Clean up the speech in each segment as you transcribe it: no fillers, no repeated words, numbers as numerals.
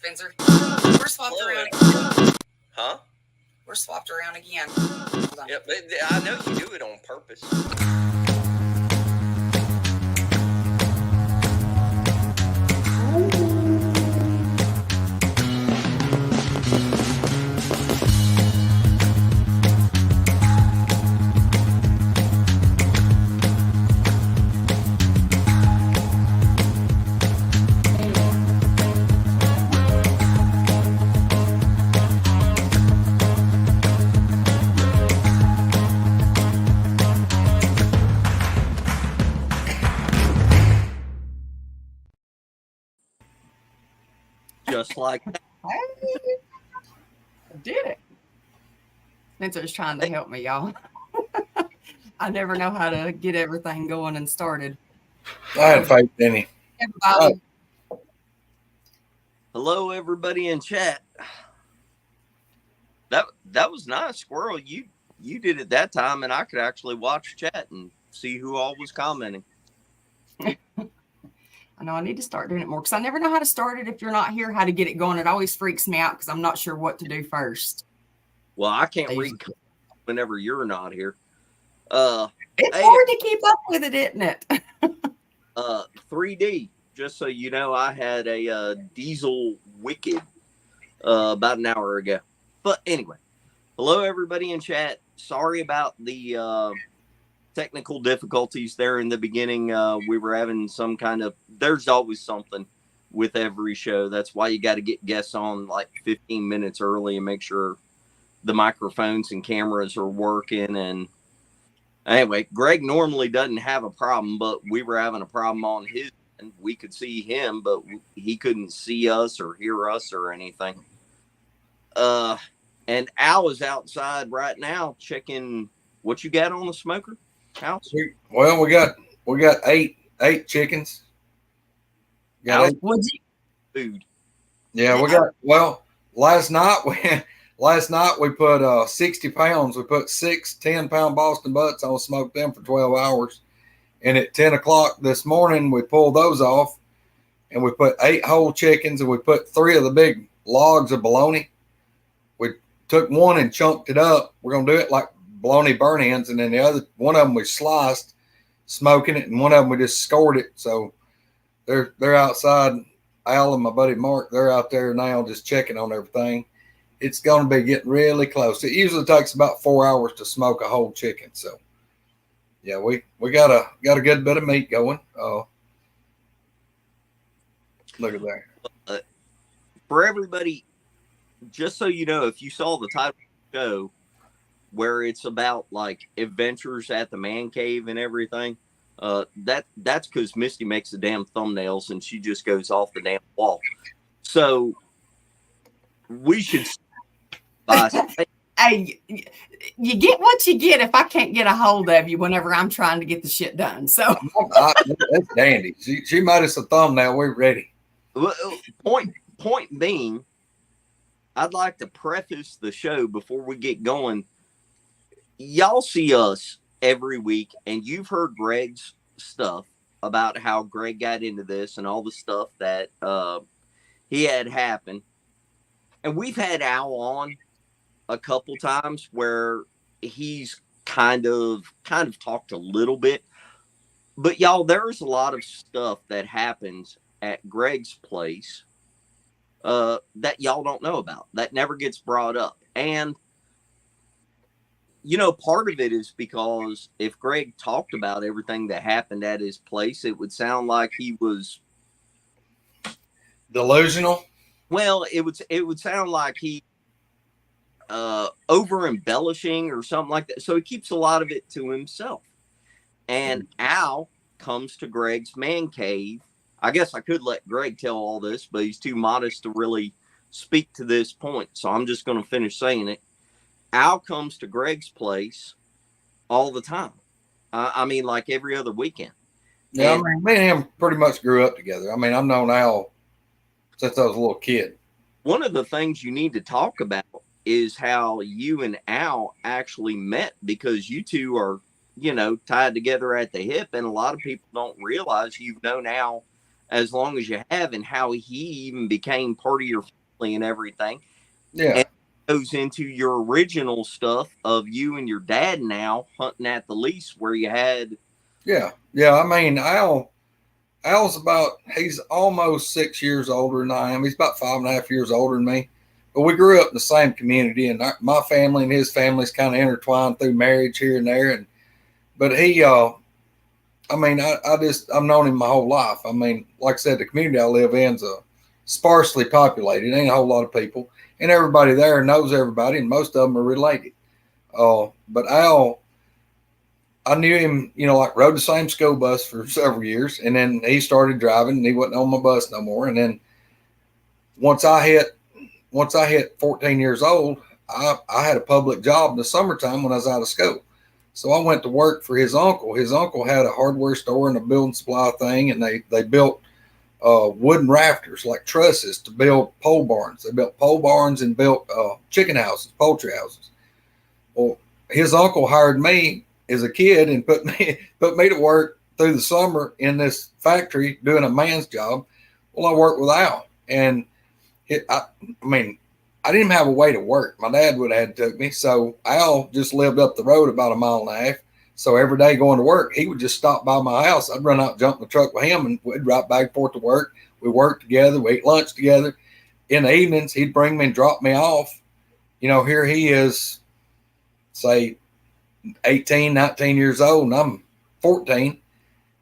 Spencer. We're swapped around again. Huh? We're swapped around again. Yep, I know you do it on purpose. Just like that. I did it. Spencer's trying to help me, y'all. I never know how to get everything going and started. I had faith in him. Everybody. Hello, everybody in chat. That was nice, Squirrel. You did it that time, and I could actually watch chat and see who all was commenting. I know I need to start doing it more because I never know how to start it if you're not here, how to get it going. It always freaks me out because I'm not sure what to do first. Well, I can't read whenever you're not here. It's hard to keep up with it, isn't it? 3D, just so you know, I had a diesel wicked about an hour ago. But anyway, hello, everybody in chat. Sorry about the technical difficulties there in the beginning. We were having some kind of, there's always something with every show. That's why you got to get guests on like 15 minutes early and make sure the microphones and cameras are working. And anyway, Greg normally doesn't have a problem, but we were having a problem on his end. We could see him, but he couldn't see us or hear us or anything. And Al is outside right now checking what you got on the smoker house. Well, we got eight chickens. Got food. Yeah, we got. Well, last night we put 60 pounds. We put 6 10-pound Boston butts on, smoked them for 12 hours, and at 10 o'clock this morning we pulled those off, and we put 8 whole chickens, and we put 3 of the big logs of bologna. We took one and chunked it up. We're gonna do it like bologna burn-ins, and then the other one of them we sliced, smoking it, and one of them we just scored it. So they're outside. Al and my buddy Mark, they're out there now just checking on everything. It's going to be getting really close. It usually takes about 4 hours to smoke a whole chicken. So yeah, we got a good bit of meat going. Look at that. For everybody, just so you know, if you saw the title of the show where it's about like adventures at the man cave and everything, that's because Misty makes the damn thumbnails and she just goes off the damn wall. So we should hey, you get what you get if I can't get a hold of you whenever I'm trying to get the shit done. So that's dandy. She made us a thumbnail. We're ready. Point being, I'd like to preface the show before we get going. Y'all see us every week, and you've heard Greg's stuff about how Greg got into this and all the stuff that he had happen. And we've had Al on a couple times where he's kind of talked a little bit. But y'all, there's a lot of stuff that happens at Greg's place that y'all don't know about, that never gets brought up. And you know, part of it is because if Greg talked about everything that happened at his place, it would sound like he was delusional. Well, it would sound like he over embellishing or something like that. So he keeps a lot of it to himself. And Al comes to Greg's man cave. I guess I could let Greg tell all this, but he's too modest to really speak to this point. So I'm just going to finish saying it. Al comes to Greg's place all the time. I mean, like every other weekend. Yeah, I mean, me and him pretty much grew up together. I mean, I've known Al since I was a little kid. One of the things you need to talk about is how you and Al actually met, because you two are, you know, tied together at the hip. And a lot of people don't realize you've known Al as long as you have, and how he even became part of your family and everything. Yeah. And it goes into your original stuff of you and your dad now hunting at the lease where you had. Yeah. I mean, Al's he's almost 6 years older than I am. He's about 5.5 years older than me. But we grew up in the same community, and my family and his family's kind of intertwined through marriage here and there. But he, I mean, I've known him my whole life. I mean, like I said, the community I live in's sparsely populated. Ain't a whole lot of people, and everybody there knows everybody, and most of them are related. But Al, I knew him, like rode the same school bus for several years, and then he started driving, and he wasn't on my bus no more. And then once I hit 14 years old, I had a public job in the summertime when I was out of school. So I went to work for his uncle. His uncle had a hardware store and a building supply thing, and they built wooden rafters like trusses to build pole barns. They built pole barns and built chicken houses, poultry houses. Well, his uncle hired me as a kid and put me to work through the summer in this factory doing a man's job. Well, I worked with Al, and I mean, I didn't have a way to work. My dad would have had to take me. So Al just lived up the road about 1.5 miles. So every day going to work, he would just stop by my house. I'd run out, jump in the truck with him, and we'd ride back and forth to work. We worked together. We ate lunch together. In the evenings, he'd bring me and drop me off. Here he is, say, 18, 19 years old, and I'm 14.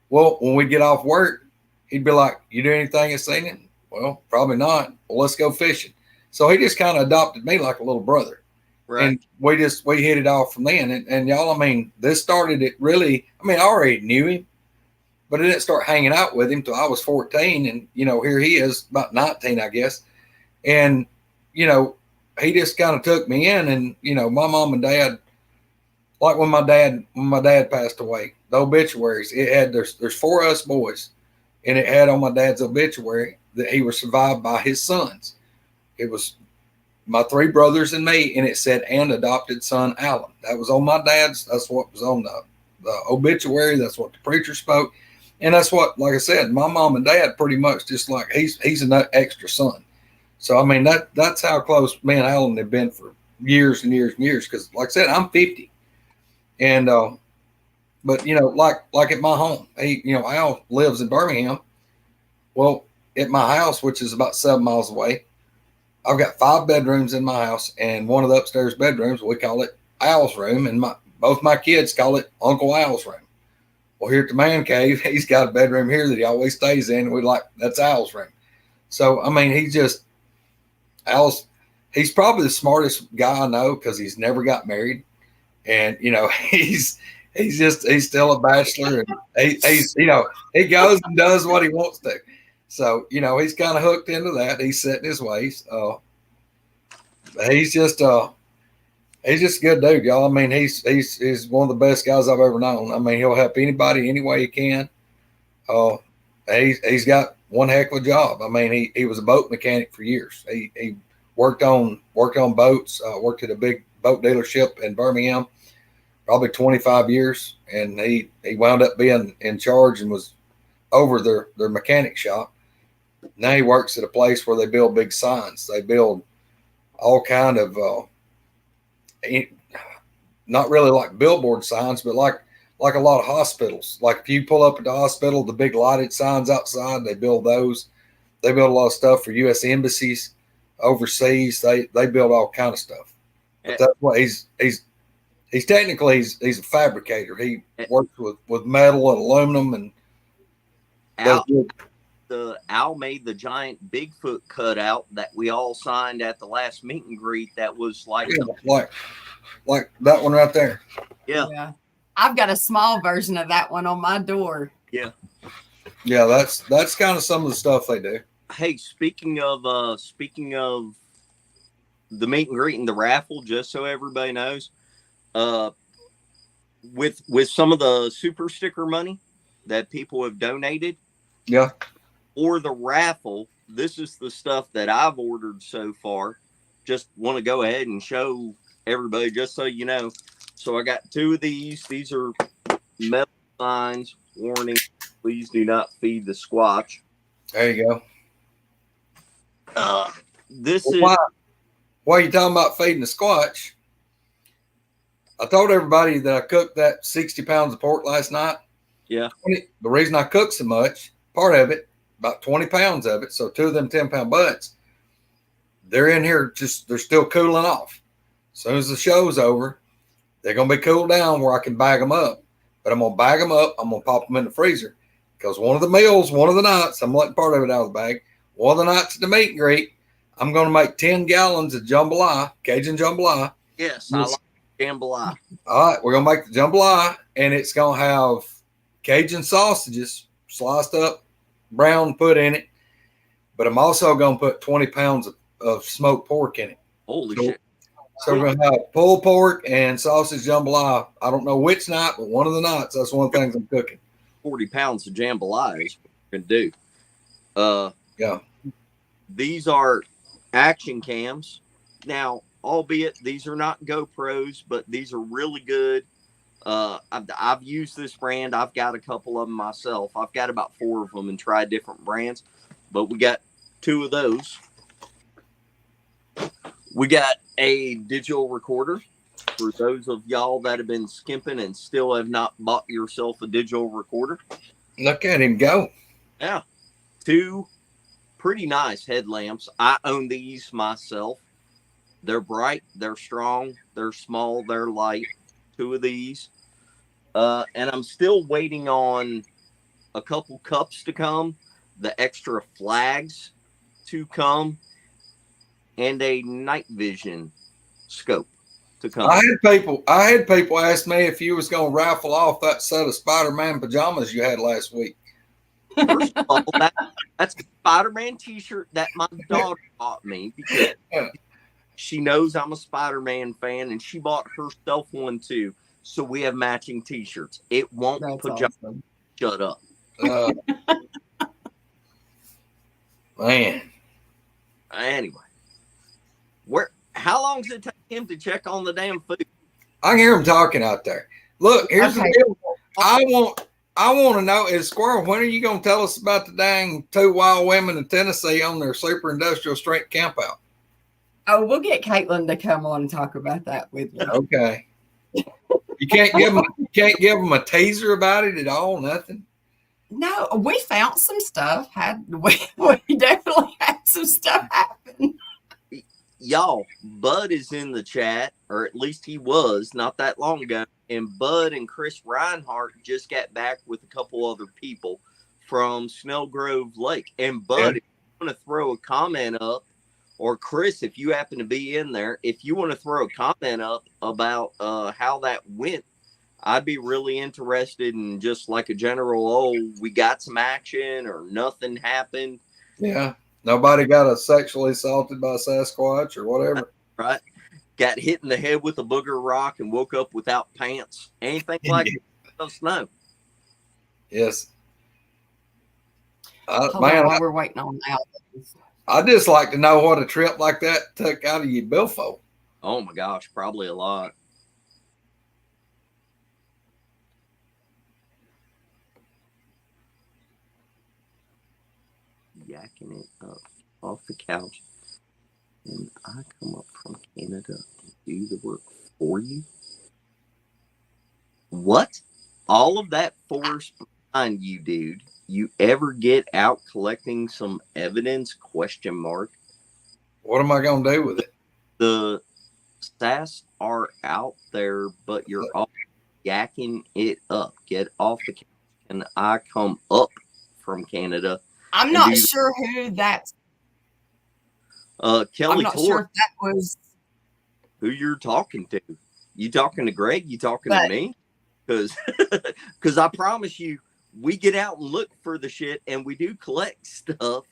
Well, when we get off work, he'd be like, "You do anything this evening?" Well, probably not. Well, let's go fishing. So he just kind of adopted me like a little brother. Right. And we hit it off from then. And y'all, I mean, this started it really, I mean, I already knew him, but I didn't start hanging out with him till I was 14. And, here he is about 19, I guess. And, he just kind of took me in, and, my mom and dad, like when my dad passed away, the obituaries, it had, there's 4 of us boys, and it had on my dad's obituary that he was survived by his sons. It was my 3 brothers and me, and it said, "and adopted son Alan." That was on my dad's. That's what was on the obituary. That's what the preacher spoke. And that's what, like I said, my mom and dad pretty much just like, he's an extra son. So, I mean, that's how close me and Alan have been for years and years and years. Because, like I said, I'm 50. And, but, like at my home, Al lives in Birmingham. Well, at my house, which is about 7 miles away, I've got 5 bedrooms in my house, and one of the upstairs bedrooms, we call it Al's room, and both my kids call it Uncle Al's room. Well, here at the man cave, he's got a bedroom here that he always stays in, and that's Al's room. So, I mean, he's probably the smartest guy I know, because he's never got married, and, he's still a bachelor, and he goes and does what he wants to. So, he's kind of hooked into that. He's set in his ways. He's just a good dude, y'all. I mean, he's one of the best guys I've ever known. I mean, he'll help anybody any way he can. He's got one heck of a job. I mean, he was a boat mechanic for years. He worked on boats, worked at a big boat dealership in Birmingham, probably 25 years. And he wound up being in charge and was over their mechanic shop. Now he works at a place where they build big signs. They build all kind of, not really like billboard signs, but like a lot of hospitals. Like if you pull up at the hospital, the big lighted signs outside, they build those. They build a lot of stuff for U.S. embassies overseas. They build all kind of stuff. But that's what he's technically he's a fabricator. He works with metal and aluminum and Al made the giant Bigfoot cutout that we all signed at the last meet and greet. That was like that one right there. Yeah. I've got a small version of that one on my door. Yeah. That's kind of some of the stuff they do. Hey, speaking of the meet and greet and the raffle, just so everybody knows, with some of the super sticker money that people have donated. Yeah. Or the raffle, this is the stuff that I've ordered so far. Just want to go ahead and show everybody, just so you know. So I got 2 of these. These are metal signs. Warning, please do not feed the Squatch. There you go. This Well, is while you're talking about feeding the Squatch, I told everybody that I cooked that 60 pounds of pork last night. yeah. The reason I cooked so much, part of it, about 20 pounds of it, so 2 of them 10-pound butts, they're in here they're still cooling off. As soon as the show's over, they're going to be cooled down where I can bag them up. But I'm going to bag them up. I'm going to pop them in the freezer because one of the meals, one of the nights, I'm letting part of it out of the bag. One of the nights at the meet and greet, I'm going to make 10 gallons of jambalaya, Cajun jambalaya. Yes, I like jambalaya. All right, we're going to make the jambalaya, and it's going to have Cajun sausages sliced up, brown, put in it. But I'm also going to put 20 pounds of smoked pork in it. Holy shit. So we're going to have pulled pork and sausage jambalaya. I don't know which night, but one of the nights, that's one of the things I'm cooking. 40 pounds of jambalaya is what you can do. Yeah. These are action cams. Now, albeit these are not GoPros, but these are really good. I've used this brand. I've got a couple of them myself. I've got about 4 of them and tried different brands, but we got 2 of those. We got a digital recorder for those of y'all that have been skimping and still have not bought yourself a digital recorder. Look at him go. Yeah. 2 pretty nice headlamps. I own these myself. They're bright, they're strong, they're small, they're light. 2 of these. And I'm still waiting on a couple cups to come, the extra flags to come, and a night vision scope to come. I had people ask me if you was going to raffle off that set of Spider-Man pajamas you had last week. First of all, that's a Spider-Man t-shirt that my daughter bought me because she knows I'm a Spider-Man fan, and she bought herself one too. So we have matching t-shirts. It won't pajamas. Awesome. Shut up. Man. Anyway. How long does it take him to check on the damn food? I can hear him talking out there. Look, here's the deal. I want to know, is Squirrel, when are you going to tell us about the dang 2 wild women in Tennessee on their super industrial strength camp out? Oh, we'll get Caitlin to come on and talk about that with you. Okay. You can't give them a teaser about it at all, nothing? No, we found some stuff. We definitely had some stuff happen. Y'all, Bud is in the chat, or at least he was not that long ago. And Bud and Chris Reinhardt just got back with a couple other people from Snellgrove Lake. And Bud, if you want to throw a comment up, or Chris, if you happen to be in there, if you want to throw a comment up about how that went, I'd be really interested in just like a general, we got some action or nothing happened. Yeah. Nobody got sexually assaulted by a Sasquatch or whatever. Right. Got hit in the head with a booger rock and woke up without pants. Anything like that. Let us know. Yes. We're waiting on that. I'd just like to know what a trip like that took out of your billfold. Oh my gosh, probably a lot. Yakking it up off the couch, and I come up from Canada and do the work for you. What? All of that force behind you, dude. You ever get out collecting some evidence? Question mark. What am I gonna do with it? The SAS are out there, but you're all yakking it up. Get off the couch, and I come up from Canada. I'm not sure who that's. Kelly. I'm not sure if that was who you're talking to. You talking to Greg? You talking to me? Because I promise you, we get out and look for the shit, and we do collect stuff.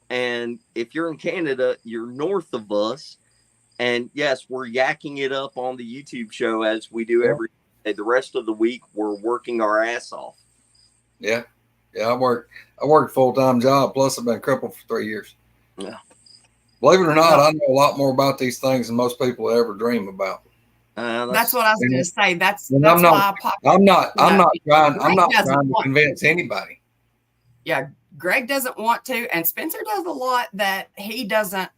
And if you're in Canada, you're north of us. And yes, we're yakking it up on the YouTube show as we do every day. The rest of the week, we're working our ass off. Yeah. Yeah, I work a full-time job, plus I've been crippled for 3 years. Yeah. Believe it or not, I know a lot more about these things than most people ever dream about. That's what I was going to say. That's why I'm not trying to convince anybody. Yeah, Greg doesn't want to, and Spencer does a lot that he doesn't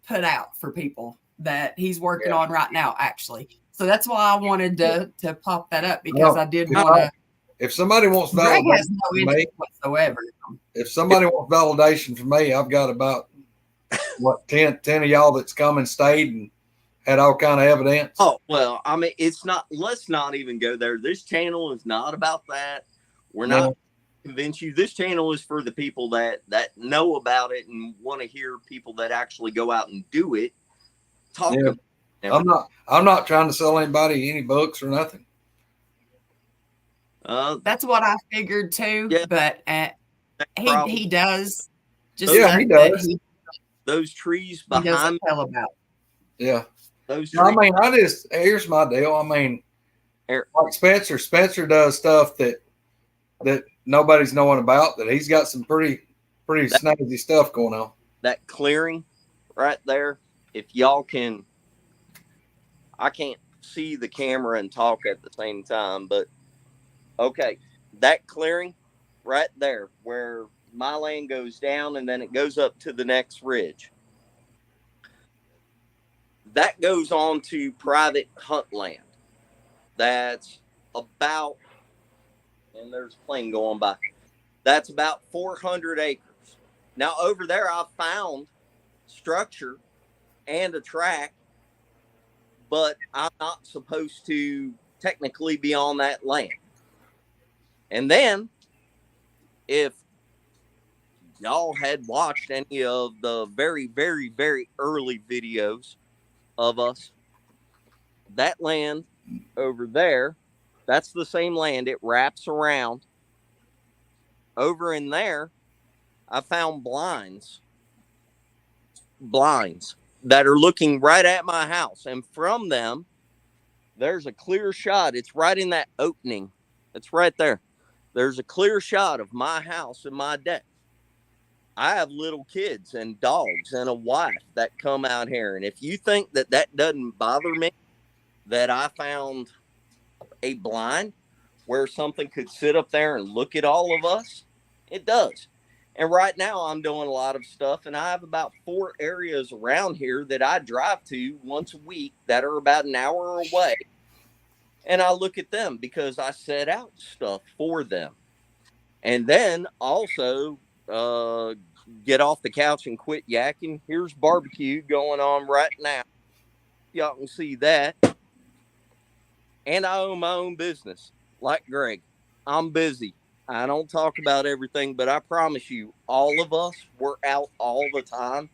put out for people that he's working on right now, actually. So that's why I wanted to pop that up, because I did want to. If somebody wants Greg validation has no from interest me, whatsoever. if somebody wants validation from me, I've got about 10 of y'all that's come and stayed and had all kind of evidence. Oh, well, I mean, it's not, let's not even go there. This channel is not about that. We're not convince you. This channel is for the people that know about it and want to hear people that actually go out and do it talk about it. I'm not trying to sell anybody any books or nothing. That's what I figured too. Yeah, but he does. Just he does. Those trees behind me. Tell about. Yeah. Those trees. I mean, here's my deal. I mean, like Spencer does stuff that nobody's knowing about, that he's got some pretty snazzy stuff going on. That clearing right there, if y'all can, I can't see the camera and talk at the same time, but okay, that clearing right there where my land goes down and then it goes up to the next ridge, that goes on to private hunt land. That's about, and there's a plane going by, that's about 400 acres. Now over there I found structure and a track, but I'm not supposed to technically be on that land. And then if y'all had watched any of the very, very, very early videos of us, that land over there, that's the same land. It wraps around. Over in there, I found blinds that are looking right at my house. And from them, there's a clear shot. It's right in that opening. It's right there. There's a clear shot of my house and my deck. I have little kids and dogs and a wife that come out here. And if you think that doesn't bother me, that I found a blind where something could sit up there and look at all of us, it does. And right now I'm doing a lot of stuff, and I have about 4 areas around here that I drive to once a week that are about an hour away. And I look at them because I set out stuff for them. And then also get off the couch and quit yakking. Here's barbecue going on right now. Y'all can see that. And I own my own business, like Greg. I'm busy. I don't talk about everything, but I promise you, all of us, we're out all the time.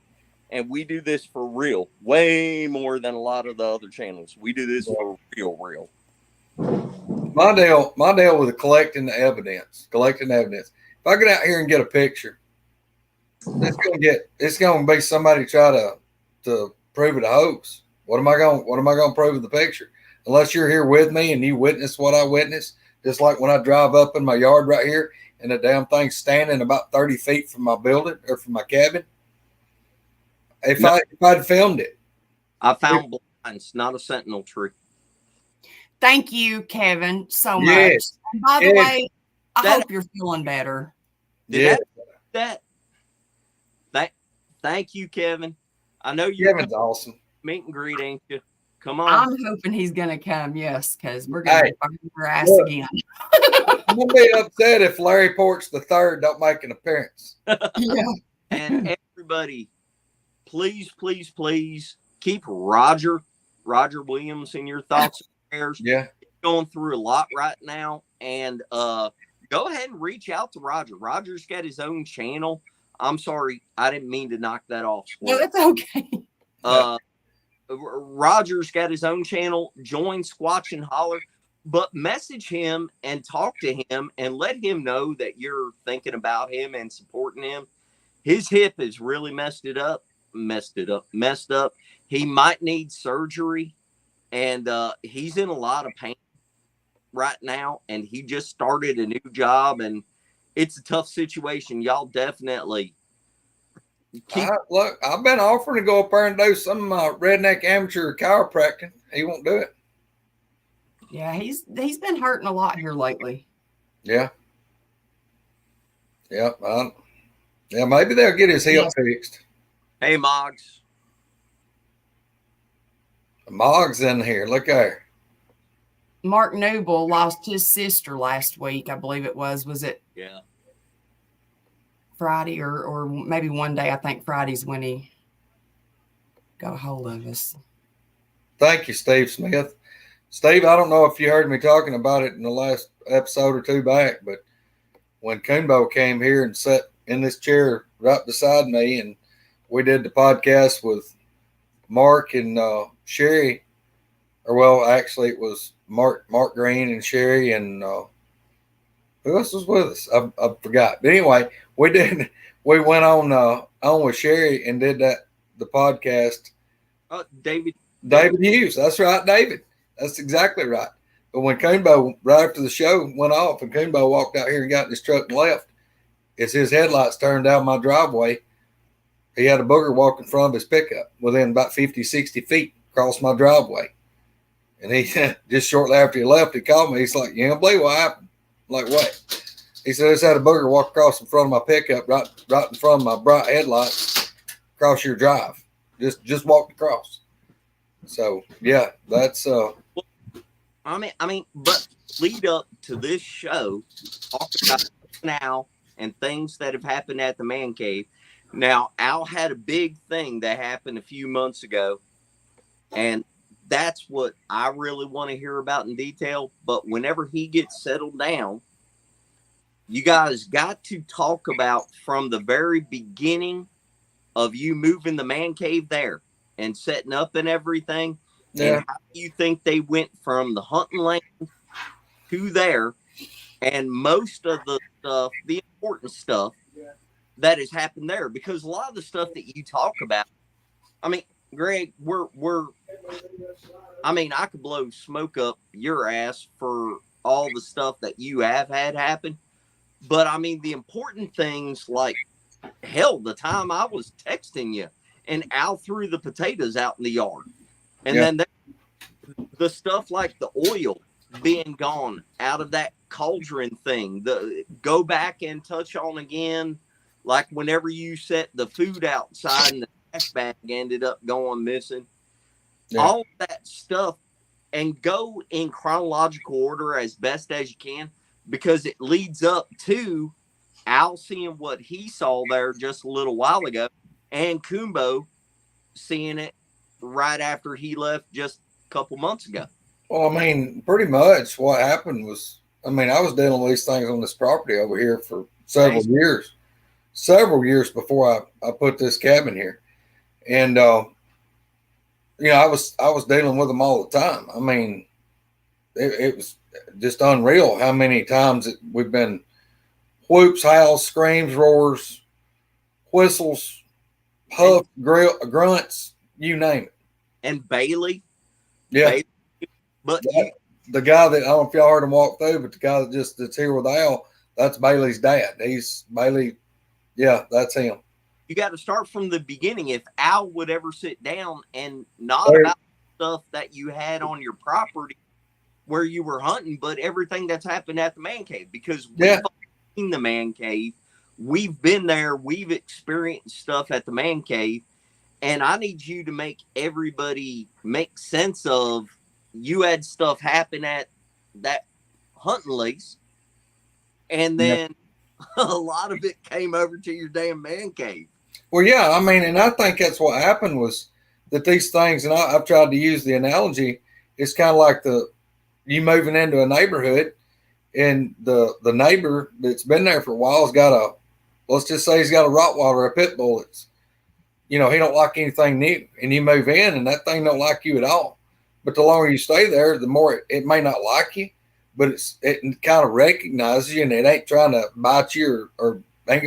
And we do this for real, way more than a lot of the other channels. We do this for real. My deal with collecting the evidence. If I get out here and get a picture, it's gonna be somebody try to prove it a hoax. What am I gonna prove in the picture? Unless you're here with me and you witness what I witnessed, just like when I drive up in my yard right here and the damn thing's standing about 30 feet from my building or from my cabin. If I'd filmed it. I found blinds, not a sentinel tree. Thank you, Kevin, so much. And by the way, I hope you're feeling better. Thank you, Kevin. I know Kevin's awesome. Meet and greet, ain't you? Come on. I'm hoping he's gonna come, yes, because we're gonna be fighting your ass again. I'm gonna be upset if Larry Porch the third don't make an appearance. Yeah. And everybody, please keep Roger Williams in your thoughts and prayers. Yeah. He's going through a lot right now. And go ahead and reach out to Roger. Roger's got his own channel. I'm sorry, I didn't mean to knock that off. No, it's okay. Roger's got his own channel. Join Squatch and Holler, but message him and talk to him and let him know that you're thinking about him and supporting him. His hip is really messed up. He might need surgery, and he's in a lot of pain right now. And he just started a new job, and it's a tough situation. Y'all definitely. Look, I've been offering to go up there and do some redneck amateur chiropractic. He won't do it. Yeah, he's been hurting a lot here lately. Yeah. Yeah, maybe they'll get his hip fixed. Hey, Moggs. Moggs in here. Look there. Mark Noble lost his sister last week, I believe it was. Was it? Yeah. Friday or maybe one day. I think Friday's when he got a hold of us. Thank you, Steve Smith. Steve, I don't know if you heard me talking about it in the last episode or two back, but when Coonbo came here and sat in this chair right beside me, and we did the podcast with Mark and Sherry, or well, actually it was Mark Green and Sherry and who else was with us? I forgot. But anyway, we went on with Sherry and did the podcast. David Hughes. That's right, David. That's exactly right. But when Coonbo, right after the show went off, and Coonbo walked out here and got in his truck and left, as his headlights turned down my driveway, he had a booger walk in front of his pickup within about 50, 60 feet across my driveway. And he just shortly after he left, he called me. He's like, "You don't believe what happened?" I'm like, "What?" He said, "I just had a booger walk across in front of my pickup, right in front of my bright headlights, across your drive. Just walked across." So yeah, that's I mean, but lead up to this show, talk about now and things that have happened at the man cave. Now, Al had a big thing that happened a few months ago, and that's what I really want to hear about in detail. But whenever he gets settled down, you guys got to talk about from the very beginning of you moving the man cave there and setting up and everything. Yeah. And how do you think they went from the hunting land to there, and most of the stuff, the important stuff that has happened there? Because a lot of the stuff that you talk about, I mean, Greg, I could blow smoke up your ass for all the stuff that you have had happen. But I mean, the important things, like, hell, the time I was texting you and Al threw the potatoes out in the yard. And then the stuff like the oil being gone out of that cauldron thing, go back and touch on again, like whenever you set the food outside and the trash bag ended up going missing. Yeah. All that stuff, and go in chronological order as best as you can, because it leads up to Al seeing what he saw there just a little while ago, and Coonbo seeing it right after he left just a couple months ago. Well, I mean, pretty much what happened was, I mean, I was dealing with these things on this property over here for several years before I put this cabin here. And, I was dealing with them all the time. I mean, it was just unreal how many times we've been whoops, howls, screams, roars, whistles, huff, grunts, you name it. And Bailey. Yeah. Bailey. But the guy that, I don't know if y'all heard him walk through, but the guy that's here with Al, that's Bailey's dad. He's Bailey. Yeah, that's him. You got to start from the beginning. If Al would ever sit down and not about stuff that you had on your property where you were hunting, but everything that's happened at the man cave, because we've seen the man cave. We've been there. We've experienced stuff at the man cave. And I need you to make everybody make sense of, you had stuff happen at that hunting lease, and then a lot of it came over to your damn man cave. Well, yeah, I mean, and I think that's what happened was that these things, and I've tried to use the analogy, it's kind of like you moving into a neighborhood, and the neighbor that's been there for a while has got let's just say he's got a Rottweiler, a pit bull. It's, he don't like anything new, and you move in and that thing don't like you at all. But the longer you stay there, the more it may not like you, but it kind of recognizes you, and it ain't trying to bite you or may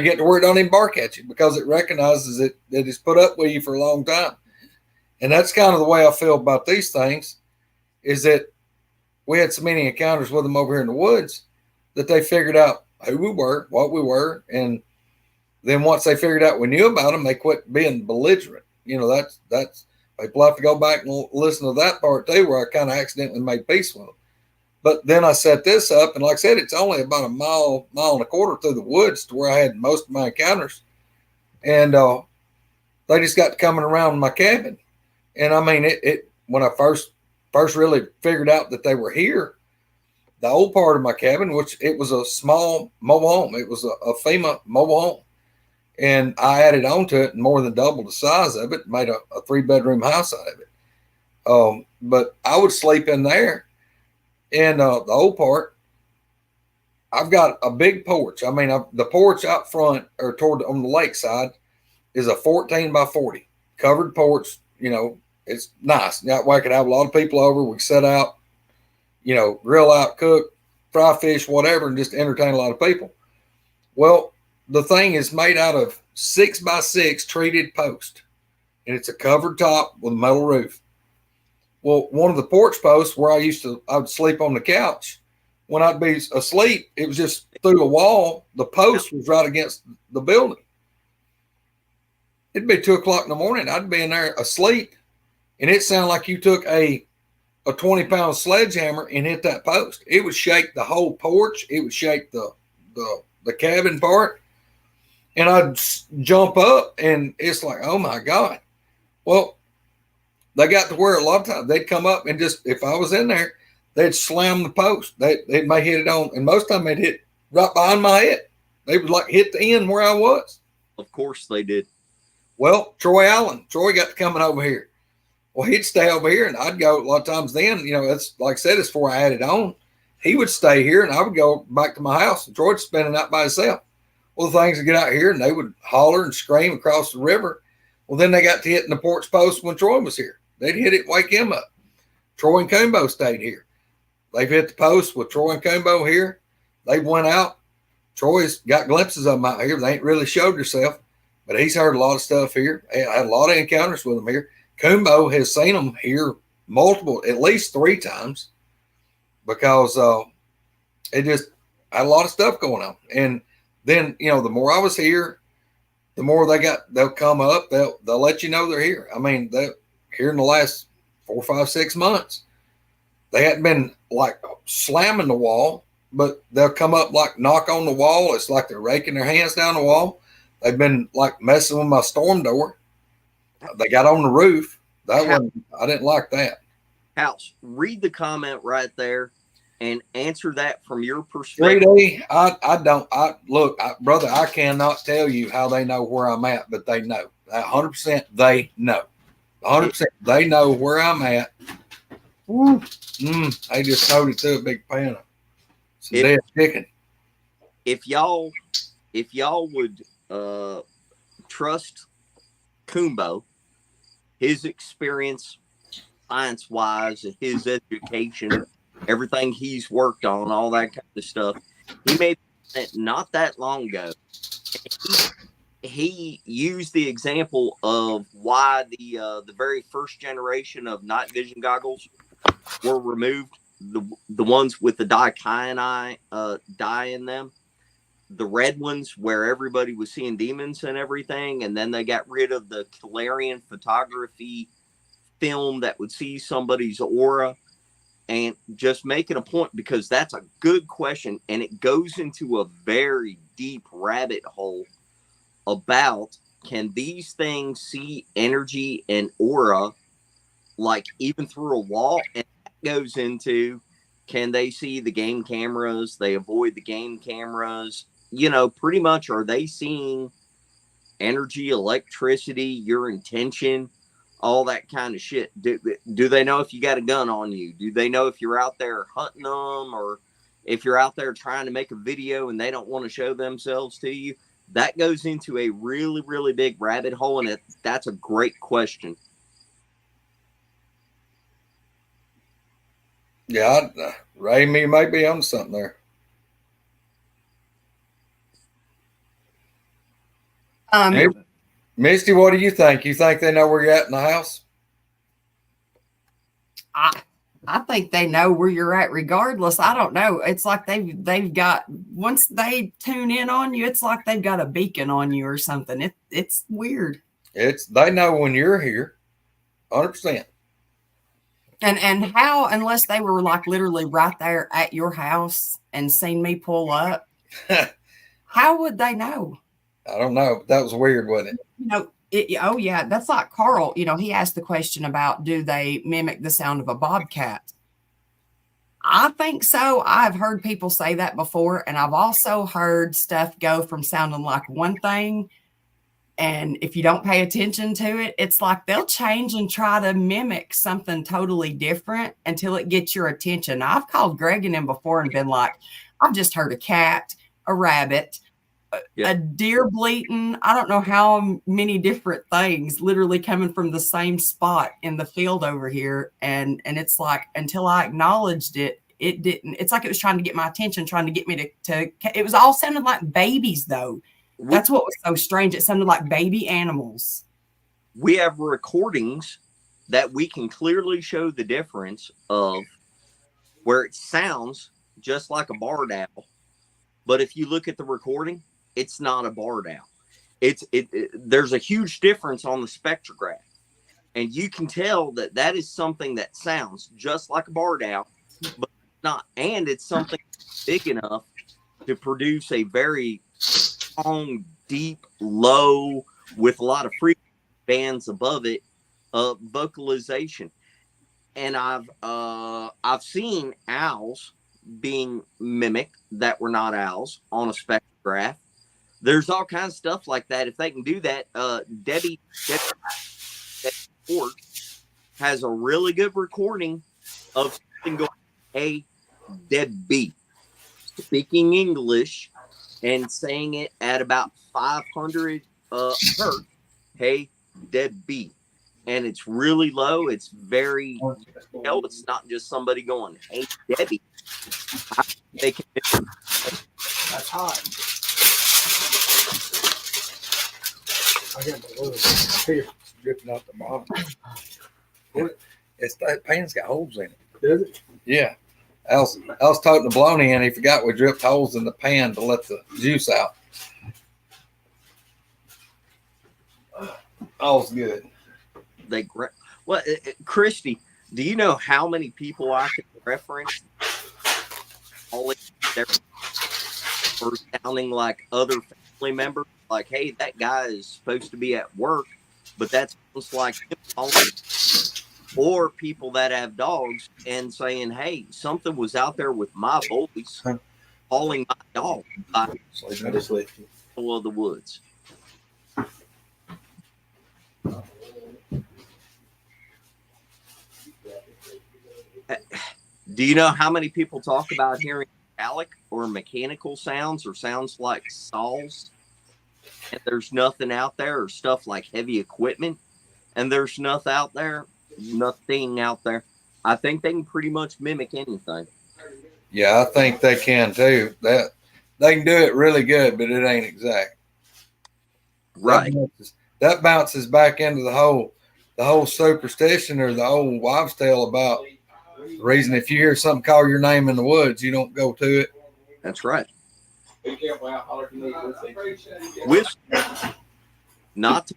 get to where it don't even bark at you, because it recognizes that it's put up with you for a long time. And that's kind of the way I feel about these things, is that we had so many encounters with them over here in the woods that they figured out who we were, what we were, and then once they figured out we knew about them, they quit being belligerent. That's people have to go back and listen to that part too, where I kind of accidentally made peace with them. But then I set this up, and like I said, it's only about a mile and a quarter through the woods to where I had most of my encounters. And they just got coming around my cabin. And I mean, it when I first really figured out that they were here, the old part of my cabin, which it was a small mobile home. It was a FEMA mobile home. And I added on to it and more than doubled the size of it, made a 3-bedroom house out of it. But I would sleep in there. And the old part, I've got a big porch. I mean, the porch out front or on the lakeside is a 14 by 40 covered porch. You know, it's nice. That way I could have a lot of people over. We set out, you know, grill out, cook, fry fish, whatever, and just entertain a lot of people. Well, the thing is made out of 6 by 6 treated post, and it's a covered top with a metal roof. Well, one of the porch posts where I would sleep on the couch. When I'd be asleep, it was just through a wall. The post was right against the building. It'd be 2 o'clock in the morning. I'd be in there asleep, and it sounded like you took a 20-pound sledgehammer and hit that post. It would shake the whole porch. It would shake the cabin part. And I'd jump up, and it's like, oh, my God. Well, they got to where a lot of times they'd come up and just, if I was in there, they'd slam the post. They may hit it on, and most of the time they'd hit right behind my head. They would like hit the end where I was. Of course they did. Well, Troy got to coming over here. Well, he'd stay over here, and I'd go a lot of times then, you know, that's like I said, it's before I added on. He would stay here, and I would go back to my house, and Troy'd spend it out by himself. Well, the things would get out here, and they would holler and scream across the river. Well, then they got to hitting the porch post when Troy was here. They'd hit it, wake him up. Troy and Coombo stayed here. They've hit the post with Troy and Coombo here. They went out. Troy's got glimpses of them out here. They ain't really showed herself, but he's heard a lot of stuff here. I had a lot of encounters with them here. Coombo has seen them here at least 3 times, because it just had a lot of stuff going on. And then, you know, the more I was here, the more they'll come up. They'll let you know they're here. I mean, here in the last 4, 5, 6 months, they hadn't been like slamming the wall, but they'll come up, like knock on the wall. It's like they're raking their hands down the wall. They've been like messing with my storm door. They got on the roof. I didn't like that. House, read the comment right there and answer that from your perspective. 3D, brother, I cannot tell you how they know where I'm at, but they know. 100% they know. 100% they know where I'm at. They just towed it to a big pan of some dead chicken. If y'all would trust Coombo, his experience science-wise, his education, everything he's worked on, all that kind of stuff, he made it not that long ago. He used the example of why the very first generation of night vision goggles were removed, the ones with the dikyanite dye in them, the red ones where everybody was seeing demons and everything, and then they got rid of the Calarian photography film that would see somebody's aura. And just making a point, because that's a good question, and it goes into a very deep rabbit hole about, can these things see energy and aura, like even through a wall? And that goes into, can they see the game cameras? They avoid the game cameras. You know, pretty much, are they seeing energy, electricity, your intention, all that kind of shit? Do they know if you got a gun on you? Do they know if you're out there hunting them, or if you're out there trying to make a video and they don't want to show themselves to you? That goes into a really, really big rabbit hole, and that's a great question. Yeah, Ray, me might be on something there. Misty, what do you think? You think they know where you're at in the house? I think they know where you're at regardless. I don't know. It's like they've got, once they tune in on you, it's like they've got a beacon on you or something. It's weird. They know when you're here, 100%. And how, unless they were like literally right there at your house and seen me pull up, how would they know? I don't know. That was weird, wasn't it? You know, oh yeah, that's like Carl. You know, he asked the question about, do they mimic the sound of a bobcat? I think so. I've heard people say that before, and I've also heard stuff go from sounding like one thing, and if you don't pay attention to it, it's like they'll change and try to mimic something totally different until it gets your attention. I've called Greg and him before and been like, I've just heard a cat, a rabbit, a deer bleating. I don't know how many different things literally coming from the same spot in the field over here. And it's like, until I acknowledged it, it didn't. It's like it was trying to get my attention, trying to get me to it was all sounded like babies, though. That's what was so strange. It sounded like baby animals. We have recordings that we can clearly show the difference of where it sounds just like a barred owl. But if you look at the recording, it's not a barred owl. There's a huge difference on the spectrograph. And you can tell that that is something that sounds just like a barred owl, but not. And it's something big enough to produce a very strong, deep, low, with a lot of frequency bands above it, vocalization. And I've seen owls being mimicked that were not owls on a spectrograph. There's all kinds of stuff like that. If they can do that, Debbie Ford has a really good recording of something going, hey, Debbie, speaking English and saying it at about 500 hertz. Hey, Debbie. And it's really low. It's very, it's not just somebody going, hey, Debbie. They can. That's hot. I got the little tear dripping out the bottom. That pan's got holes in it. Does it? Yeah. I was toting the bologna and he forgot we dripped holes in the pan to let the juice out. All's good. Well, Christy, do you know how many people I can reference? All for sounding like other family members, like, hey, that guy is supposed to be at work, but that's just like him. Or people that have dogs and saying, hey, something was out there with my voice calling my dog by the middle of the woods. Do you know how many people talk about hearing metallic or mechanical sounds or sounds like saws? And there's nothing out there, or stuff like heavy equipment, and there's nothing out there. I think they can pretty much mimic anything. Yeah, I think they can too. That they can do it really good, but it ain't exact. Right. That bounces back into the whole superstition or the old wives' tale about the reason if you hear something call your name in the woods, you don't go to it. That's right. Not to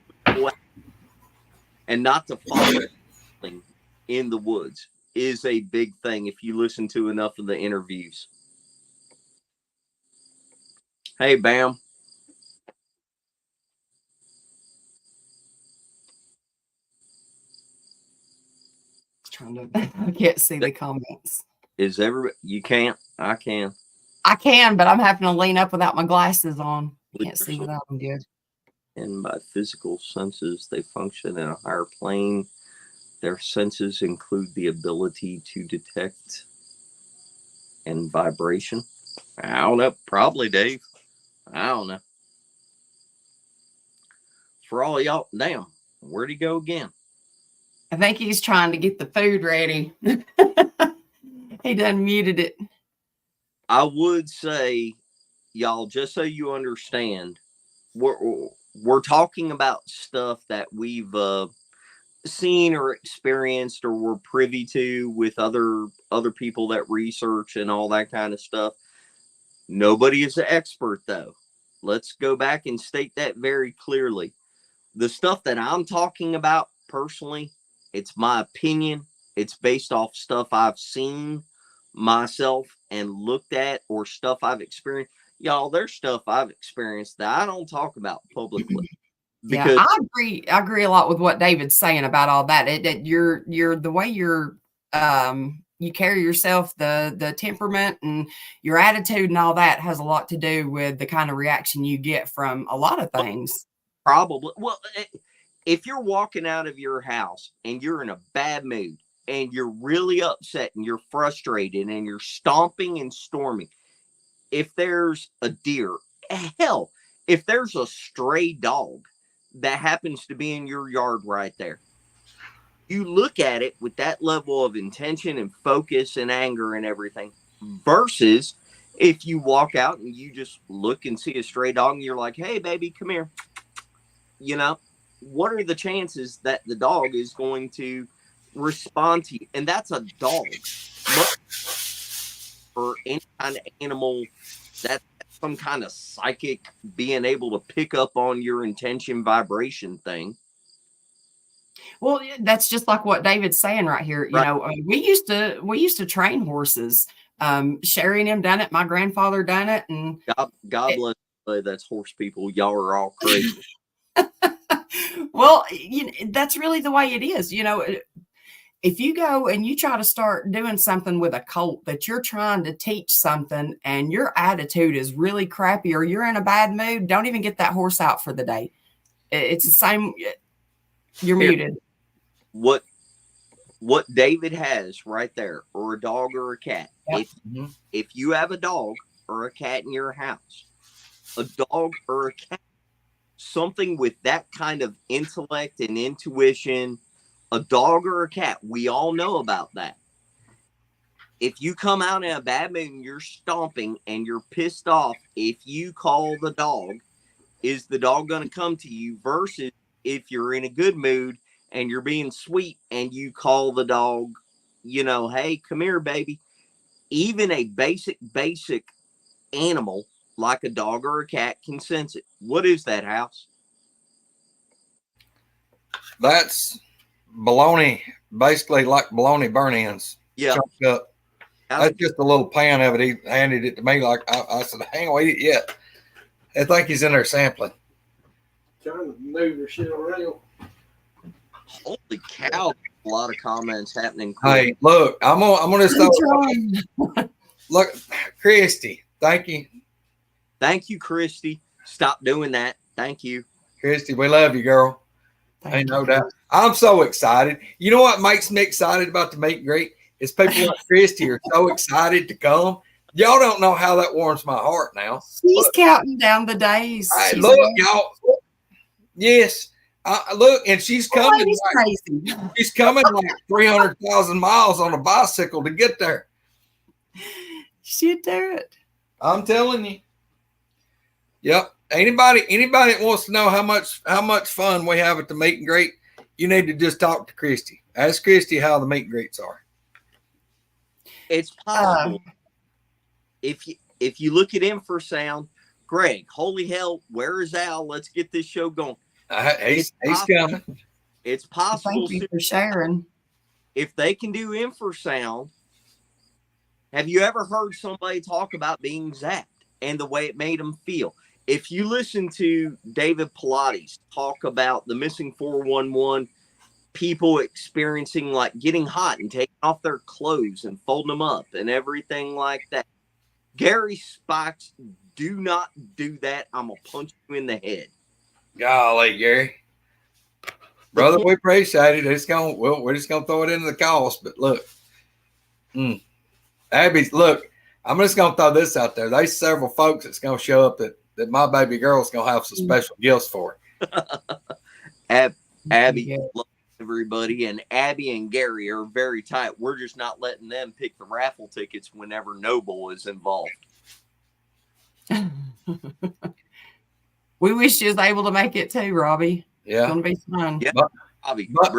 and not to follow in the woods is a big thing if you listen to enough of the interviews. Hey, Bam. I can't see the comments. Is everybody? You can't? I can. I can, but I'm having to lean up without my glasses on. Can't see without them good. And by physical senses, they function in a higher plane. Their senses include the ability to detect and vibration. I don't know. Probably, Dave. I don't know. For all y'all, damn, where'd he go again? I think he's trying to get the food ready. He done muted it. I would say, y'all, just so you understand, we're talking about stuff that we've seen or experienced or we're privy to with other people that research and all that kind of stuff. Nobody is an expert, though. Let's go back and state that very clearly. The stuff that I'm talking about personally, it's my opinion. It's based off stuff I've seen myself and looked at, or stuff I've experienced. Y'all, there's stuff I've experienced that I don't talk about publicly. Yeah, Because I agree. I agree a lot with what David's saying about all that. You're the way you carry yourself, the temperament and your attitude and all that has a lot to do with the kind of reaction you get from a lot of things. probably, well, if you're walking out of your house and you're in a bad mood and you're really upset and you're frustrated and you're stomping and storming, if there's a deer, hell, if there's a stray dog that happens to be in your yard right there, you look at it with that level of intention and focus and anger and everything, versus if you walk out and you just look and see a stray dog and you're like, hey, baby, come here. You know, what are the chances that the dog is going to respond to you? And that's a dog. Or any kind of animal, that's some kind of psychic being able to pick up on your intention vibration thing. Well, that's just like what David's saying right here. You Right. know, we used to train horses. Sherry and him done it. My grandfather done it, and God bless you, that's horse people. Y'all are all crazy. well, that's really the way it is. You know, if you go and you try to start doing something with a colt that you're trying to teach something and your attitude is really crappy or you're in a bad mood, don't even get that horse out for the day. It's the same. You're muted. What David has right there, or a dog or a cat. Yep. If you have a dog or a cat in your house, a dog or a cat, something with that kind of intellect and intuition, a dog or a cat, we all know about that. If you come out in a bad mood and you're stomping and you're pissed off, if you call the dog, is the dog going to come to you? Versus if you're in a good mood and you're being sweet and you call the dog, you know, hey, come here, baby. Even a basic animal like a dog or a cat can sense it. What is that, House? That's bologna, basically like bologna burn-ins. Yeah. Chopped up. That's just a little pan of it. He handed it to me like I said, hang on, eat it yet. I think he's in there sampling. Trying to move your shit around. Holy cow. A lot of comments happening. Hey, look, I'm gonna start. Look, Christy, thank you. Thank you, Christy. Stop doing that. Thank you. Christy, we love you, girl. Ain't no doubt. I'm so excited. You know what makes me excited about the meet and greet is people like Christy are so excited to come. Y'all don't know how that warms my heart now. She's counting down the days. Hey, look, y'all. Yes. Look, and she's coming. Crazy. She's coming like 300,000 miles on a bicycle to get there. She'd do it. I'm telling you. Yep. Anybody that wants to know how much fun we have at the meet and greet, you need to just talk to Christy. Ask Christy how the meet and greets are. It's possible. If you look at infrasound, Greg, holy hell, where is Al? Let's get this show going. He's coming. It's possible. Thank you for sharing. If they can do infrasound, have you ever heard somebody talk about being zapped and the way it made them feel? If you listen to David Pilates talk about the missing 411, people experiencing like getting hot and taking off their clothes and folding them up and everything like that. Gary Spikes, do not do that. I'm going to punch you in the head. Golly, Gary. Brother, we appreciate it. We're just gonna throw it into the cost. But look, Abby's look, I'm just gonna throw this out there. There's several folks that's gonna show up that my baby girl's gonna have some special gifts for. Abby loves everybody, and Abby and Gary are very tight. We're just not letting them pick the raffle tickets whenever Noble is involved. We wish you was able to make it too, Robbie. Yeah. It's gonna be fun. Yeah. But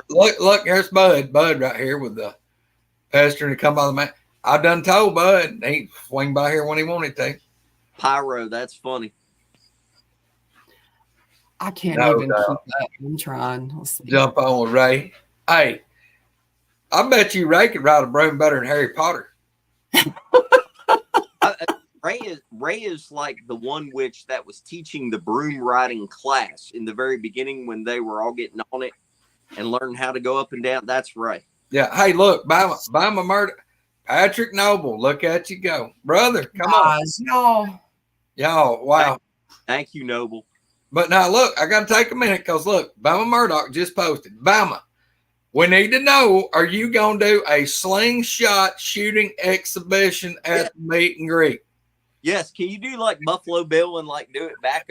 look, here's Bud right here with the pestering to come by the man. I done told Bud he swing by here when he wanted to. Pyro, that's funny. I can't even keep up. I'm trying. Jump on with Ray. Hey, I bet you Ray could ride a broom better than Harry Potter. Ray is like the one witch that was teaching the broom riding class in the very beginning when they were all getting on it and learning how to go up and down. That's Ray. Yeah. Hey, look, Bama murder. Patrick Noble, look at you go. Brother, come on. Y'all, wow. Thank you, Noble. But now, look, I got to take a minute because, look, Bama Murdoch just posted. Bama, we need to know, are you going to do a slingshot shooting exhibition at the meet and greet? Yes. Can you do like Buffalo Bill and like do it back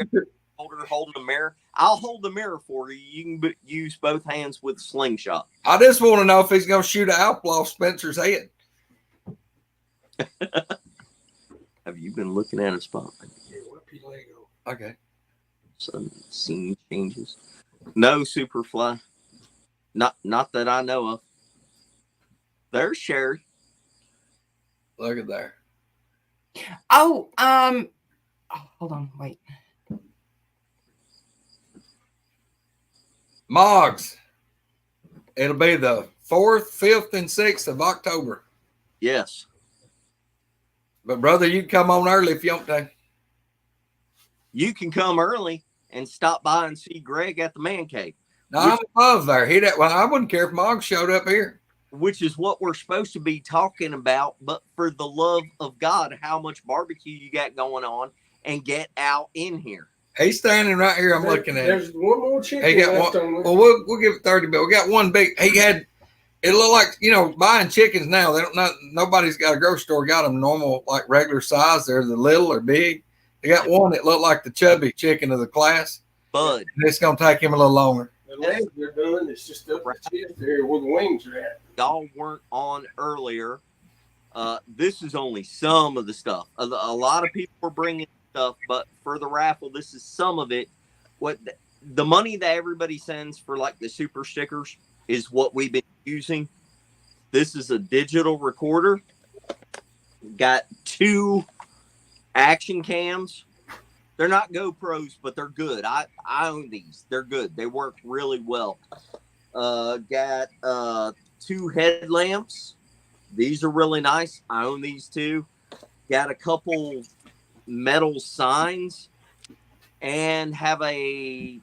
holding a mirror? I'll hold the mirror for you. You can use both hands with a slingshot. I just want to know if he's going to shoot an apple off Spencer's head. Have you been looking at a spot? Okay. Some scene changes. No, Superfly. Not that I know of. There's Sherry. Look at there. Oh, hold on, wait. Moggs. It'll be the 4th, 5th, and 6th of October. Yes. But brother, you can come on early if you want to. You can come early and stop by and see Greg at the man cave. No, I'm above there. Well, I wouldn't care if Moggs showed up here. Which is what we're supposed to be talking about. But for the love of God, how much barbecue you got going on, and get out in here. He's standing right here. I'm looking at. There's one more chicken. He got one. Well, we'll give it 30, but we got one big. He had. It looked like, buying chickens now. They don't. Nobody's got a grocery store got them normal, like regular size. They're the little or big. They got one that looked like the chubby chicken of the class. Bud. And it's gonna take him a little longer. The legs are done. It's just up the chest there where the wings are at. Y'all weren't on earlier. This is only some of the stuff. A lot of people were bringing stuff, but for the raffle, this is some of it. What the money that everybody sends for like the super stickers is what we've been using. This is a digital recorder. Got 2 action cams. They're not GoPros, but they're good. I own these. They're good. They work really well. Got 2 headlamps. These are really nice. I own these too. Got a couple metal signs and have a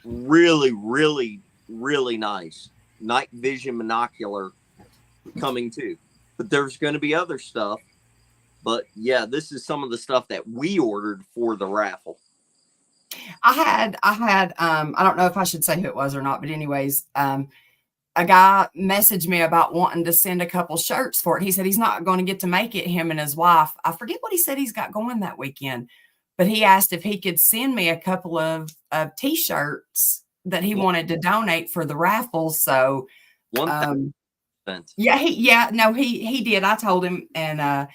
really, really, really nice night vision monocular coming too. But there's going to be other stuff. But yeah, this is some of the stuff that we ordered for the raffle. I had, I don't know if I should say who it was or not, but anyways, a guy messaged me about wanting to send a couple shirts for it. He said he's not going to get to make it, him and his wife. I forget what he said he's got going that weekend, but he asked if he could send me a couple of t-shirts that he wanted to donate for the raffle. So, yeah, he did. I told him, and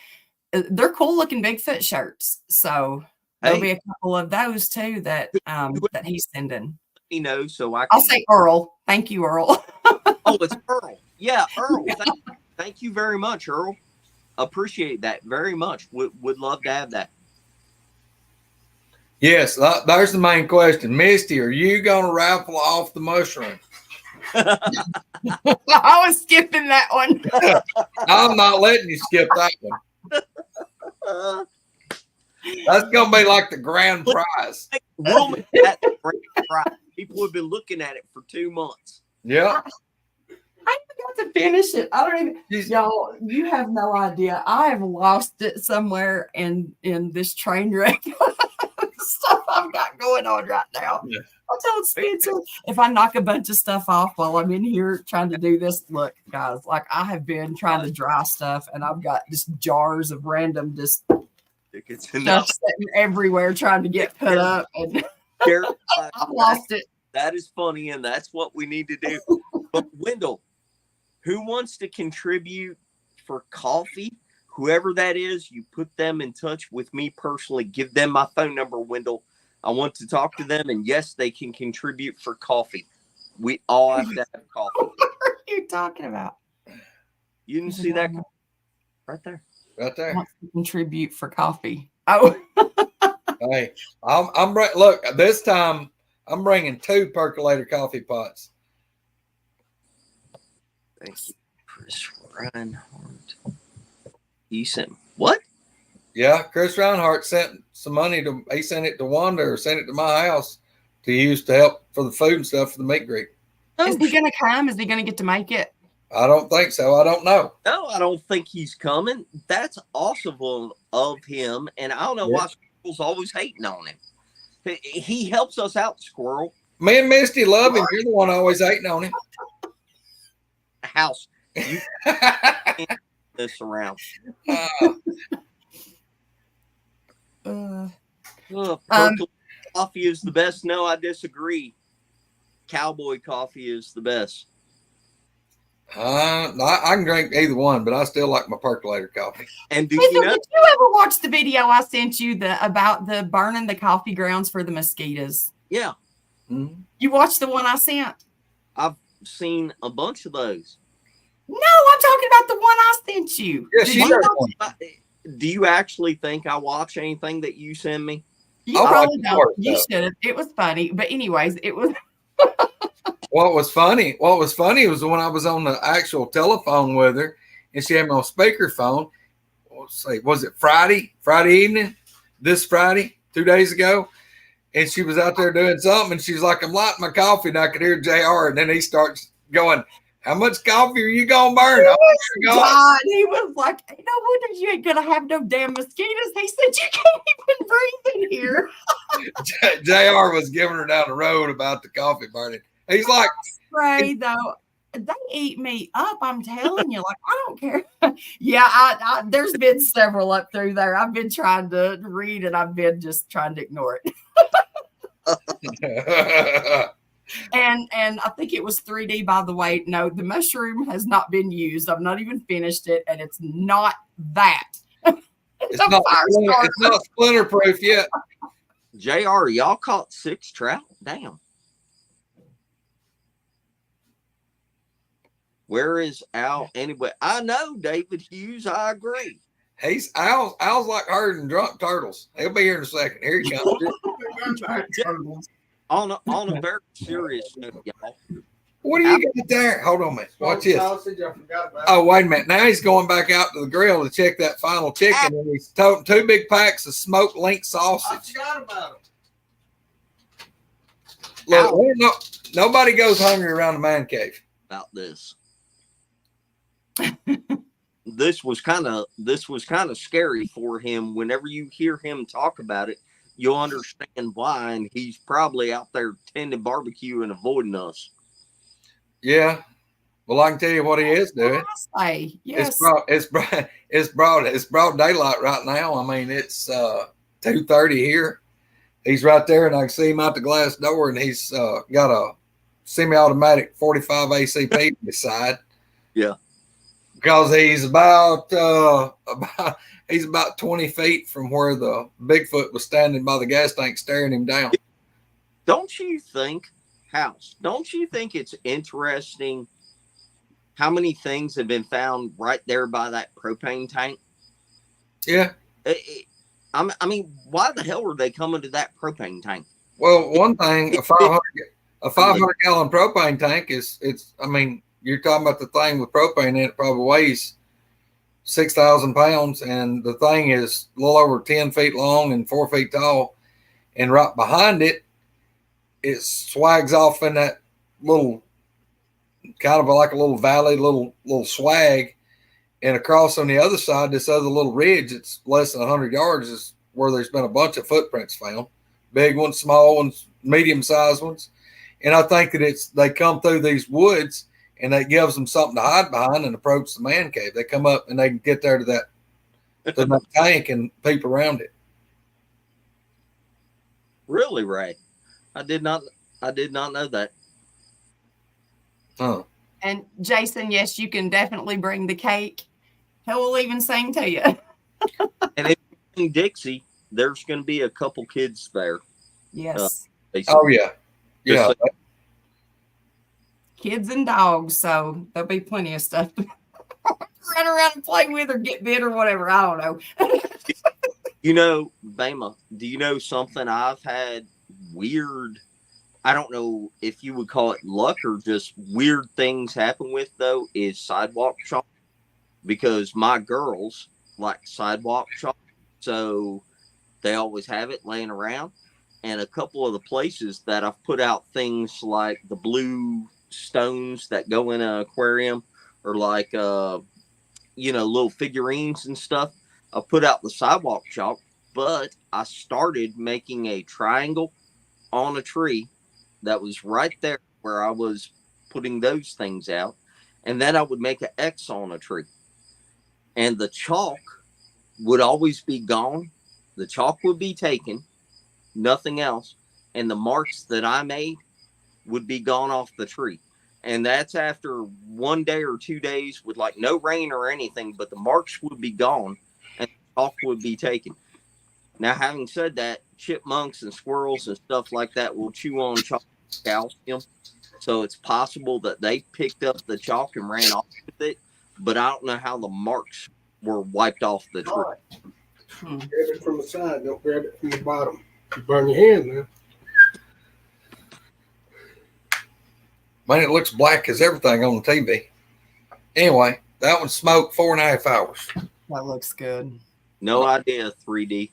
they're cool looking Bigfoot shirts. So there'll be a couple of those too that that he's sending. He knows, so I'll say Earl. Thank you, Earl. Oh, it's Earl. Yeah, Earl. Thank you very much, Earl. Appreciate that very much. Would love to have that. Yes, there's the main question. Misty, are you going to raffle off the mushroom? I was skipping that one. I'm not letting you skip that one. That's going to be like the grand prize. We'll make that the grand prize. People have been looking at it for 2 months. Yeah. I forgot to finish it. I don't even, y'all, you have no idea. I have lost it somewhere in this train wreck. Stuff I've got going on right now. Yeah. I told Spencer, if I knock a bunch of stuff off while I'm in here trying to do this, look, guys, like I have been trying to dry stuff and I've got just jars of random just stuff sitting everywhere trying to get put up. And I've lost it. That is funny, and that's what we need to do. But Wendell, who wants to contribute for coffee? Whoever that is, you put them in touch with me personally. Give them my phone number, Wendell. I want to talk to them, and yes, they can contribute for coffee. We all have to have coffee. What are you talking about? You didn't see that right there? Right there. Want to contribute for coffee. Oh. Hey, I'm look, this time I'm bringing 2 percolator coffee pots. Thank you. Chris Reinhardt. He sent what? Yeah, Chris Reinhardt sent some money to. He sent it to Wanda or sent it to my house to use to help for the food and stuff for the meat greek. Is he going to come? Is he going to get to make it? I don't think so. I don't know. No, I don't think he's coming. That's awesome of him, and I don't know why Squirrel's always hating on him. He helps us out, Squirrel. Me and Misty love him. You're the one always hating on him. House, you this around. Purple coffee is the best. No, I disagree. Cowboy coffee is the best. I can drink either one, but I still like my percolator coffee. And Did you ever watch the video I sent you about the burning the coffee grounds for the mosquitoes? Yeah. Mm-hmm. You watched the one I sent? I've seen a bunch of those. No, I'm talking about the one I sent you. Yeah, do you actually think I watch anything that you send me? You probably don't. You should have. It was funny. But anyways, it was... What was funny was when I was on the actual telephone with her and she had me on speakerphone. Was it Friday evening? This Friday, 2 days ago? And she was out there doing something and she's like, I'm lighting my coffee, and I could hear JR, and then he starts going, how much coffee are you gonna burn? God, he was like, no wonder you ain't gonna have no damn mosquitoes. He said you can't even breathe in here. JR was giving her down the road about the coffee burning. He's like, spray though, they eat me up. I'm telling you, like, I don't care. Yeah, I there's been several up through there. I've been trying to read and I've been just trying to ignore it. And I think it was 3D, by the way. No, the mushroom has not been used. I've not even finished it, and it's not that. It's not splinter proof yet. JR, y'all caught 6 trout? Damn. Where is Al anyway? I know David Hughes. I agree. Al's like herding drunk turtles. He'll be here in a second. Here he comes. On a very serious note, y'all. What do you got there? Hold on a minute. Watch this. Oh, wait a minute. Now he's going back out to the grill to check that final chicken, and he's toting 2 big packs of smoked link sausage. I forgot about it. Look, nobody goes hungry around the man cave. About this. This was kind of scary for him. Whenever you hear him talk about it, you'll understand why, and he's probably out there tending barbecue and avoiding us. Yeah. Well, I can tell you what he is doing. Yes. It's broad daylight right now. I mean, it's 2:30 here. He's right there, and I can see him out the glass door, and he's got a semi-automatic 45 ACP beside. Yeah. Because he's about 20 feet from where the Bigfoot was standing by the gas tank staring him down. Don't you think it's interesting how many things have been found right there by that propane tank? Yeah. I mean, why the hell are they coming to that propane tank? Well, one thing, a 500 gallon propane tank you're talking about the thing with propane in it, probably weighs 6,000 pounds, and the thing is a little over 10 feet long and 4 feet tall. And right behind it, it swags off in that little, kind of like a little valley, little swag. And across on the other side, this other little ridge, it's less than 100 yards, is where there's been a bunch of footprints found. Big ones, small ones, medium-sized ones. And I think that they come through these woods, and that gives them something to hide behind and approach the man cave. They come up and they can get there to that tank and peep around it. Really, Ray? I did not know that. Huh. And Jason, yes, you can definitely bring the cake. He will even sing to you. And if you're in Dixie, there's going to be a couple kids there. Yes. Oh yeah. Yeah. Kids and dogs, so there'll be plenty of stuff to run around and play with or get bit or whatever. I don't know. You know, Bama, do you know something I've had weird I don't know if you would call it luck or just weird things happen with, though, is sidewalk chalk. Because my girls like sidewalk chalk, so they always have it laying around. And a couple of the places that I've put out things like the blue stones that go in an aquarium, or like little figurines and stuff, I put out the sidewalk chalk. But I started making a triangle on a tree that was right there where I was putting those things out, and then I would make an X on a tree. And the chalk would always be gone. The chalk would be taken, nothing else. And the marks that I made would be gone off the tree. And that's after 1 day or 2 days with like no rain or anything, but the marks would be gone and the chalk would be taken. Now, having said that, chipmunks and squirrels and stuff like that will chew on chalk calcium. So it's possible that they picked up the chalk and ran off with it. But I don't know how the marks were wiped off the tree. Grab it from the side. Don't grab it from the bottom. You burn your hand, man. Man, it looks black as everything on the TV. Anyway, that one smoked 4.5 hours. That looks good. No idea, 3D.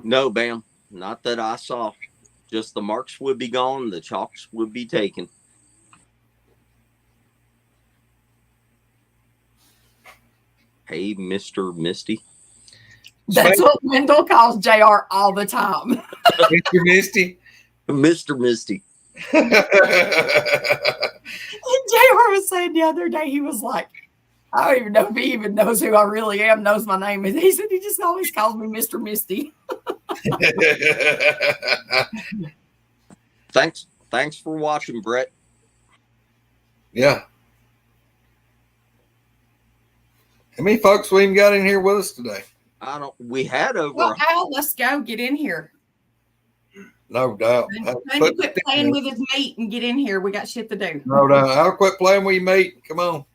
No, Bam. Not that I saw. Just the marks would be gone. The chalks would be taken. Hey, Mr. Misty. That's what Wendell calls JR all the time. Mr. Misty. Mr. Misty. JR was saying the other day, he was like, I don't even know if he even knows who I really am, knows my name. And he said he just always calls me Mr. Misty. Thanks for watching, Brett. Yeah. How many folks we even got in here with us today? We had over. Well, Al, let's go. Get in here. No doubt. Maybe quit playing with his meat and get in here. We got shit to do. No doubt. I'll quit playing with your meat. Come on.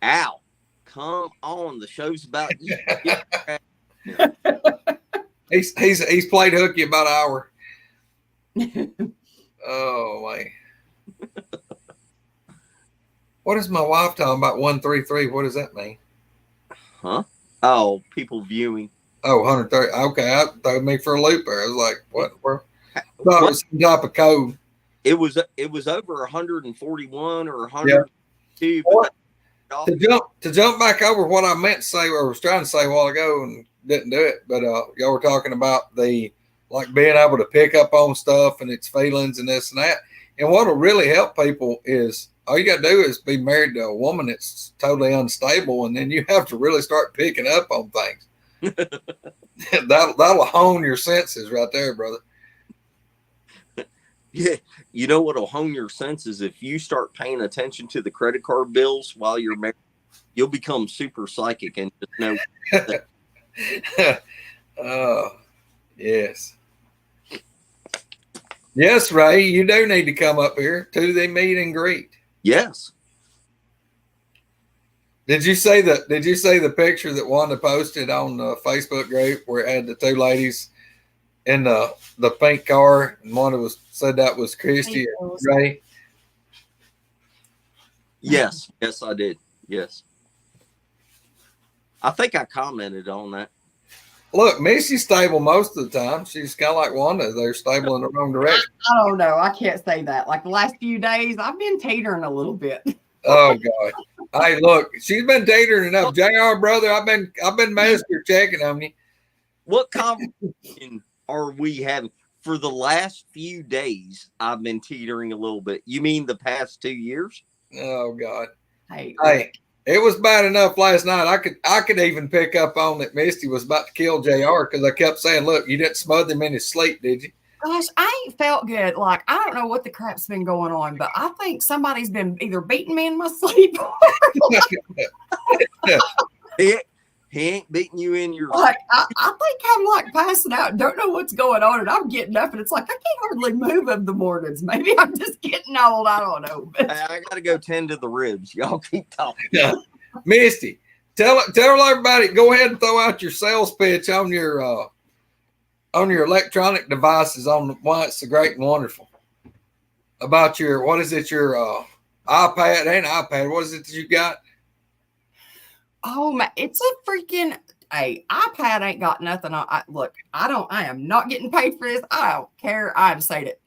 Al, come on. The show's about you. He's played hooky about an hour. Oh man. What is my wife talking about? 133. What does that mean? Huh? Oh, people viewing. Oh, 130. Okay, I threw me for a loop there. I was like, what? Thought it was some type of code. It was over 141 or 102. Yeah. To jump back over what I meant to say or was trying to say a while ago and didn't do it, but y'all were talking about the like being able to pick up on stuff and its feelings and this and that. And what will really help people is all you got to do is be married to a woman that's totally unstable, and then you have to really start picking up on things. That'll hone your senses right there, brother. Yeah, you know what'll hone your senses if you start paying attention to the credit card bills while you're married. You'll become super psychic and just know. Yes. Yes, Ray, you do need to come up here to the meet and greet. Yes. Did you say the picture that Wanda posted on the Facebook group where it had the two ladies in the pink car, and Wanda said that was Christy and Ray? Yes, I did. Yes. I think I commented on that. Look, Missy's stable most of the time. She's kind of like Wanda. They're stable in the wrong direction. I don't know. I can't say that. Like the last few days, I've been teetering a little bit. Oh God! Hey, look, she's been teetering enough. JR, brother, I've been master checking on you. What conversation are we having? For the last few days, I've been teetering a little bit. You mean the past 2 years? Oh God! Hey, it was bad enough last night. I could even pick up on that Misty was about to kill JR because I kept saying, "Look, you didn't smother him in his sleep, did you?" gosh, I ain't felt good. Like, I don't know what the crap's been going on, but I think somebody's been either beating me in my sleep or he ain't beating you in your like, I think I'm like passing out and don't know what's going on, and I'm getting up and it's like I can't hardly move in the mornings. Maybe I'm just getting old. I don't know. But I gotta go tend to the ribs. Y'all keep talking. Yeah. Misty, Tell everybody. Go ahead and throw out your sales pitch on your electronic devices on why it's so great and wonderful. About your what is it? Your iPad and iPad. What is it that you got? Oh my! It's a freaking iPad ain't got nothing on. I am not getting paid for this. I don't care. I've said it.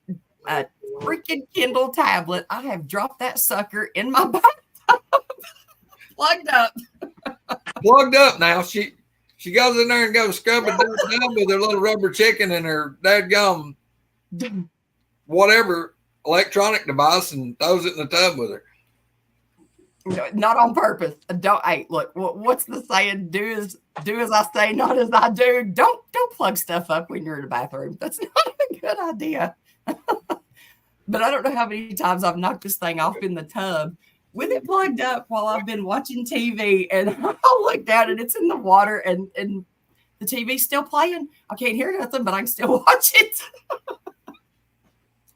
A freaking Kindle tablet. I have dropped that sucker in my bathtub, plugged up. Plugged up now. She goes in there and goes scrubbing down with her little rubber chicken and her dadgum whatever electronic device and throws it in the tub with her. Not on purpose. Don't. Hey, look. What's the saying? Do as I say, not as I do. Don't plug stuff up when you're in the bathroom. That's not a good idea. But I don't know how many times I've knocked this thing off in the tub with it plugged up while I've been watching TV, and I'll look down and it's in the water, and the TV's still playing. I can't hear nothing, but I can still watch it.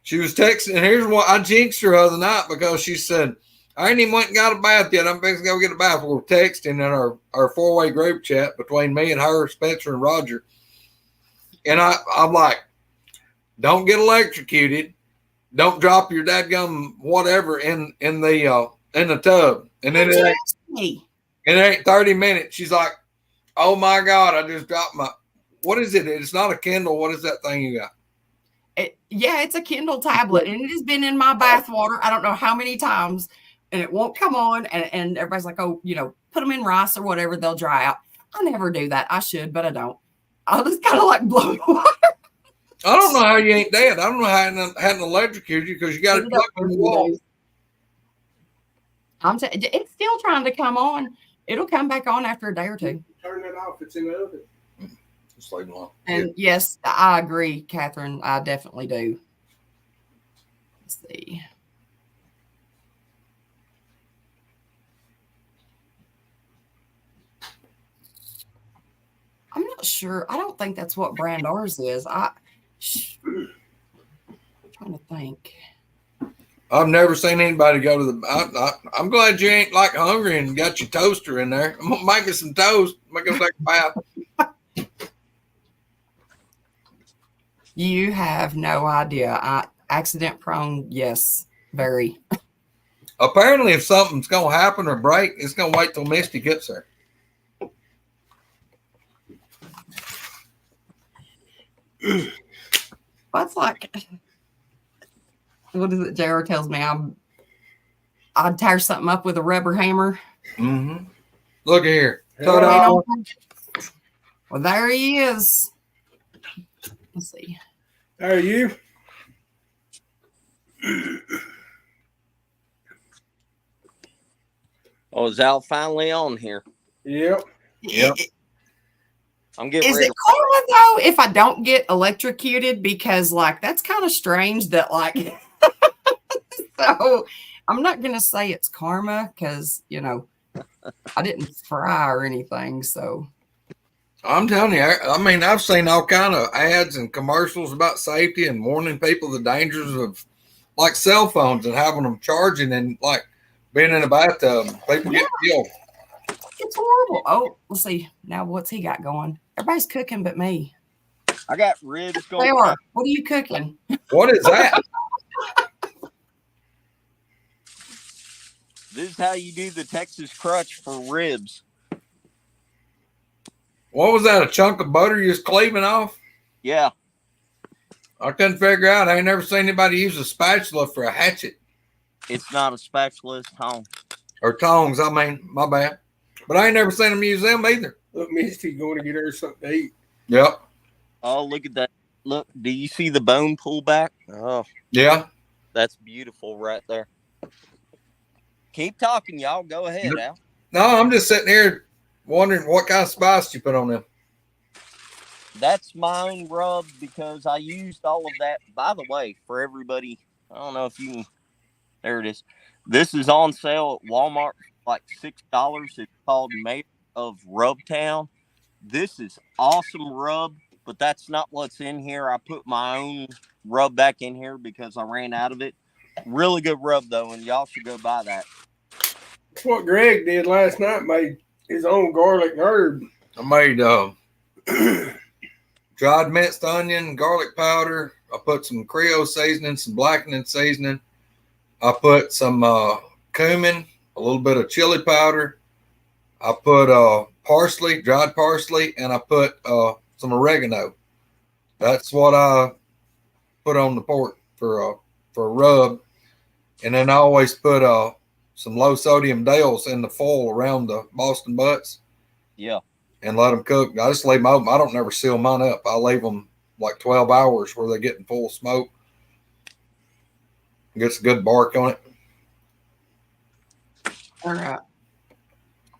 She was texting, and here's what I jinxed her the other night because she said, I ain't even went and got a bath yet. I'm fixing to go get a bath. We're texting in our 4-way group chat between me and her, Spencer and Roger. And I'm like, don't get electrocuted. Don't drop your dadgum whatever in the tub. And then it ain't 30 minutes. She's like, oh my God, I just dropped what is it? It's not a Kindle. What is that thing you got? It's a Kindle tablet, and it has been in my bath water. I don't know how many times, and it won't come on. And everybody's like, oh, put them in rice or whatever, they'll dry out. I never do that. I should, but I don't. I'll just kind of like blow water. I don't know how you ain't dead. I don't know how it hadn't electrocuted you because you got it plugged in the wall. It's still trying to come on. It'll come back on after a day or two. Turn that off. It's in the oven. Just leave it alone. And yes, I agree, Catherine. I definitely do. Let's see. I'm not sure. I don't think that's what brand ours is. I'm trying to think. I've never seen anybody go to the. I'm glad you ain't like hungry and got your toaster in there. I'm gonna make us some toast. Make us take a bath. You have no idea. Accident prone, yes, very. Apparently, if something's gonna happen or break, it's gonna wait till Misty gets there. That's like, what is it? JR tells me I'd tear something up with a rubber hammer. Mm-hmm. Look here. Well, there he is. Let's see. How are you? Oh, is Al finally on here? Yep. I'm getting Is ready. it karma though if I don't get electrocuted? Because that's kind of strange that so I'm not gonna say it's karma because I didn't fry or anything. So I'm telling you, I mean, I've seen all kind of ads and commercials about safety and warning people the dangers of like cell phones and having them charging and like being in a bathtub. People get killed. it's horrible. Oh, let's see. Now what's he got going? Everybody's cooking but me. I got ribs going. They are. What are you cooking? What is that? This is how you do the Texas crutch for ribs. What was that? A chunk of butter you was cleaving off? Yeah. I couldn't figure out. I ain't never seen anybody use a spatula for a hatchet. It's not a spatula, it's tongs. Or tongs, I mean, my bad. But I ain't never seen them use them either. Look, Misty going to get her something to eat. Yep. Oh, look at that. Look, do you see the bone pull back? Oh, Yeah. that's beautiful right there. Keep talking, y'all. Go ahead, Al. No, I'm just sitting here wondering what kind of spice you put on them. That's my own rub because I used all of that. By the way, for everybody, I don't know if you can. There it is. This is on sale at Walmart for like $6. It's called Mayor of Rubtown. This is awesome rub, but that's not what's in here. I put my own rub back in here because I ran out of it. Really good rub, though, and y'all should go buy that. That's what Greg did last night. Made his own garlic herb. I made dried minced onion, garlic powder. I put some Creole seasoning, some blackening seasoning. I put some cumin, a little bit of chili powder. I put parsley, dried parsley, and I put some oregano. That's what I put on the pork for a rub. And then I always put some low sodium Dales in the foil around the Boston butts. Yeah. And let them cook. I just leave them open. I don't never seal mine up. I leave them like 12 hours where they're getting full smoke. Gets a good bark on it. All right.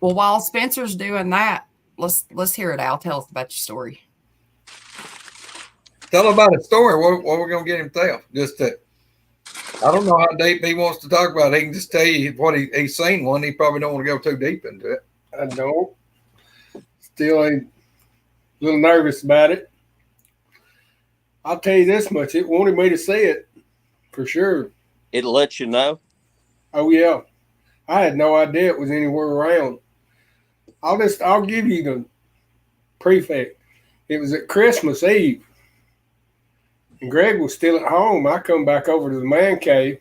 Well, while Spencer's doing that, let's hear it, Al. Tell us about your story. Tell him about a story. What we're gonna get him to tell? Just that I don't know how deep he wants to talk about it. He can just tell you what he's seen one. He probably don't want to go too deep into it. I don't. Still ain't a little nervous about it. I'll tell you this much. It wanted me to see it for sure. It'll let you know. Oh, yeah. I had no idea it was anywhere around. I'll give you the prefix. It was at Christmas Eve. And Greg was still at home. I come back over to the man cave,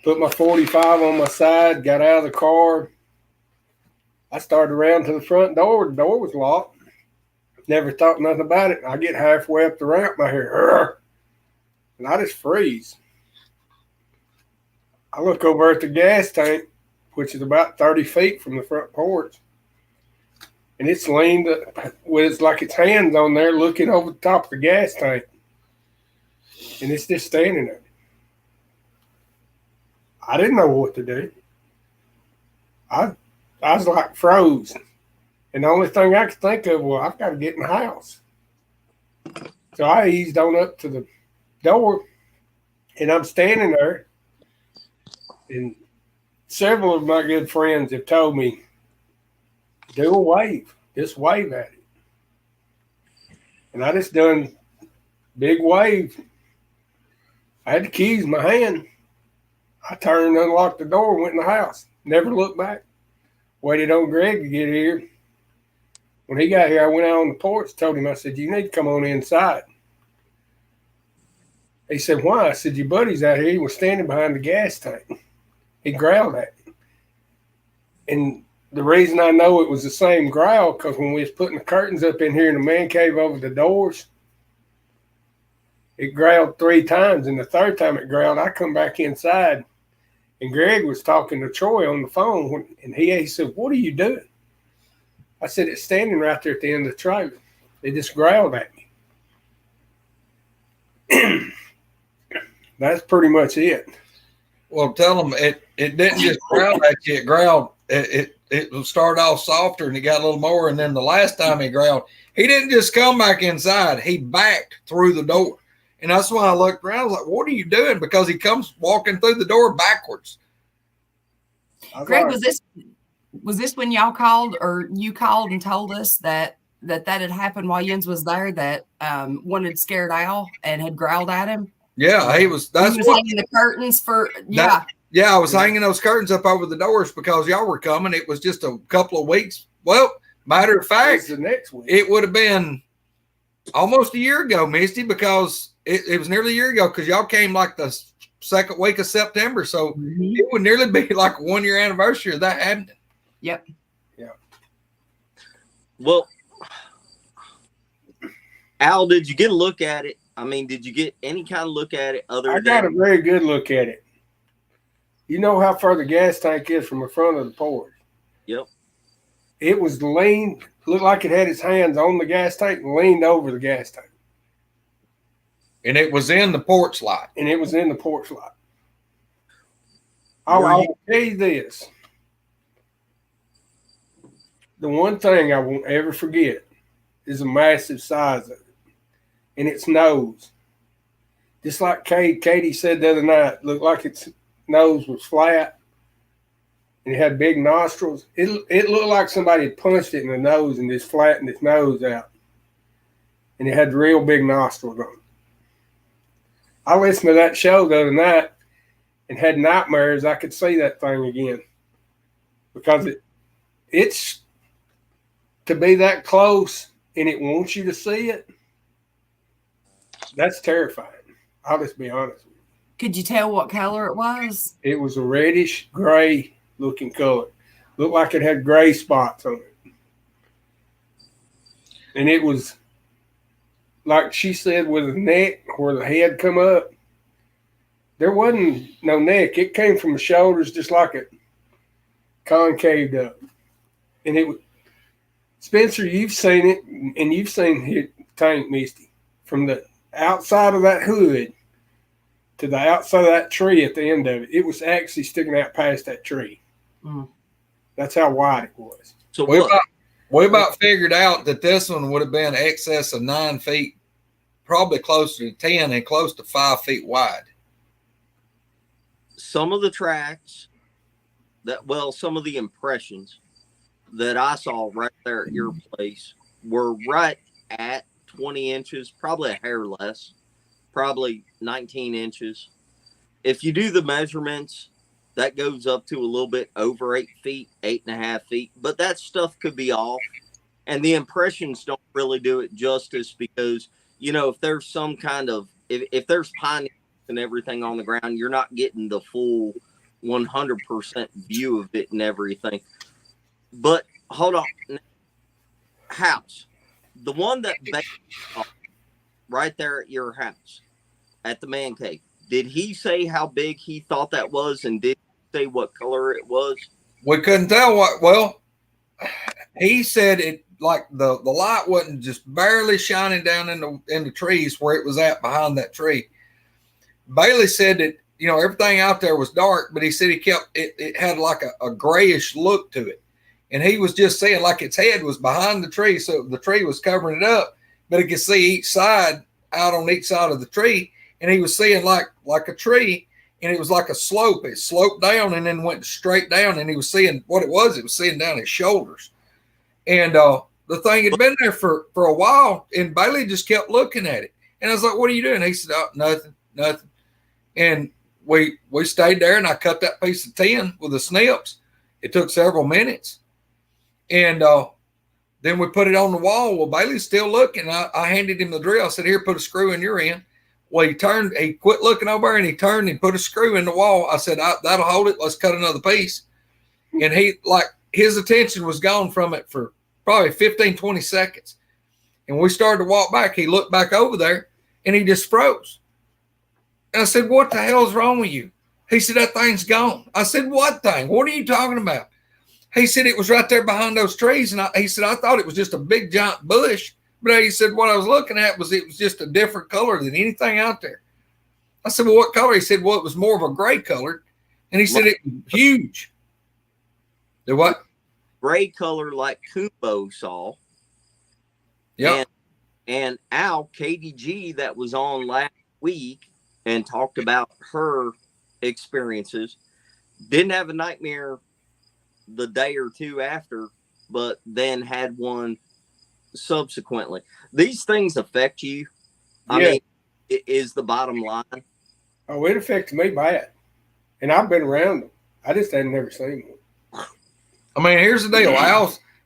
put my 45 on my side, got out of the car. I started around to the front door. The door was locked. Never thought nothing about it. I get halfway up the ramp and I hear, and I just freeze. I look over at the gas tank, which is about 30 feet from the front porch. And it's leaned with its hands on there looking over the top of the gas tank. And it's just standing there. I didn't know what to do. I was like frozen. And the only thing I could think of was, I've got to get in the house. So I eased on up to the door, and I'm standing there. And several of my good friends have told me, do a wave. Just wave at it. And I just done big wave. I had the keys in my hand. I turned, unlocked the door, and went in the house. Never looked back. Waited on Greg to get here. When he got here, I went out on the porch, told him, I said, you need to come on inside. He said, why? I said, your buddy's out here. He was standing behind the gas tank. He growled at me. And the reason I know it was the same growl, because when we was putting the curtains up in here in the man cave over the doors, it growled 3 times. And the third time it growled, I come back inside. And Greg was talking to Troy on the phone, and he said, what are you doing? I said, it's standing right there at the end of the trailer. They just growled at me. That's pretty much it. Well, tell them it didn't just growl at you. It growled. It started off softer, and it got a little more. And then the last time he growled, he didn't just come back inside. He backed through the door. And that's when I looked around. I was like, what are you doing? Because he comes walking through the door backwards. Greg, was this when y'all called, or you called and told us that had happened while Jens was there, that one had scared Al and had growled at him? Yeah, he was hanging the curtains for, yeah. I was hanging those curtains up over the doors because y'all were coming. It was just a couple of weeks. Well, matter of fact, the next week. It would have been almost a year ago, Misty, because it was nearly a year ago, because y'all came like the second week of September. So it would nearly be like a 1 year anniversary of that happening. Yep. Yeah. Well, Al, did you get a look at it? I mean, did you get any kind of look at it I got a very good look at it. You know how far the gas tank is from the front of the porch? Yep. It was leaned, looked like it had its hands on the gas tank and leaned over the gas tank. And it was in the porch light. I'll tell you this. The one thing I won't ever forget is the massive size of it and its nose. Just like Katie said the other night, looked like its nose was flat and it had big nostrils. It looked like somebody had punched it in the nose and just flattened its nose out. And it had real big nostrils on it. I listened to that show the other night and had nightmares I could see that thing again because it's to be that close and it wants you to see it. That's terrifying. I'll just be honest with you. Could you tell what color it was? It was a reddish gray looking color. Looked like it had gray spots on it. And it was, like she said, with a neck where the head come up. There wasn't no neck. It came from the shoulders just like it concaved up. And it was, Spencer, you've seen it, and you've seen it, Tank, Misty, from the outside of that hood to the outside of that tree at the end of it. It was actually sticking out past that tree. Mm. That's how wide it was. So we about figured out that this one would have been excess of 9 feet, probably closer to 10 and close to 5 feet wide. some of the tracks some of the impressions that I saw right there at your place were right at 20 inches, probably a hair less, probably 19 inches. If you do the measurements, that goes up to a little bit over 8 feet, 8.5 feet, but that stuff could be off. And the impressions don't really do it justice because, if there's some kind of, if there's pine and everything on the ground, you're not getting the full 100% view of it and everything. But hold on. House. The one that right there at your house, at the man cave, did he say how big he thought that was, and did he say what color it was? We couldn't tell he said it like the light wasn't just barely shining down in the trees where it was at behind that tree. Bailey said that, everything out there was dark, but he said it had like a grayish look to it. And he was just saying like its head was behind the tree. So the tree was covering it up, but he could see each side out on each side of the tree. And he was seeing like a tree, and it was like a slope. It sloped down and then went straight down. And he was seeing what it was. It was seeing down his shoulders. And the thing had been there for a while, and Bailey just kept looking at it. And I was like, "What are you doing?" He said, "Oh, nothing." And we stayed there, and I cut that piece of tin with the snips. It took several minutes. And then we put it on the wall. Well, Bailey's still looking. I handed him the drill. I said, "Here, put a screw in your end." Well, he quit looking over and he turned and put a screw in the wall. I said, "That'll hold it. Let's cut another piece." And his attention was gone from it for probably 15, 20 seconds. And we started to walk back. He looked back over there and he just froze. And I said, "What the hell is wrong with you?" He said, "That thing's gone." I said, "What thing? What are you talking about?" He said, "It was right there behind those trees." And he said, "I thought it was just a big giant bush." But he said, "What I was looking at it was just a different color than anything out there." I said, "Well, what color?" He said, "Well, it was more of a gray color." And he said, "It was huge." The what? Gray color like Kumbo saw. Yeah. And Al, KDG, that was on last week and talked about her experiences, didn't have a nightmare the day or two after, but then had one subsequently. These things affect you. I mean, it is the bottom line. Oh, it affects me bad. And I've been around them. I just had never seen one. I mean, here's the deal.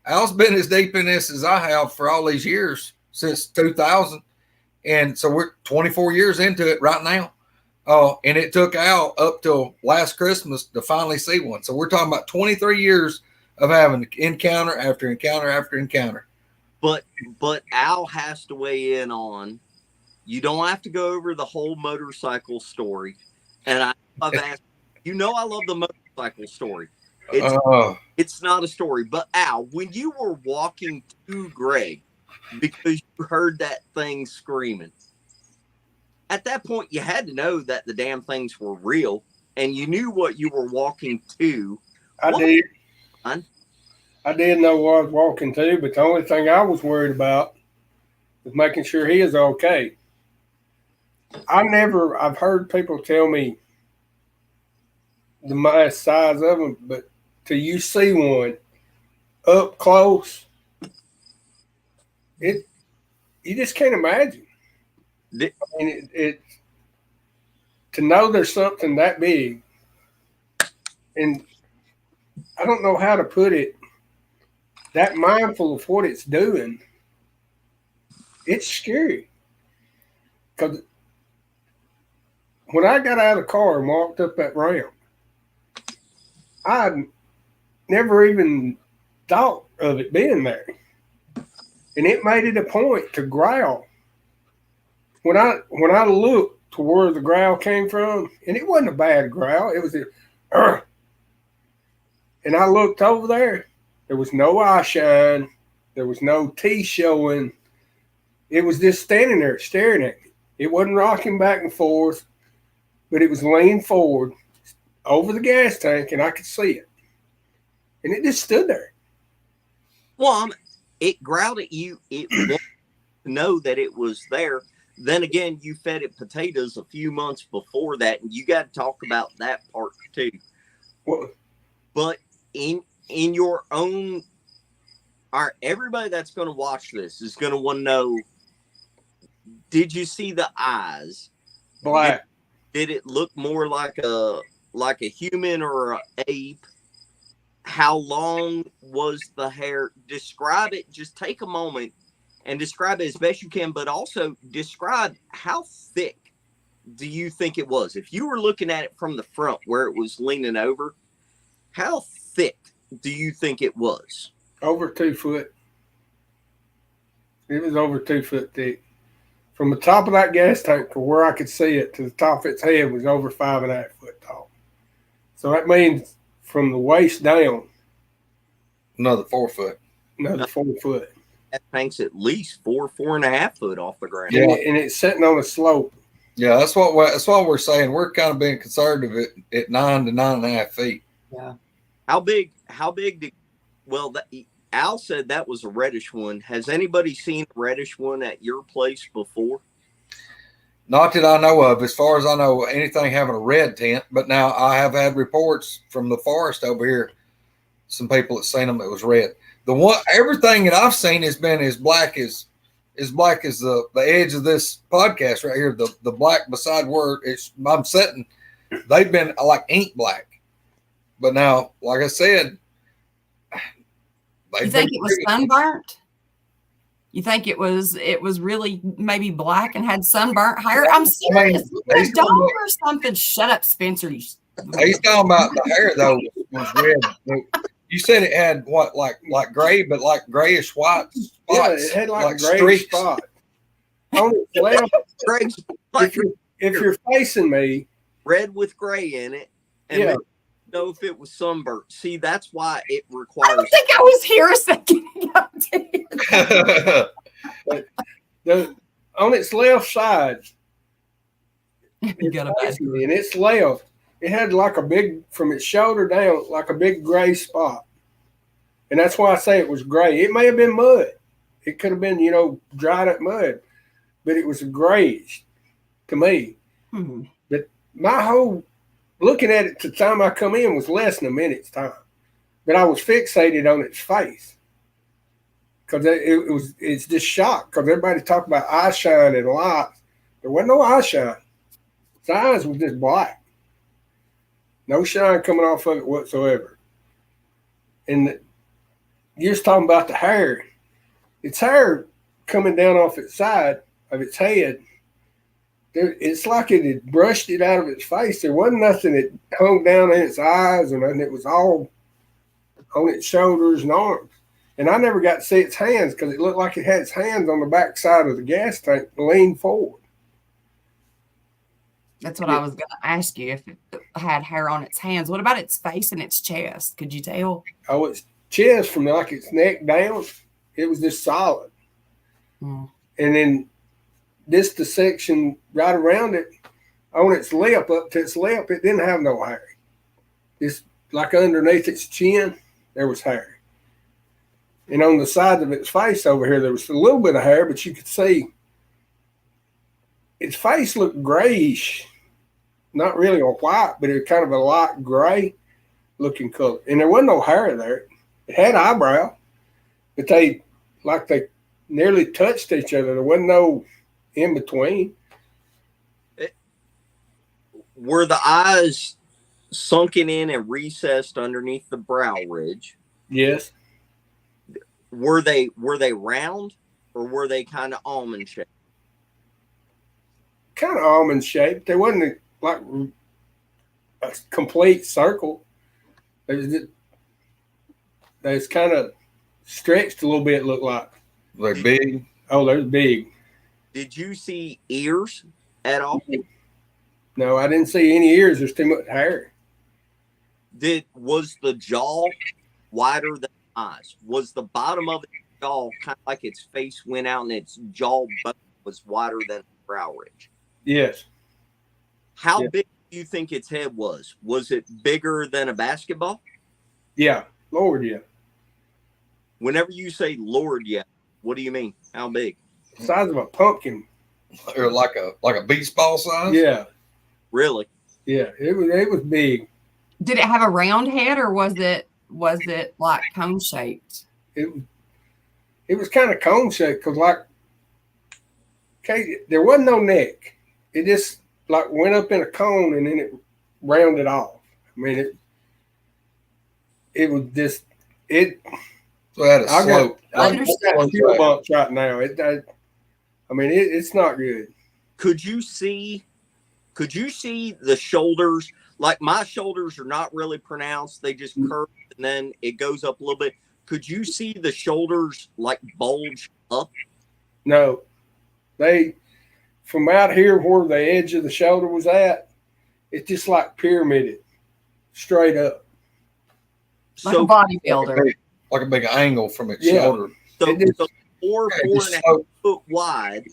Al's been as deep in this as I have for all these years, since 2000. And so we're 24 years into it right now. And it took Al up till last Christmas to finally see one. So we're talking about 23 years of having encounter after encounter after encounter. But Al has to weigh in on, you don't have to go over the whole motorcycle story. And I've asked, I love the motorcycle story. It's not a story. But Al, when you were walking to Greg because you heard that thing screaming, at that point you had to know that the damn things were real, and you knew what you were walking to. I did. I did know what I was walking to, but the only thing I was worried about was making sure he is okay. I've heard people tell me the size of them, but till you see one up close, you just can't imagine. I mean, to know there's something that big, and I don't know how to put it. that mindful of what it's doing, it's scary. Because when I got out of the car and walked up that ramp, I never even thought of it being there. And it made it a point to growl. When I looked to where the growl came from, and it wasn't a bad growl, it was a and I looked over there. There was no eye shine. There was no teeth showing. It was just standing there staring at me. It wasn't rocking back and forth, but it was leaned forward over the gas tank, and I could see it. And it just stood there. Well, it growled at you. It wanted to know that it was there. Then again, you fed it potatoes a few months before that, and you got to talk about that part too. Well, but in your own, everybody that's going to watch this is going to want to know: did you see the eyes? Black. Did it look more like a human or an ape? How long was the hair? Describe it. Just take a moment and describe it as best you can, but also describe how thick do you think it was? If you were looking at it from the front where it was leaning over, how thick do you think it was? Over 2 foot. It was over 2 foot thick. From the top of that gas tank to where I could see it to the top of its head was over 5.5 foot tall. So that means from the waist down, Another 4 foot. another 4 foot. That tank's at least 4.5 foot off the ground. Yeah. And it's sitting on a slope. Yeah, that's what we're saying. We're kind of being conservative at 9 to 9.5 feet. Yeah. How big did? Well, Al said that was a reddish one. Has anybody seen a reddish one at your place before? Not that I know of. As far as I know, anything having a red tint. But now I have had reports from the forest over here. Some people that seen them that was red. Everything that I've seen has been as black as the edge of this podcast right here. The black beside where I'm sitting, they've been like ink black. But now, like I said, you think it was sunburnt? You think it was really maybe black and had sunburnt hair? I'm serious. A dog or something. Shut up, Spencer. He's talking about the hair though was red. You said it had what, like gray, but like grayish white spots. Yeah, it had like a grayish spot. On its left, if you're facing me, red with gray in it, and yeah. Know if it was sunburnt. See, that's why it I requires. don't think I was here a second ago. On its left side, You got a me, and its left, it had like a big, from its shoulder down, like a big gray spot. And that's why I say it was gray. It may have been mud. It could have been, dried up mud, but it was grayish to me. Mm-hmm. But my whole looking at it to the time I come in was less than a minute's time. But I was fixated on its face. Because it's just shocked. Because everybody talked about eye shine and lights. There wasn't no eye shine. Its eyes was just black. No shine coming off of it whatsoever. And you're just talking about the hair. Its hair coming down off its side of its head. It's like it had brushed it out of its face. There wasn't nothing that hung down in its eyes or nothing. It was all on its shoulders and arms. And I never got to see its hands because it looked like it had its hands on the back side of the gas tank leaned forward. That's what I was going to ask you, if it had hair on its hands. What about its face and its chest? Could you tell? Oh, its chest from like its neck down, it was just solid. Hmm. And then the section right around it, on its lip, up to its lip, it didn't have no hair. Just like underneath its chin, there was hair. And on the side of its face over here, there was a little bit of hair, but you could see its face looked grayish. Not really a white, but it was kind of a light gray looking color. And there wasn't no hair there. It had eyebrow, but they nearly touched each other. There wasn't no in between. Were the eyes sunken in and recessed underneath the brow ridge? Yes. Were they round or were they kind of almond shaped? Kind of almond shaped. They wasn't like a complete circle. They was kind of stretched a little bit. Looked like They're big. Oh, they're big. Did you see ears at all? No, I didn't see any ears. There's too much hair. Was the jaw wider than eyes? Was the bottom of its jaw kind of like its face went out and its jaw was wider than its brow ridge? Yes. How big do you think its head was? Was it bigger than a basketball? Yeah. Lord, yeah. Whenever you say Lord, yeah, what do you mean? How big? The size of a pumpkin. Or like a baseball size? Yeah. Really? Yeah. It was big. Did it have a round head or was it like cone shaped? It was kind of cone shaped because there wasn't no neck. It just like went up in a cone and then it rounded off. I mean it was just it. So it had a slope. I got fuel bumps right now. It's not good. Could you see the shoulders? Like my shoulders are not really pronounced. They just curve and then it goes up a little bit. Could you see the shoulders like bulge up? No. From out here where the edge of the shoulder was at, it's just like pyramided straight up. Like a bodybuilder. Like a big angle from its shoulder. So 4.5 foot wide,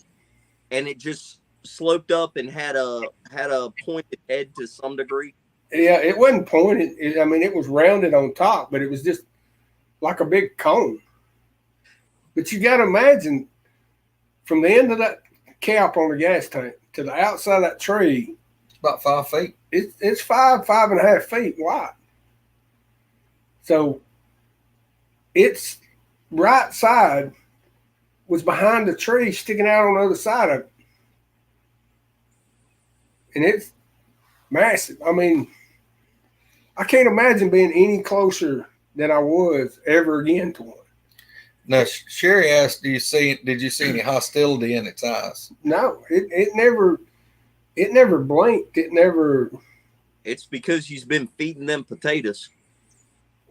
and it just sloped up and had a pointed head to some degree. Yeah, it wasn't pointed. It was rounded on top, but it was just like a big cone. But you got to imagine from the end of that cap on the gas tank to the outside of that tree, it's about 5 feet. It's 5.5 feet wide. So its right side was behind the tree, sticking out on the other side of it, and it's massive. I can't imagine being any closer than I was ever again to one. Now, Sherry asked, did you see any hostility in its eyes? No, it never blinked. It never. It's because he's been feeding them potatoes.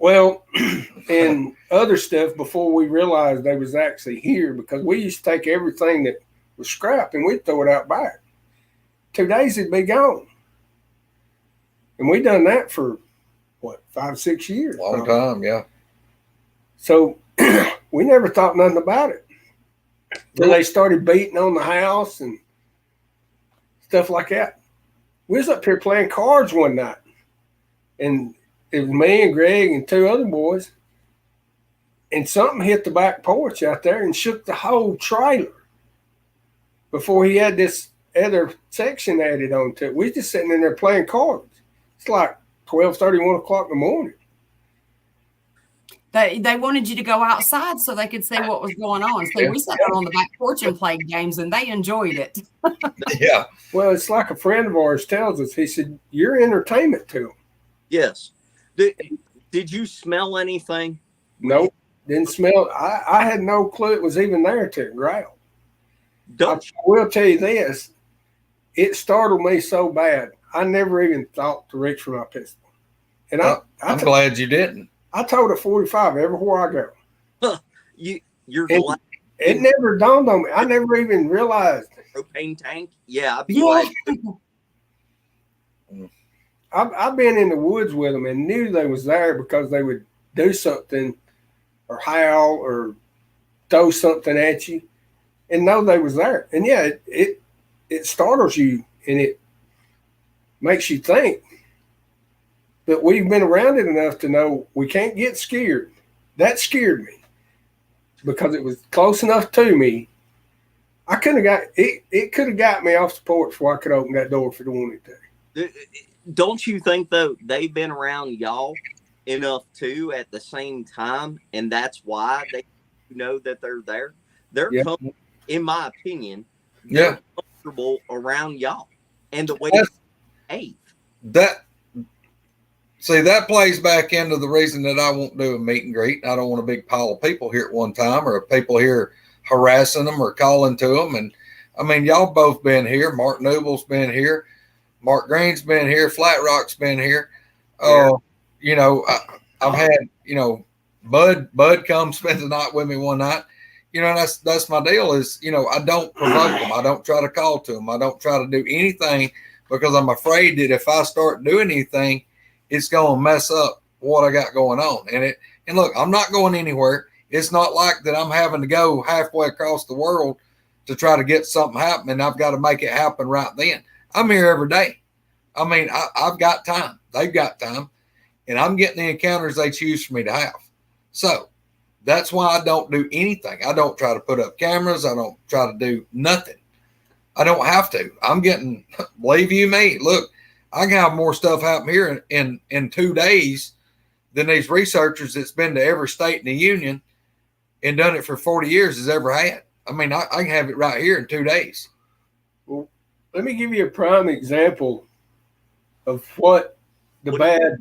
Well, and other stuff before we realized they was actually here, because we used to take everything that was scrap and we'd throw it out back. 2 days it'd be gone. And we done that for 5, 6 years. Long time, yeah. So we never thought nothing about it. Till they started beating on the house and stuff like that. We was up here playing cards one night, and it was me and Greg and 2 other boys, and something hit the back porch out there and shook the whole trailer before he had this other section added onto it. We just sitting in there playing cards. It's like 12:30, 1 o'clock in the morning. They wanted you to go outside so they could see what was going on. So we sat out on the back porch and played games, and they enjoyed it. Yeah. Well, it's like a friend of ours tells us. He said, "You're entertainment to them." Yes. Did you smell anything? Nope. Didn't smell. I had no clue it was even there till it growled. I will tell you this. It startled me so bad, I never even thought to reach for my pistol. And I'm glad you didn't. I told a 45 everywhere I go. You're glad. It never dawned on me. I never even realized. Propane tank? Yeah, I'd be glad. I've been in the woods with them and knew they was there because they would do something or howl or throw something at you and know they was there. And yeah, it startles you and it makes you think. But we've been around it enough to know we can't get scared. That scared me because it was close enough to me. I couldn't have got it. It could have got me off the porch before I could open that door if it wanted to. Don't you think though they've been around y'all enough too at the same time, and that's why they know that they're there? They're in my opinion, comfortable around y'all and the way they behave. See, that plays back into the reason that I won't do a meet and greet. I don't want a big pile of people here at one time, or people here harassing them or calling to them. And I mean, y'all both been here. Mark Newell's been here. Mark Green's been here. Flat Rock's been here. Yeah. You know, I've had, you know, Bud come spend the night with me one night. You know, that's my deal is, you know, I don't provoke them. I don't try to call to them. I don't try to do anything because I'm afraid that if I start doing anything, it's going to mess up what I got going on. And look, I'm not going anywhere. It's not like that I'm having to go halfway across the world to try to get something happening. I've got to make it happen right then. I'm here every day. I mean, I've got time. They've got time. And I'm getting the encounters they choose for me to have. So that's why I don't do anything. I don't try to put up cameras. I don't try to do nothing. I don't have to. I'm getting, believe you me, look, I can have more stuff happen here in 2 days than these researchers that's been to every state in the union and done it for 40 years has ever had. I mean, I can have it right here in 2 days. Well, let me give you a prime example of what the bad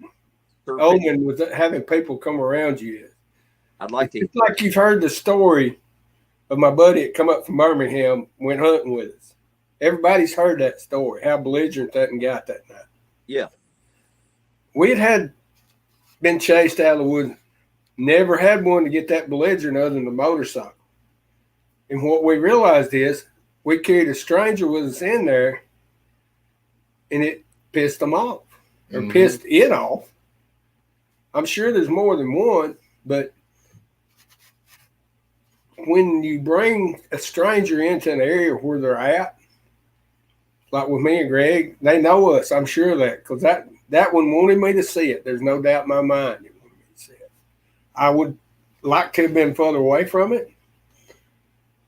omen with having people come around you is. I'd like to. It's like you've heard the story of my buddy that come up from Birmingham, went hunting with us. Everybody's heard that story, how belligerent that got that night. Yeah. We had been chased out of the woods, never had one to get that belligerent other than the motorcycle. And what we realized is we carried a stranger with us in there, and it pissed them off, or pissed it off. I'm sure there's more than one, but when you bring a stranger into an area where they're at, like with me and Greg, they know us. I'm sure of that, because that one wanted me to see it. There's no doubt in my mind it wanted me to see it. I would like to have been further away from it,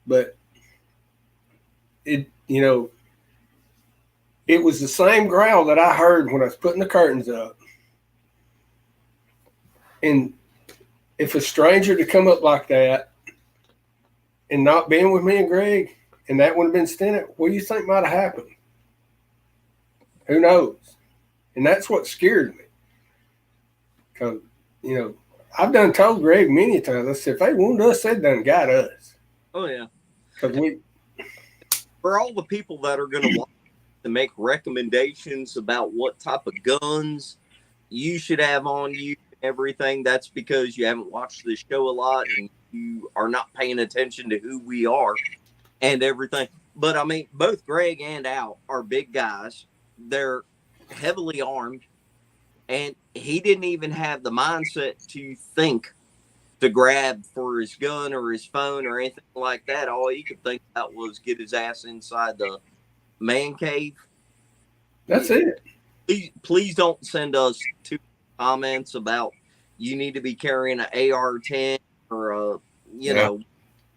but it, you know, it was the same growl that I heard when I was putting the curtains up. And if a stranger to come up like that and not being with me and Greg, and that would have been stinted, what do you think might have happened? Who knows? And that's what scared me. Because, you know, I've done told Greg many times, I said, if they wanted us, they done got us. Oh, yeah. Because for all the people that are going to watch to make recommendations about what type of guns you should have on you and everything, that's because you haven't watched this show a lot and you are not paying attention to who we are and everything. But, I mean, both Greg and Al are big guys. They're heavily armed, and he didn't even have the mindset to think to grab for his gun or his phone or anything like that. All he could think about was get his ass inside the man cave. that's it. Please don't send us two comments about you need to be carrying an AR-10 or a, you know,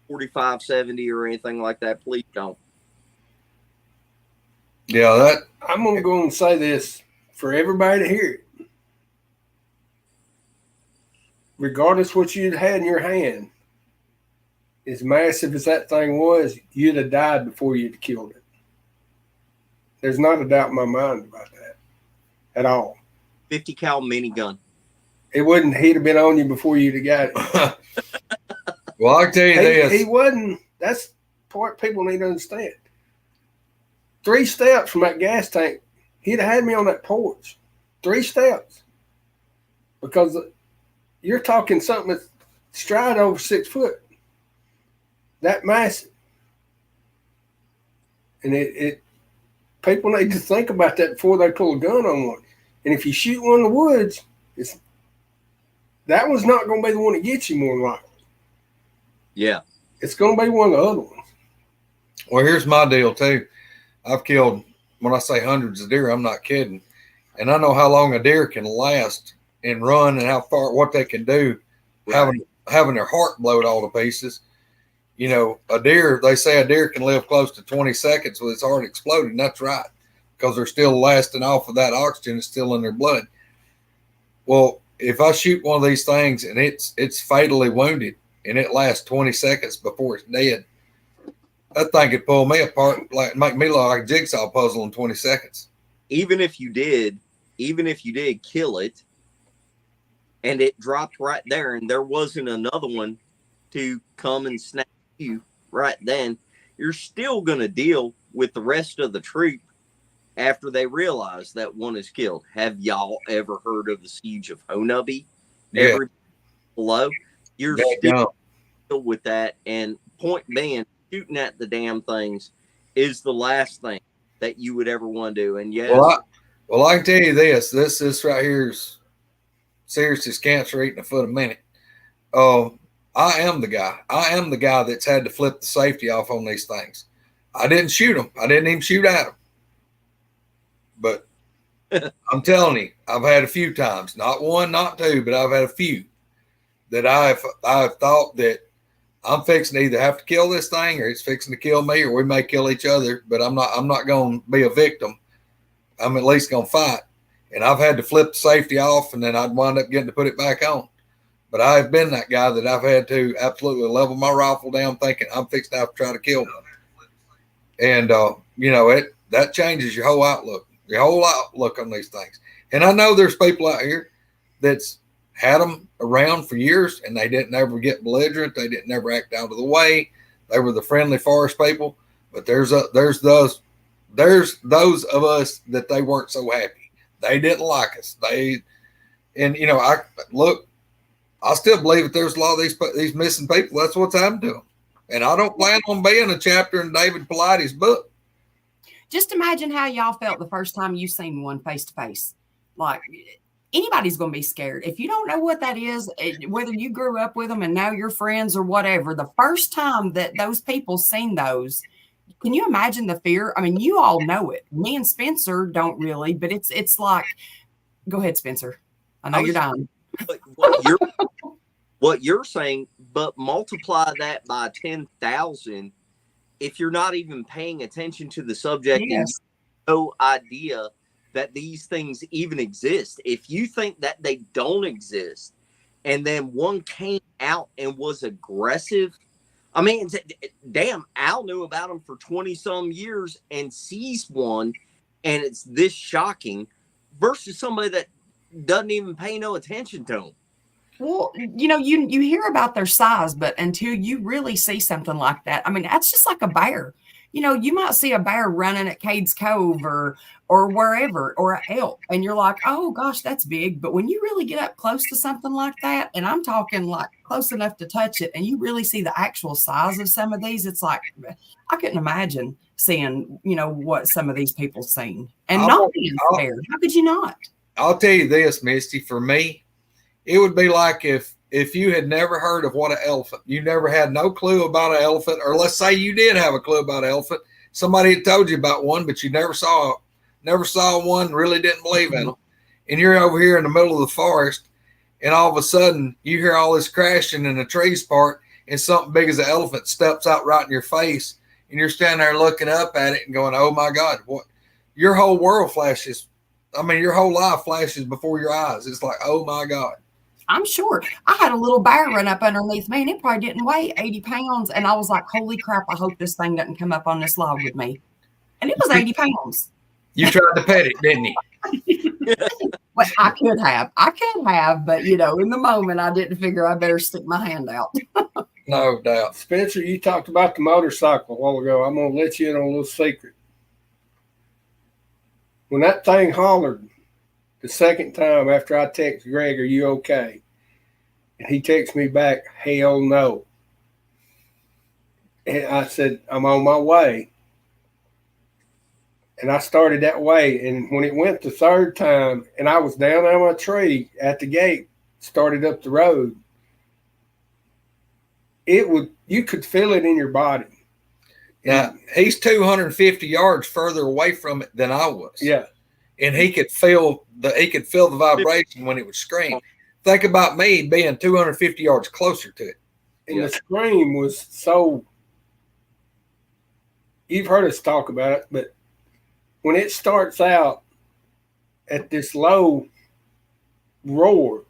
4570 or anything like that. Please don't. Yeah, I'm going to go and say this for everybody to hear it. Regardless what you'd had in your hand, as massive as that thing was, you'd have died before you'd have killed it. There's not a doubt in my mind about that at all. 50 cal minigun. It wouldn't, he'd have been on you before you'd have got it. well, I can tell you this. He wasn't, that's the part people need to understand. 3 steps from that gas tank, he'd have had me on that porch. 3 steps. Because you're talking something that's stride over 6 foot. That massive. And it people need to think about that before they pull a gun on one. And if you shoot one in the woods, that one's not going to be the one that gets you more than likely. Yeah. It's going to be one of the other ones. Well, here's my deal, too. I've killed, when I say hundreds of deer, I'm not kidding. And I know how long a deer can last and run and how far, what they can do, Right. having their heart blowed all to pieces. You know, a deer, they say a deer can live close to 20 seconds with its heart exploding. That's right, because they're still lasting off of that oxygen. It's still in their blood. Well, if I shoot one of these things and it's fatally wounded and it lasts 20 seconds before it's dead, that thing could pull me apart, like make me look like a jigsaw puzzle in 20 seconds. Even if you did kill it, and it dropped right there, and there wasn't another one to come and snap you right then, you're still going to deal with the rest of the troop after they realize that one is killed. Have y'all ever heard of the siege of Honubby? Yeah. Every below, you're still with that, and point being, shooting at the damn things is the last thing that you would ever want to do. And yes, well, I can tell you this right here is seriously cancer eating a foot a minute. I am the guy that's had to flip the safety off on these things. I didn't shoot them. I didn't even shoot at them. But I'm telling you, I've had a few times, not one, not two, but I've had a few that I've thought that I'm fixing to either have to kill this thing or it's fixing to kill me, or we may kill each other, but I'm not going to be a victim. I'm at least going to fight. And I've had to flip the safety off, and then I'd wind up getting to put it back on. But I've been that guy that I've had to absolutely level my rifle down thinking I'm fixed to have to try to kill them. And, that changes your whole outlook on these things. And I know there's people out here that's had them around for years and they didn't ever get belligerent. They didn't ever act out of the way. They were the friendly forest people. But there's those of us that they weren't so happy. They didn't like us. I still believe that there's a lot of these missing people. That's what's happened to them. And I don't plan on being a chapter in David Paulides' book. Just imagine how y'all felt the first time you seen one face to face. Like, anybody's going to be scared. If you don't know what that is, whether you grew up with them and now you're friends or whatever, the first time that those people seen those, can you imagine the fear? I mean, you all know it. Me and Spencer don't really, but it's like, go ahead, Spencer. I know you're dying. What you're saying, but multiply that by 10,000 if you're not even paying attention to the subject. Yes. And no idea that these things even exist. If you think that they don't exist, and then one came out and was aggressive, I mean, damn, Al knew about them for 20 some years and sees one, and it's this shocking versus somebody that doesn't even pay no attention to them. Well, you hear about their size, but until you really see something like that, I mean, that's just like a bear. You might see a bear running at Cades Cove or wherever, or an elk, and you're like, oh gosh, that's big. But when you really get up close to something like that, and I'm talking like close enough to touch it, and you really see the actual size of some of these, it's like, I couldn't imagine seeing, what some of these people seen and not being scared. How could you not? I'll tell you this, Misty, for me, it would be like if you had never heard of what an elephant, you never had no clue about an elephant, or let's say you did have a clue about an elephant, somebody had told you about one, but you never saw one, really didn't believe in them. And you're over here in the middle of the forest, and all of a sudden you hear all this crashing and the trees part, and something big as an elephant steps out right in your face, and you're standing there looking up at it and going, oh my God, what? Your whole world flashes. I mean, your whole life flashes before your eyes. It's like, oh my God. I'm sure. I had a little bear run up underneath me, and it probably didn't weigh 80 pounds. And I was like, holy crap, I hope this thing doesn't come up on this log with me. And it was 80 pounds. You tried to pet it, didn't you? Well, I could have, but in the moment I didn't figure I better stick my hand out. No doubt. Spencer, you talked about the motorcycle a while ago. I'm going to let you in on a little secret. When that thing hollered the second time after I text Greg, are you okay? And he texts me back, hell no. And I said, I'm on my way. And I started that way. And when it went the third time, and I was down on my tree at the gate, started up the road, you could feel it in your body. Now, he's 250 yards further away from it than I was. Yeah. And he could feel the vibration when it would scream. Think about me being 250 yards closer to it. And the scream was so, you've heard us talk about it, but when it starts out at this low roar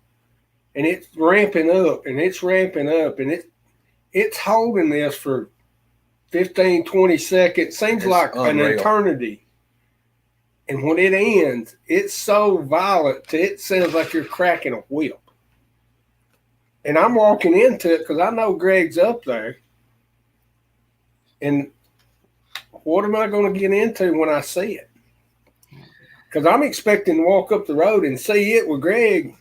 and it's ramping up and it's ramping up and it's holding this for 15, 20 seconds, seems like unreal. An eternity. And when it ends, it's so violent, it sounds like you're cracking a whip. And I'm walking into it because I know Greg's up there. And what am I going to get into when I see it? Because I'm expecting to walk up the road and see it with Greg.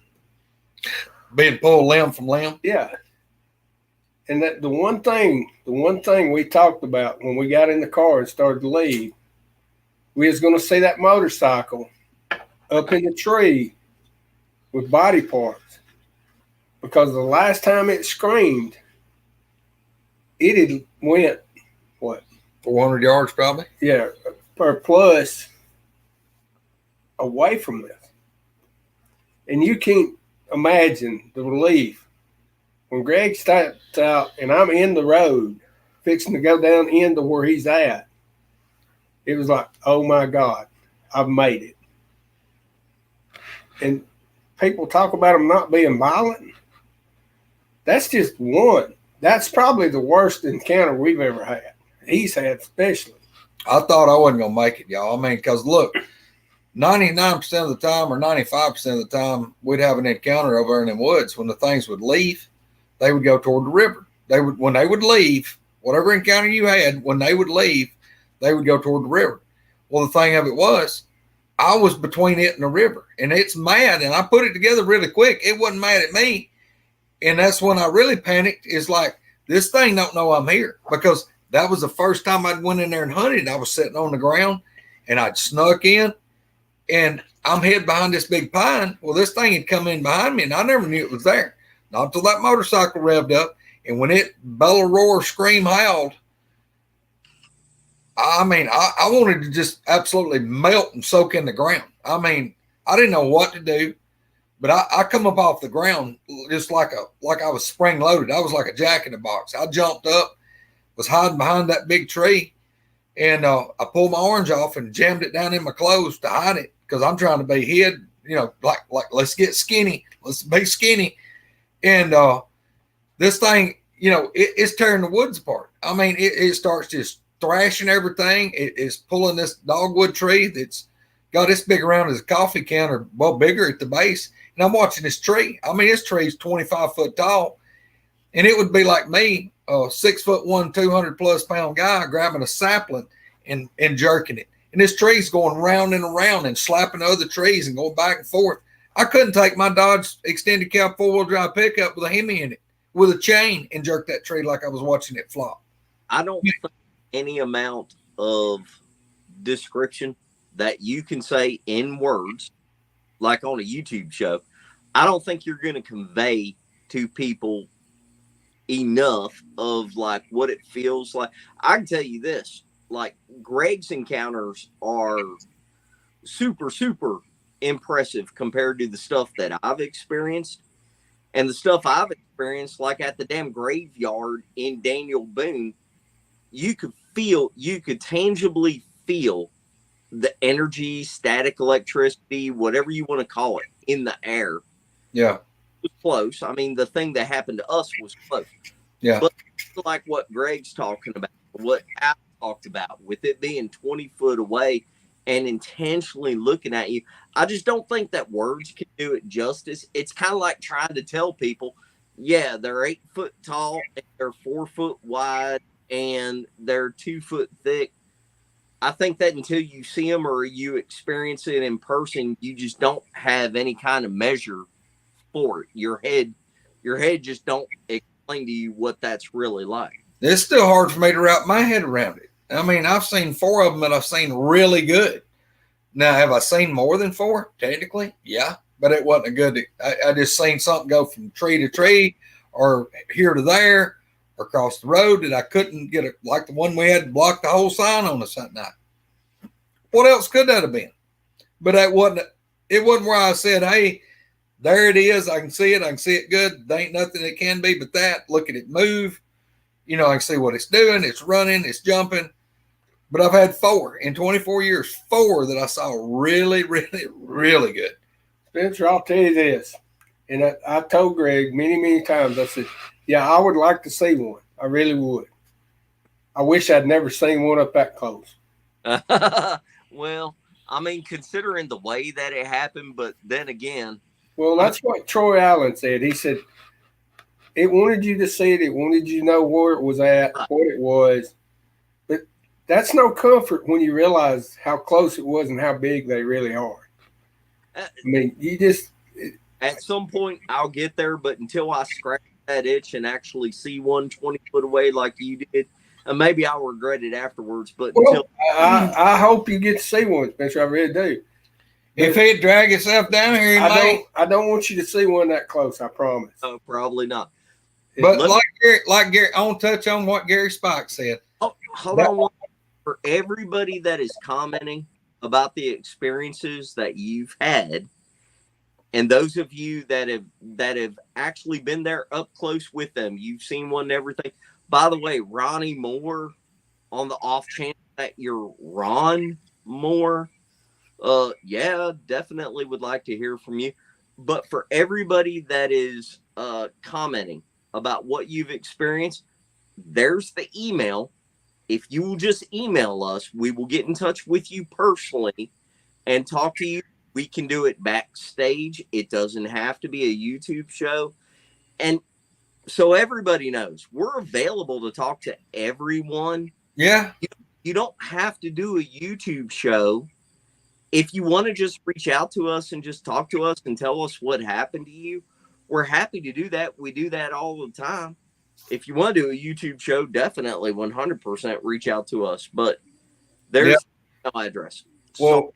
Being pulled limb from limb. Yeah. And that the one thing we talked about when we got in the car and started to leave, we was going to see that motorcycle up in the tree with body parts. Because the last time it screamed, it had went, what? 400 yards probably. Yeah, or plus away from this. And you can't imagine the relief when Greg steps out and I'm in the road fixing to go down into where he's at. It was like, oh my God, I've made it. And people talk about him not being violent. That's just one. That's probably the worst encounter we've ever had. He's had especially. I thought I wasn't going to make it, y'all. I mean, because look, 99% of the time or 95% of the time, we'd have an encounter over in the woods. When the things would leave, they would go toward the river. When they would leave, whatever encounter you had, when they would leave, they would go toward the river. Well, the thing of it was, I was between it and the river, and it's mad, and I put it together really quick. It wasn't mad at me. And that's when I really panicked. Is like, this thing don't know I'm here, because that was the first time I'd went in there and hunted. I was sitting on the ground and I'd snuck in and I'm hid behind this big pine. Well, this thing had come in behind me and I never knew it was there. Not until that motorcycle revved up. And when it bellow, roar, scream, howled, I mean, I wanted to just absolutely melt and soak in the ground. I mean, I didn't know what to do. But I come up off the ground just like I was spring loaded. I was like a jack in the box. I jumped up, was hiding behind that big tree, and I pulled my orange off and jammed it down in my clothes to hide it because I'm trying to be hid. You know, like let's get skinny, let's be skinny, and this thing, you know, it's tearing the woods apart. I mean, it starts just thrashing everything. It's pulling this dogwood tree that's got this big around as a coffee can, or well, bigger at the base. And I'm watching this tree. I mean, this tree's 25 foot tall. And it would be like me, a 6'1", 200+ pound guy grabbing a sapling and jerking it. And this tree's going round and around and slapping other trees and going back and forth. I couldn't take my Dodge extended cab 4-wheel drive pickup with a Hemi in it with a chain and jerk that tree like I was watching it flop. I don't think any amount of description that you can say in words, like on a YouTube show, I don't think you're going to convey to people enough of like what it feels like. I can tell you this, like Greg's encounters are super, super impressive compared to the stuff that I've experienced. And the stuff I've experienced, like at the damn graveyard in Daniel Boone, you could tangibly feel the energy, static electricity, whatever you want to call it, in the air. Yeah. It was close. I mean, the thing that happened to us was close. Yeah. But like what Greg's talking about, what I talked about, with it being 20 foot away and intentionally looking at you, I just don't think that words can do it justice. It's kind of like trying to tell people, yeah, they're 8 foot tall, and they're 4 foot wide, and they're 2 foot thick. I think that until you see them or you experience it in person, you just don't have any kind of measure for it. Your head just don't explain to you what that's really like. It's still hard for me to wrap my head around it. I mean, I've seen 4 of them that I've seen really good. Now, have I seen more than 4? Technically, yeah, but it wasn't a good. I just seen something go from tree to tree, or here to there, or across the road that I couldn't get it, like the one we had to block the whole sign on us that night. What else could that have been? But it wasn't where I said, hey, there it is. I can see it. I can see it good. There ain't nothing that can be but that. Look at it move. You know, I can see what it's doing. It's running. It's jumping. But I've had 4 in 24 years, 4 that I saw really, really, really good. Spencer, I'll tell you this. And I told Greg many, many times, I said, yeah, I would like to see one. I really would. I wish I'd never seen one up that close. Well, I mean, considering the way that it happened, but then again. Well, that's what Troy Allen said. He said, it wanted you to see it. It wanted you to know where it was at, what it was. But that's no comfort when you realize how close it was and how big they really are. I mean, you just... At some point, I'll get there, but until I scratch that itch and actually see one 20 foot away like you did, maybe I'll regret it afterwards. But well, I hope you get to see one, Spencer. I really do. If he'd drag itself down here, I don't want you to see one that close. I promise. No, probably not. But like Gary, I want to touch on what Gary Spike said. Hold on. For everybody that is commenting about the experiences that you've had, and those of you that have actually been there up close with them, you've seen one and everything. By the way, Ronnie Moore, on the off chance that you're Ron Moore, yeah, definitely would like to hear from you. But for everybody that is commenting about what you've experienced, there's the email. If you will just email us, we will get in touch with you personally and talk to you. We can do it backstage. It doesn't have to be a YouTube show. And so everybody knows we're available to talk to everyone. Yeah. You don't have to do a YouTube show. If you want to just reach out to us and just talk to us and tell us what happened to you, we're happy to do that. We do that all the time. If you want to do a YouTube show, definitely 100% reach out to us. But there's no address. Well, so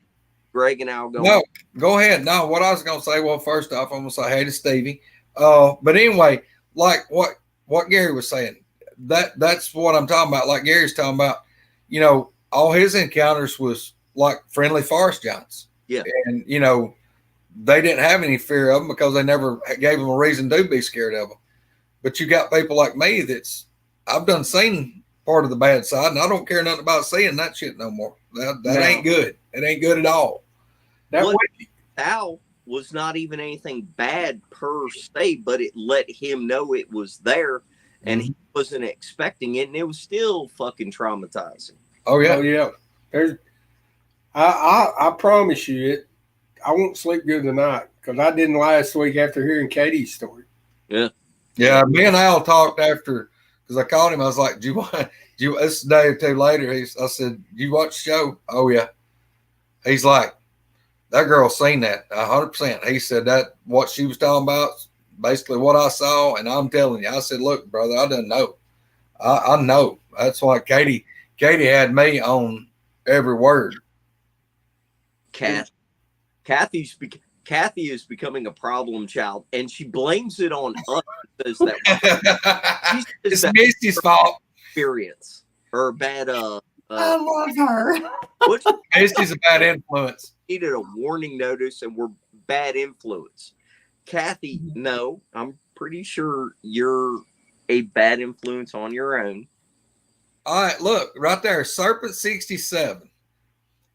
Greg and Al go. No, go ahead. No, what I was going to say, well, first off, I'm going to say hey to Stevie. But anyway, like what Gary was saying, that's what I'm talking about. Like Gary's talking about, you know, all his encounters was like friendly forest giants. Yeah. And, you know, they didn't have any fear of them because they never gave them a reason to be scared of them. But you got people like me I've done seen part of the bad side, and I don't care nothing about seeing that shit no more. That ain't good. It ain't good at all. Al was not even anything bad per se, but it let him know it was there, and he wasn't expecting it, and it was still fucking traumatizing. Oh yeah, oh yeah. I promise you, I won't sleep good tonight because I didn't last week after hearing Katie's story. Yeah, yeah. Me and Al talked after because I called him. I was like, "Do you want?" This a day or two later, I said, "You watch the show?" Oh yeah. He's like, "That girl seen that 100%." He said that what she was talking about, basically what I saw, and I'm telling you, I said, "Look, brother, I didn't know. I know. That's why Katie had me on every word." Kathy is becoming a problem child, and she blames it on us. Says that it's Misty's fault. Experience or bad. I love her. Misty's a bad influence. Needed a warning notice, and we're bad influence. Kathy, no, I'm pretty sure you're a bad influence on your own. All right, look right there, Serpent 67.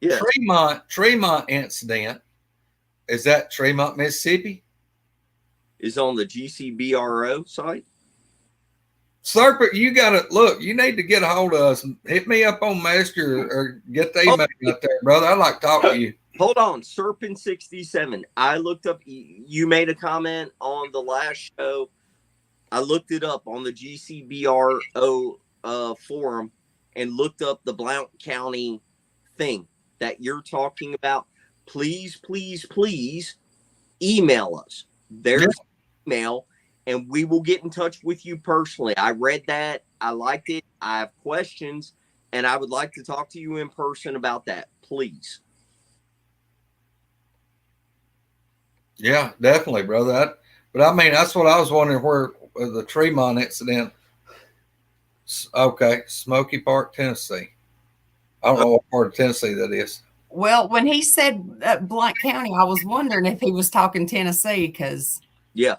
Yeah. Tremont incident. Is that Tremont, Mississippi? Is on the GCBRO site. Serpent, you gotta look. You need to get a hold of us. Hit me up on Messenger or get the email out there, brother. I'd like to talk to you. Hold on, Serpent 67. I looked up. You made a comment on the last show. I looked it up on the GCBRO forum and looked up the Blount County thing that you're talking about. Please, please, please email us. There's email, and we will get in touch with you personally. I read that. I liked it. I have questions, and I would like to talk to you in person about that. Please. Yeah, definitely, brother. But I mean, that's what I was wondering where the Tremont incident. Okay, Smoky Park, Tennessee. I don't know what part of Tennessee that is. Well, when he said Blount County, I was wondering if he was talking Tennessee because. Yeah.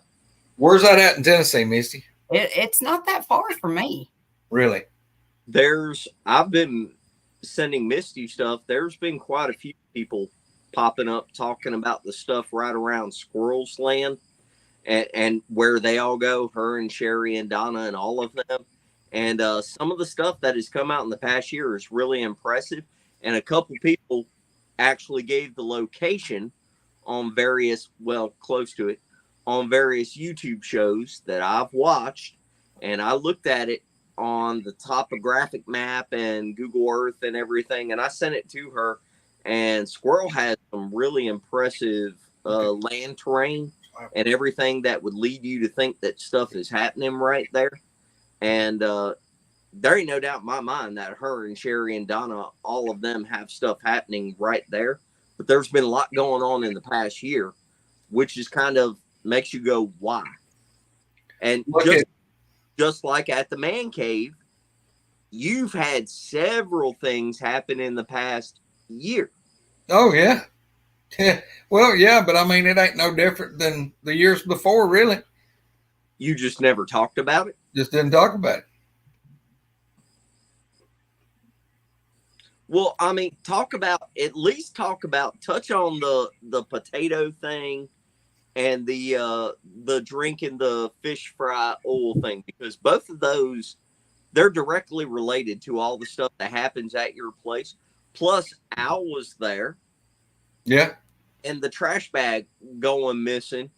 Where's that at in Tennessee, Misty? It's not that far from me. Really? I've been sending Misty stuff. There's been quite a few people popping up talking about the stuff right around Squirrels Land and where they all go, her and Sherry and Donna and all of them. And some of the stuff that has come out in the past year is really impressive. And a couple people actually gave the location on various, close to it, on various YouTube shows that I've watched, and I looked at it on the topographic map and Google Earth and everything, and I sent it to her. And Squirrel has some really impressive land terrain and everything that would lead you to think that stuff is happening right there. And there ain't no doubt in my mind that her and Sherry and Donna, all of them have stuff happening right there. But there's been a lot going on in the past year, which is kind of makes you go, why? And just like at the man cave, you've had several things happen in the past year. Oh, yeah. Well, yeah, but I mean, it ain't no different than the years before, really. You just never talked about it? Just didn't talk about it. Well, I mean, touch on the potato thing and the drinking the fish fry oil thing, because both of those, they're directly related to all the stuff that happens at your place. Plus, Al was there. Yeah. And the trash bag going missing.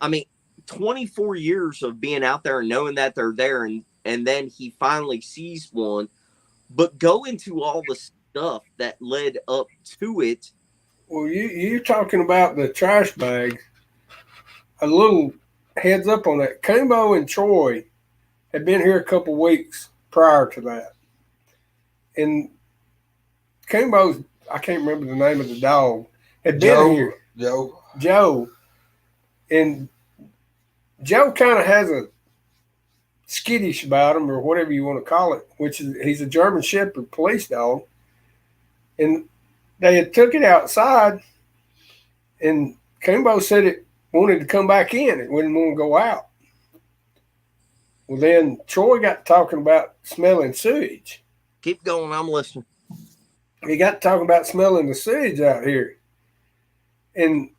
I mean, 24 years of being out there and knowing that they're there, and then he finally sees one. But go into all the stuff that led up to it. Well, you're talking about the trash bag. A little heads up on that. Kumbo and Troy had been here a couple weeks prior to that. And Kumbo's, I can't remember the name of the dog, had been here. Joe. And Joe kind of has a skittish about him, or whatever you want to call it, which is he's a German Shepherd police dog. And they had took it outside, and Kumbo said it wanted to come back in. It wouldn't want to go out. Well, then Troy got talking about smelling sewage. Keep going. I'm listening. He got talking about smelling the sewage out here. And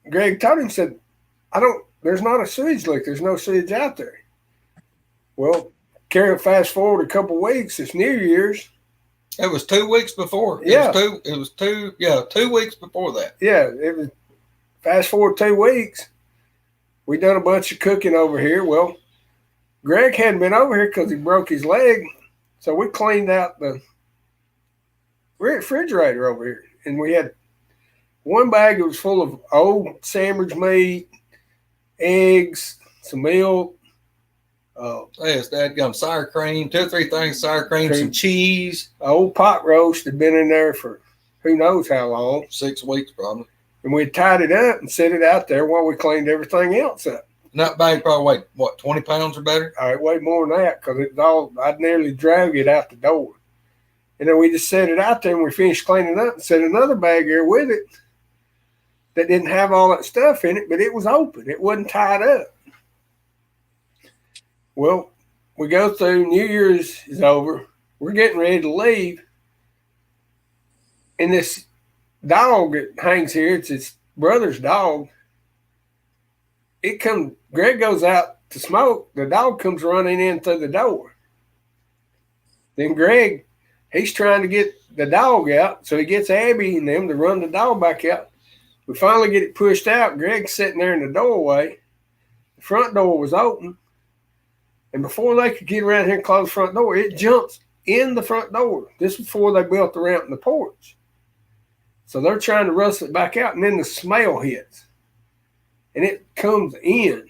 Greg told him, said, there's not a sewage leak. There's no sewage out there. Well, fast forward a couple of weeks. It's New Year's. It was 2 weeks before. Yeah. It was 2 weeks before that. Yeah. It was fast forward 2 weeks. We done a bunch of cooking over here. Well, Greg hadn't been over here because he broke his leg. So we cleaned out the refrigerator over here. And we had one bag that was full of old sandwich meat, eggs, some milk. Yes, Dad got sour cream, 2 or 3 things, sour cream, some cheese. Old pot roast had been in there for who knows how long. 6 weeks probably. And we tied it up and set it out there while we cleaned everything else up. And that bag probably weighed, what, 20 pounds or better? It weighed more than that because I'd nearly drag it out the door. And then we just set it out there and we finished cleaning up and set another bag there with it that didn't have all that stuff in it, but it was open. It wasn't tied up. Well, we go through, New Year's is over. We're getting ready to leave. And this dog that hangs here, it's his brother's dog. Greg goes out to smoke. The dog comes running in through the door. Then Greg, he's trying to get the dog out. So he gets Abby and them to run the dog back out. We finally get it pushed out. Greg's sitting there in the doorway. The front door was open. And before they could get around here and close the front door, it jumps in the front door. This was before they built the ramp and the porch. So they're trying to rustle it back out, and then the smell hits. And it comes in.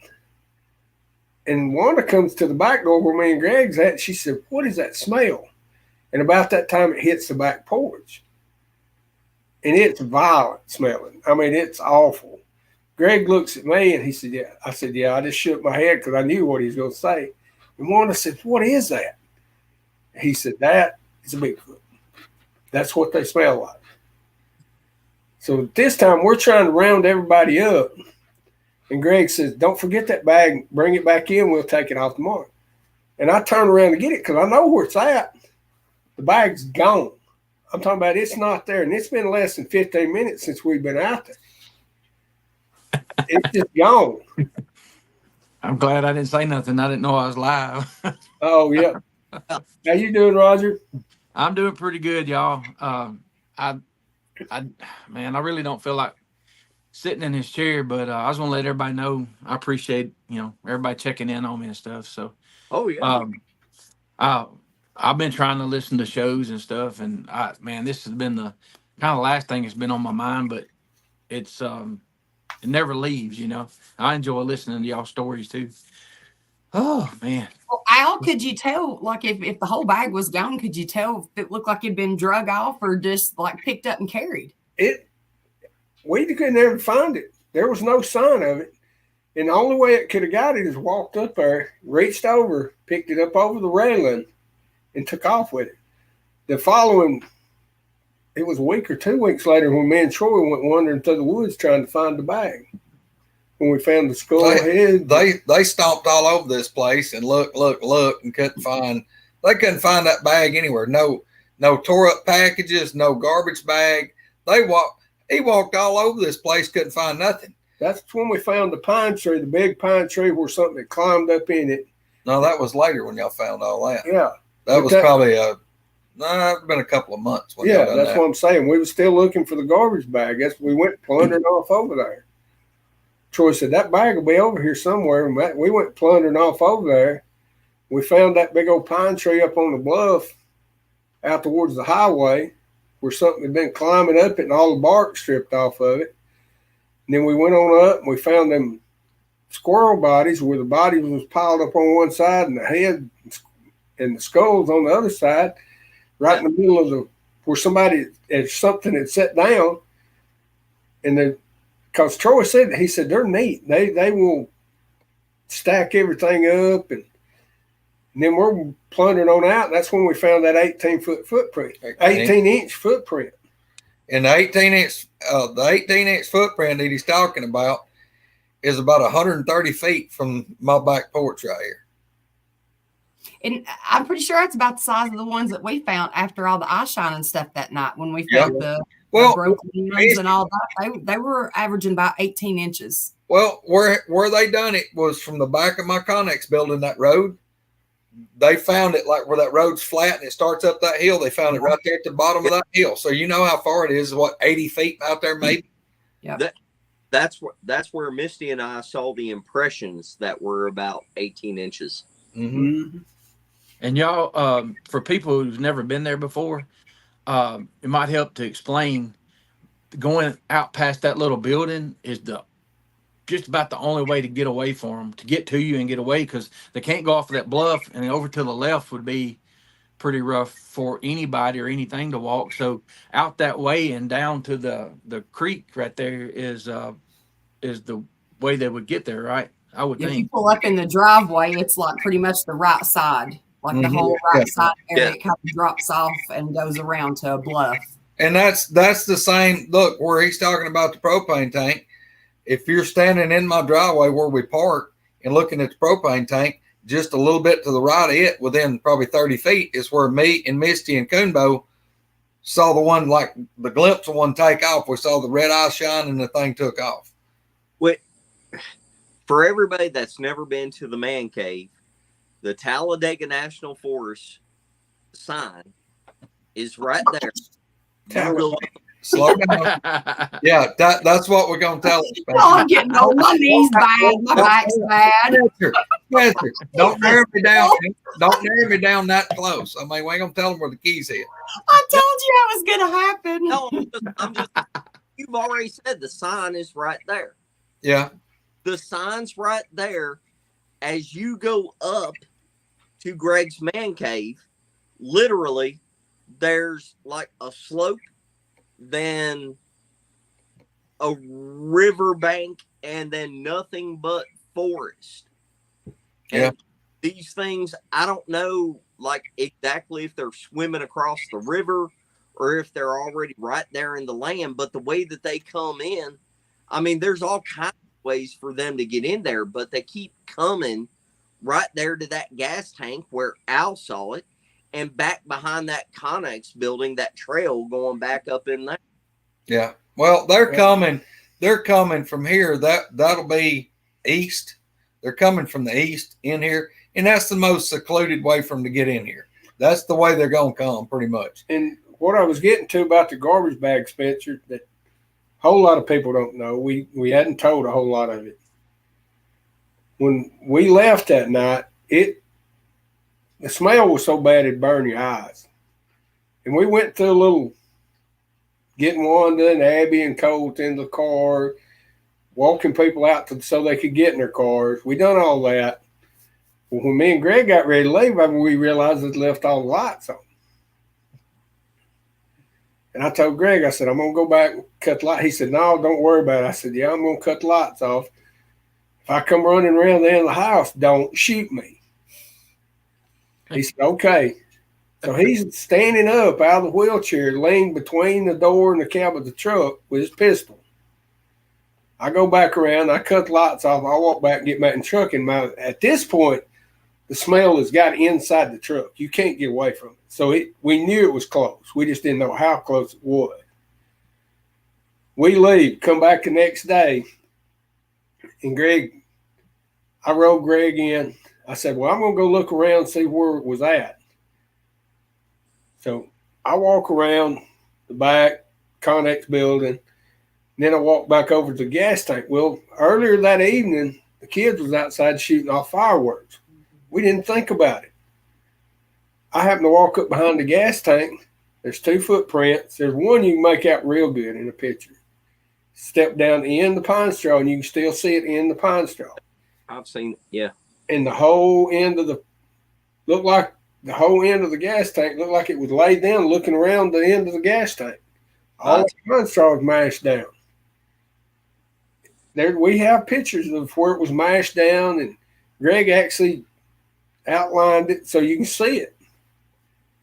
And Wanda comes to the back door where me and Greg's at. She said, "What is that smell?" And about that time, it hits the back porch. And it's violent smelling. I mean, it's awful. Greg looks at me, and he said, "Yeah." I said, "Yeah." I just shook my head because I knew what he was going to say. And Wanda said, "What is that?" He said, "That is a Bigfoot. That's what they smell like." So this time, we're trying to round everybody up. And Greg says, "Don't forget that bag. Bring it back in. We'll take it off tomorrow." And I turn around to get it because I know where it's at. The bag's gone. I'm talking about it's not there. And it's been less than 15 minutes since we've been out there. It's just gone. I'm glad I didn't say nothing. I didn't know I was live. Oh, yeah. How you doing, Roger? I'm doing pretty good, y'all. Man, I really don't feel like sitting in his chair, but I just want to let everybody know I appreciate, everybody checking in on me and stuff. So, Oh yeah. I've been trying to listen to shows and stuff, and man, this has been the kind of last thing that's been on my mind, but it's it never leaves. I enjoy listening to y'all stories too. Oh man. Well, Al, could you tell, like, if the whole bag was gone, could you tell if it looked like it'd been drug off or just like picked up and carried? We could never find it. There was no sign of it. And the only way it could have got it is walked up there, reached over, picked it up over the railing, and took off with it. The following, it was a week or 2 weeks later when me and Troy went wandering through the woods trying to find the bag. When we found the skull head. They stomped all over this place and looked and couldn't find that bag anywhere. No tore up packages, no garbage bag. He walked all over this place, couldn't find nothing. That's when we found the pine tree, the big pine tree where something had climbed up in it. No, that was later when y'all found all that. Yeah. That was probably it's been a couple of months. That's what I'm saying. We were still looking for the garbage bag. We went plundering off over there. Troy said, that bag will be over here somewhere. And we went plundering off over there. We found that big old pine tree up on the bluff out towards the highway where something had been climbing up it and all the bark stripped off of it. And then we went on up and we found them squirrel bodies where the body was piled up on one side and the head and the skulls on the other side, right in the middle of where something had set down. And because Troy said, they're neat. They will stack everything up, and then we're plundering on out. And that's when we found that 18-foot footprint, 18-inch footprint. And the 18-inch footprint that he's talking about is about 130 feet from my back porch right here. And I'm pretty sure it's about the size of the ones that we found after all the eye shining stuff that night when we found the broken ones and all that. They were averaging about 18 inches. Well, where they done it was from the back of my Connex building, that road. They found it like where that road's flat and it starts up that hill. They found it right there at the bottom of that hill. So you know how far it is, 80 feet out there maybe? Yeah. That's where Misty and I saw the impressions that were about 18 inches. Mm-hmm. And y'all, for people who've never been there before, it might help to explain going out past that little building is just about the only way to get away from them, to get to you and get away, because they can't go off of that bluff, and over to the left would be pretty rough for anybody or anything to walk. So out that way and down to the creek right there is the way they would get there, right? I would think. If you pull up in the driveway, it's like pretty much the right side. Like the whole right side area kind of drops off and goes around to a bluff. And that's the same look where he's talking about the propane tank. If you're standing in my driveway where we park and looking at the propane tank, just a little bit to the right of it, within probably 30 feet, is where me and Misty and Coonbo saw the one, like the glimpse of one take off. We saw the red eye shine and the thing took off. Wait, for everybody that's never been to the man cave, the Talladega National Forest sign is right there. Slow down. Yeah, that's what we're going to tell us. Oh, I'm getting old. My knees bad. My back's bad. Spencer, don't narrow me down. Don't narrow me down that close. I mean, we ain't going to tell them where the keys is. I told you that was going to happen. No, I'm just you've already said the sign is right there. Yeah. The sign's right there. As you go up to Greg's man cave, literally, there's like a slope, then a river bank, and then nothing but forest. Yeah. And these things, I don't know like exactly if they're swimming across the river or if they're already right there in the land, but the way that they come in, I mean, there's all kinds of ways for them to get in there, but they keep coming right there to that gas tank where Al saw it, and back behind that Connex building, that trail going back up in there. Yeah. Well, they're coming from here. That'll be east. They're coming from the east in here, and that's the most secluded way for them to get in here. That's the way they're going to come, pretty much. And what I was getting to about the garbage bag, Spencer, that whole lot of people don't know. We hadn't told a whole lot of it. When we left that night, the smell was so bad it'd burn your eyes. And we went through a little getting Wanda and Abby and Colt in the car, walking people out so they could get in their cars. We done all that. Well, when me and Greg got ready to leave, we realized they'd left all the lights on. And I told Greg, I said, I'm going to go back and cut the light. He said, no, don't worry about it. I said, yeah, I'm going to cut the lights off. If I come running around the end of the house, don't shoot me. He said, okay. So he's standing up out of the wheelchair, laying between the door and the cab of the truck with his pistol. I go back around, I cut the lights off, I walk back and get back in the truck. And at this point, the smell has got inside the truck. You can't get away from it. So we knew it was close. We just didn't know how close it was. We leave, come back the next day, and I rolled Greg in. I said, well, I'm going to go look around and see where it was at. So I walk around the back Connex building, and then I walk back over to the gas tank. Well, earlier that evening, the kids was outside shooting off fireworks. We didn't think about it. I happened to walk up behind the gas tank. There's 2 footprints. There's one you can make out real good in the picture. Step down the end of the pine straw, and you can still see it in the pine straw. I've seen it, yeah. And the whole end of the gas tank looked like it was laid down looking around the end of the gas tank. All the pine straw was mashed down. We have pictures of where it was mashed down, and Greg actually outlined it so you can see it.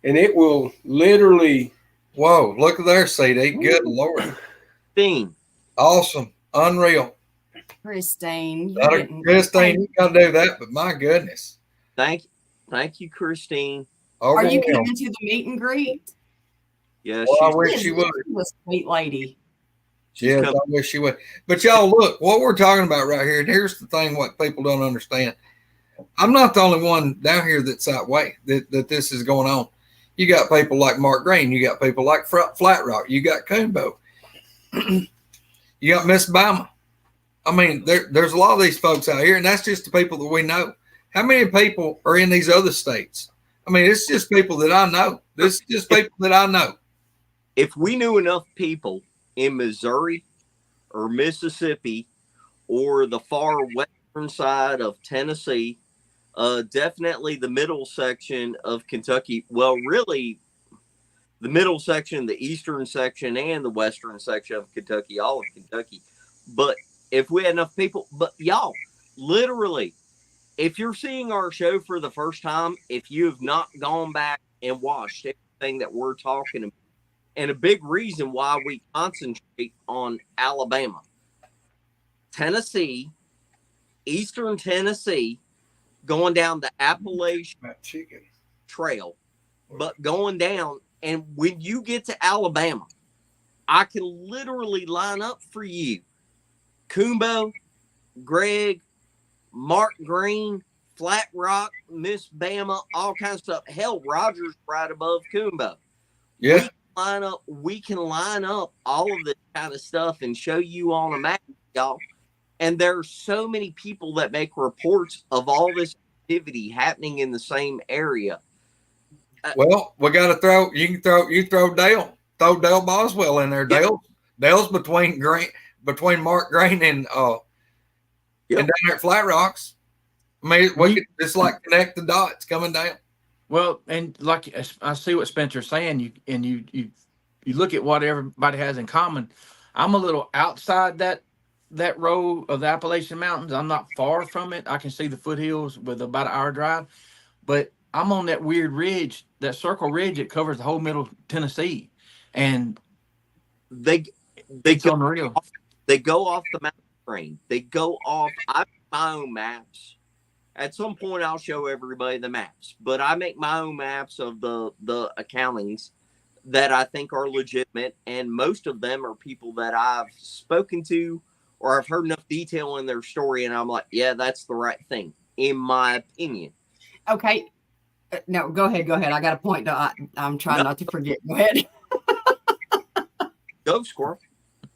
And it will literally. Whoa, look at there, CD. Good Lord. Thing. Awesome. Unreal. Christine. Christine, you got to do that, but my goodness. Thank you, Christine. Are you coming to the meet and greet? Yes. Well, I wish she would. She's a sweet lady. Yes, I wish she would. But y'all, look, what we're talking about right here, and here's the thing what people don't understand. I'm not the only one down here that's that way, that this is going on. You got people like Mark Green. You got people like Flat Rock. You got Coonbo. You got Miss Bama. I mean, there's a lot of these folks out here, and that's just the people that we know. How many people are in these other states? I mean, it's just people that I know. This is just people that I know. If we knew enough people in Missouri or Mississippi or the far western side of Tennessee, definitely the middle section of Kentucky. Well, really, the middle section, the eastern section, and the western section of Kentucky, all of Kentucky. But if we had enough people, but y'all, literally, if you're seeing our show for the first time, if you have not gone back and watched everything that we're talking about, and a big reason why we concentrate on Alabama, Tennessee, eastern Tennessee, going down the Appalachian Trail, but going down, and when you get to Alabama, I can literally line up for you Coombo, Greg, Mark Green, Flat Rock, Miss Bama, all kinds of stuff. Hell, Roger's right above Coombo. Yeah. We can line up all of this kind of stuff and show you on a map, y'all. And there are so many people that make reports of all this activity happening in the same area. Well, we got to throw Dale. Throw Dale Boswell in there. Yeah. Dale's between Mark Green and down there at Flat Rocks. I mean, it's like connect the dots coming down. Well, and like I see what Spencer's saying, you look at what everybody has in common. I'm a little outside that row of the Appalachian Mountains. I'm not far from it. I can see the foothills with about an hour drive, but I'm on that weird ridge, that circle ridge that covers the whole middle Tennessee, and they go unreal. They go off the mountain range. They go off. I make my own maps. At some point, I'll show everybody the maps, but I make my own maps of the accountings that I think are legitimate, and most of them are people that I've spoken to or I've heard enough detail in their story, and I'm like, yeah, that's the right thing, in my opinion. Okay. No, go ahead. I got a point. I'm trying not to forget. Go ahead. Go, Squirrel.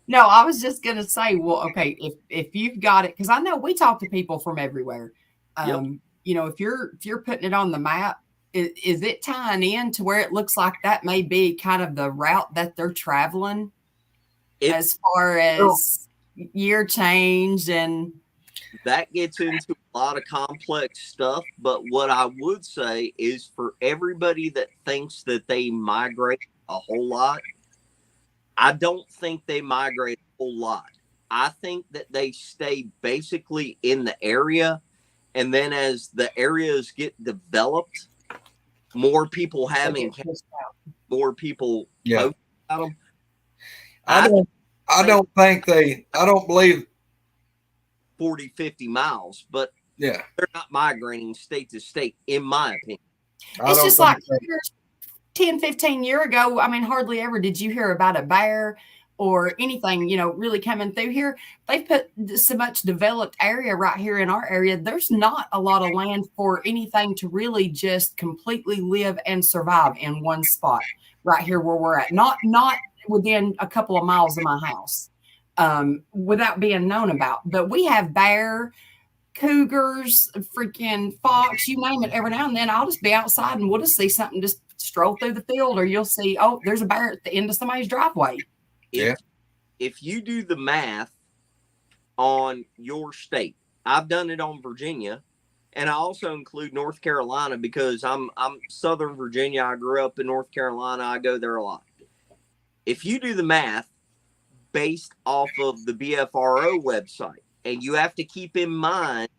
No, I was just gonna say, well, okay, if you've got it, because I know we talk to people from everywhere. Yep. You know, if you're putting it on the map, is it tying in to where it looks like that may be kind of the route that they're traveling as far as year change and that gets into a lot of complex stuff. But what I would say is for everybody that thinks that they migrate a whole lot, I don't think they migrate a whole lot. I think that they stay basically in the area. And then as the areas get developed, more people have encountered, more people post about them. I don't believe 40, 50 miles, but they're not migrating state to state, in my opinion. It's just like 10, 15 years ago. I mean, hardly ever did you hear about a bear or anything, you know, really coming through here. They've put so much developed area right here in our area. There's not a lot of land for anything to really just completely live and survive in one spot right here where we're at. Not within a couple of miles of my house, without being known about. But we have bear, cougars, freaking fox, you name it. Every now and then I'll just be outside and we'll just see something just stroll through the field, or you'll see, oh, there's a bear at the end of somebody's driveway. If you do the math on your state, I've done it on Virginia, and I also include North Carolina because I'm Southern Virginia. I grew up in North Carolina. I go there a lot. If you do the math based off of the BFRO website, and you have to keep in mind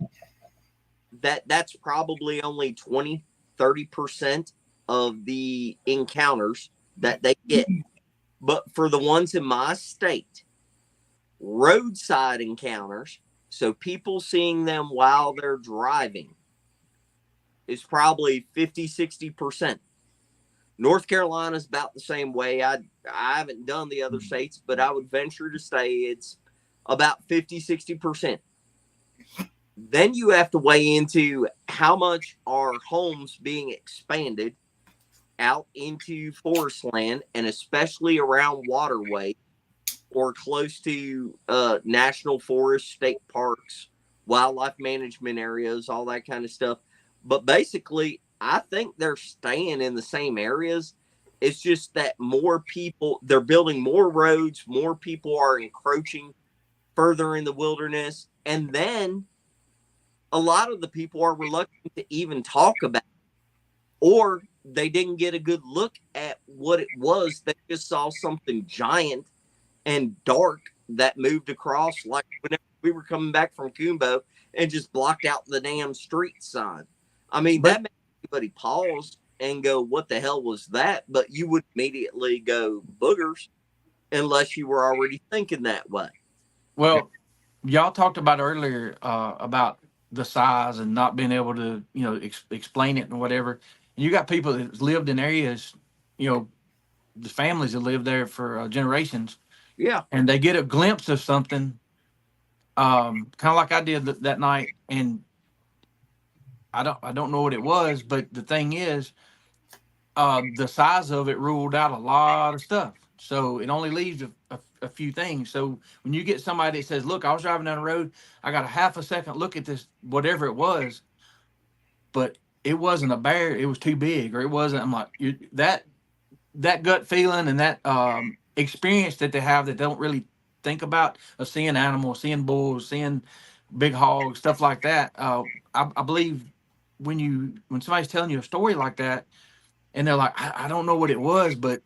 that that's probably only 20, 30% of the encounters that they get. But for the ones in my state, roadside encounters, so people seeing them while they're driving, is probably 50, 60%. North Carolina is about the same way. I haven't done the other states, but I would venture to say it's about 50, 60%. Then you have to weigh into how much are homes being expanded out into forest land, and especially around waterway or close to national forests, state parks, wildlife management areas, all that kind of stuff. But basically, I think they're staying in the same areas. It's just that more people, they're building more roads, more people are encroaching further in the wilderness. And then a lot of the people are reluctant to even talk about it, or they didn't get a good look at what it was. They just saw something giant and dark that moved across, like whenever we were coming back from Kumbo, and just blocked out the damn street sign. I mean, that made anybody pause and go, what the hell was that? But you would immediately go boogers unless you were already thinking that way. Well, y'all talked about earlier about the size and not being able to, you know, explain it and whatever. And you got people that lived in areas, you know, the families that lived there for generations. Yeah. And they get a glimpse of something, kind of like I did that night. And I don't know what it was, but the thing is, the size of it ruled out a lot of stuff. So it only leaves a few things. So when you get somebody that says, look, I was driving down the road, I got a half a second look at this, whatever it was, but it wasn't a bear, it was too big, or it wasn't. I'm like, that gut feeling and that experience that they have that they don't really think about, of seeing animals, seeing bulls, seeing big hogs, stuff like that. I believe when somebody's telling you a story like that, and they're like, I don't know what it was, but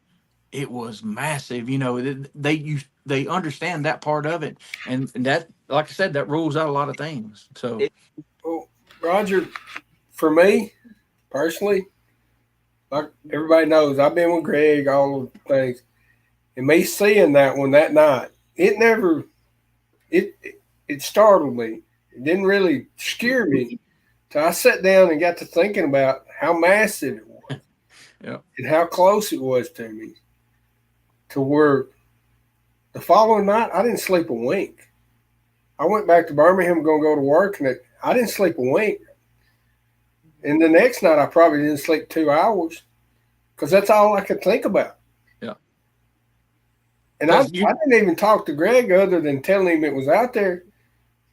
it was massive. You know, they understand that part of it, and that, like I said, that rules out a lot of things. So, well, Roger, for me personally, like everybody knows, I've been with Greg, all the things, and me seeing that one that night, it startled me. It didn't really scare me. So I sat down and got to thinking about how massive it was. Yeah. And how close it was to me, to where the following night I didn't sleep a wink. I went back to Birmingham, going to go to work, and I didn't sleep a wink. And the next night I probably didn't sleep 2 hours because that's all I could think about. Yeah. And I didn't even talk to Greg other than telling him it was out there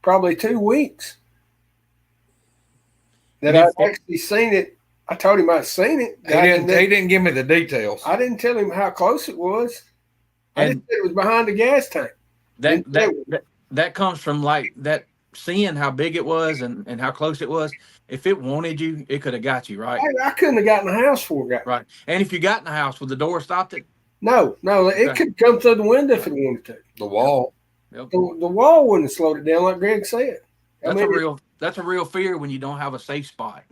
probably 2 weeks. That I'd actually seen it. I told him I'd seen it. He didn't give me the details. I didn't tell him how close it was. I just said it was behind the gas tank. That comes from like that, seeing how big it was and how close it was. If it wanted you, it could have got you, right? I couldn't have gotten in the house before it got right. And if you got in the house, would the door stopped it? No, it could come through the window if it wanted to. The wall. Yep. The wall wouldn't have slowed it down like Greg said. That's a real fear when you don't have a safe spot.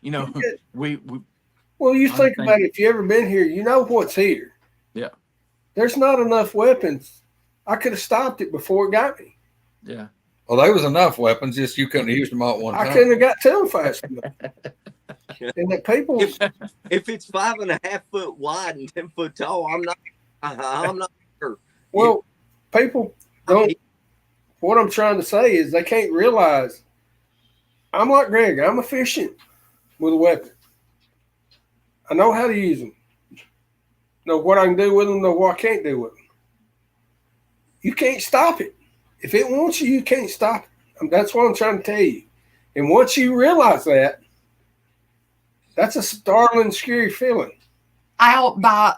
You know, well, you think about it. If you ever been here, you know what's here. Yeah. There's not enough weapons. I could have stopped it before it got me. Yeah. Well, there was enough weapons, just you couldn't have used them all at one time. I couldn't have got to them fast enough. And the people, if it's 5.5 foot wide and 10 foot tall, I'm not sure. Well, people don't. What I'm trying to say is they can't realize I'm like Greg. I'm efficient with a weapon. I know how to use them. Know what I can do with them. Know what I can't do with them. You can't stop it. If it wants you, you can't stop it. That's what I'm trying to tell you. And once you realize that, that's a startling, scary feeling. Al, by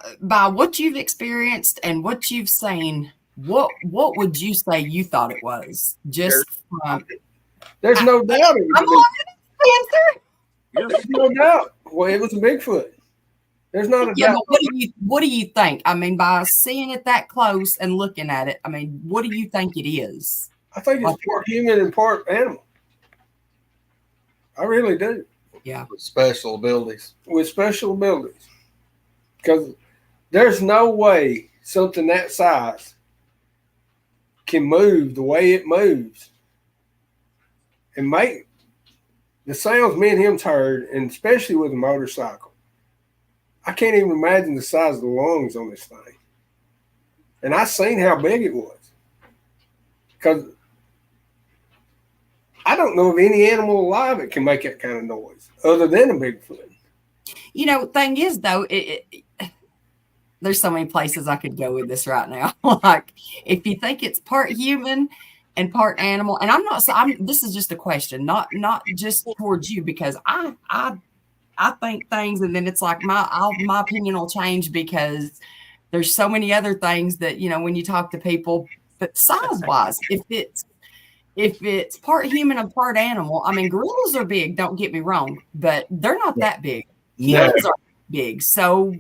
what you've experienced and what you've seen, what would you say you thought it was? Just there's no doubt. I'm on it, Spencer. There's no doubt. Well, it was a Bigfoot. There's not a doubt. But what do you think? I mean, by seeing it that close and looking at it, I mean, what do you think it is? I think it's part human and part animal. I really do. Yeah. With special abilities. Because there's no way something that size can move the way it moves and make the sounds me and him's heard, and especially with a motorcycle. I can't even imagine the size of the lungs on this thing. And I seen how big it was. Because I don't know of any animal alive that can make that kind of noise other than a Bigfoot. You know, thing is, though, there's so many places I could go with this right now. Like, if you think it's part human and part animal, and this is just a question, not just towards you, because I think things, and then it's like my opinion will change because there's so many other things that, you know, when you talk to people, but size-wise, if it's part human and part animal, I mean, gorillas are big, don't get me wrong, but they're not that big. Humans are big. So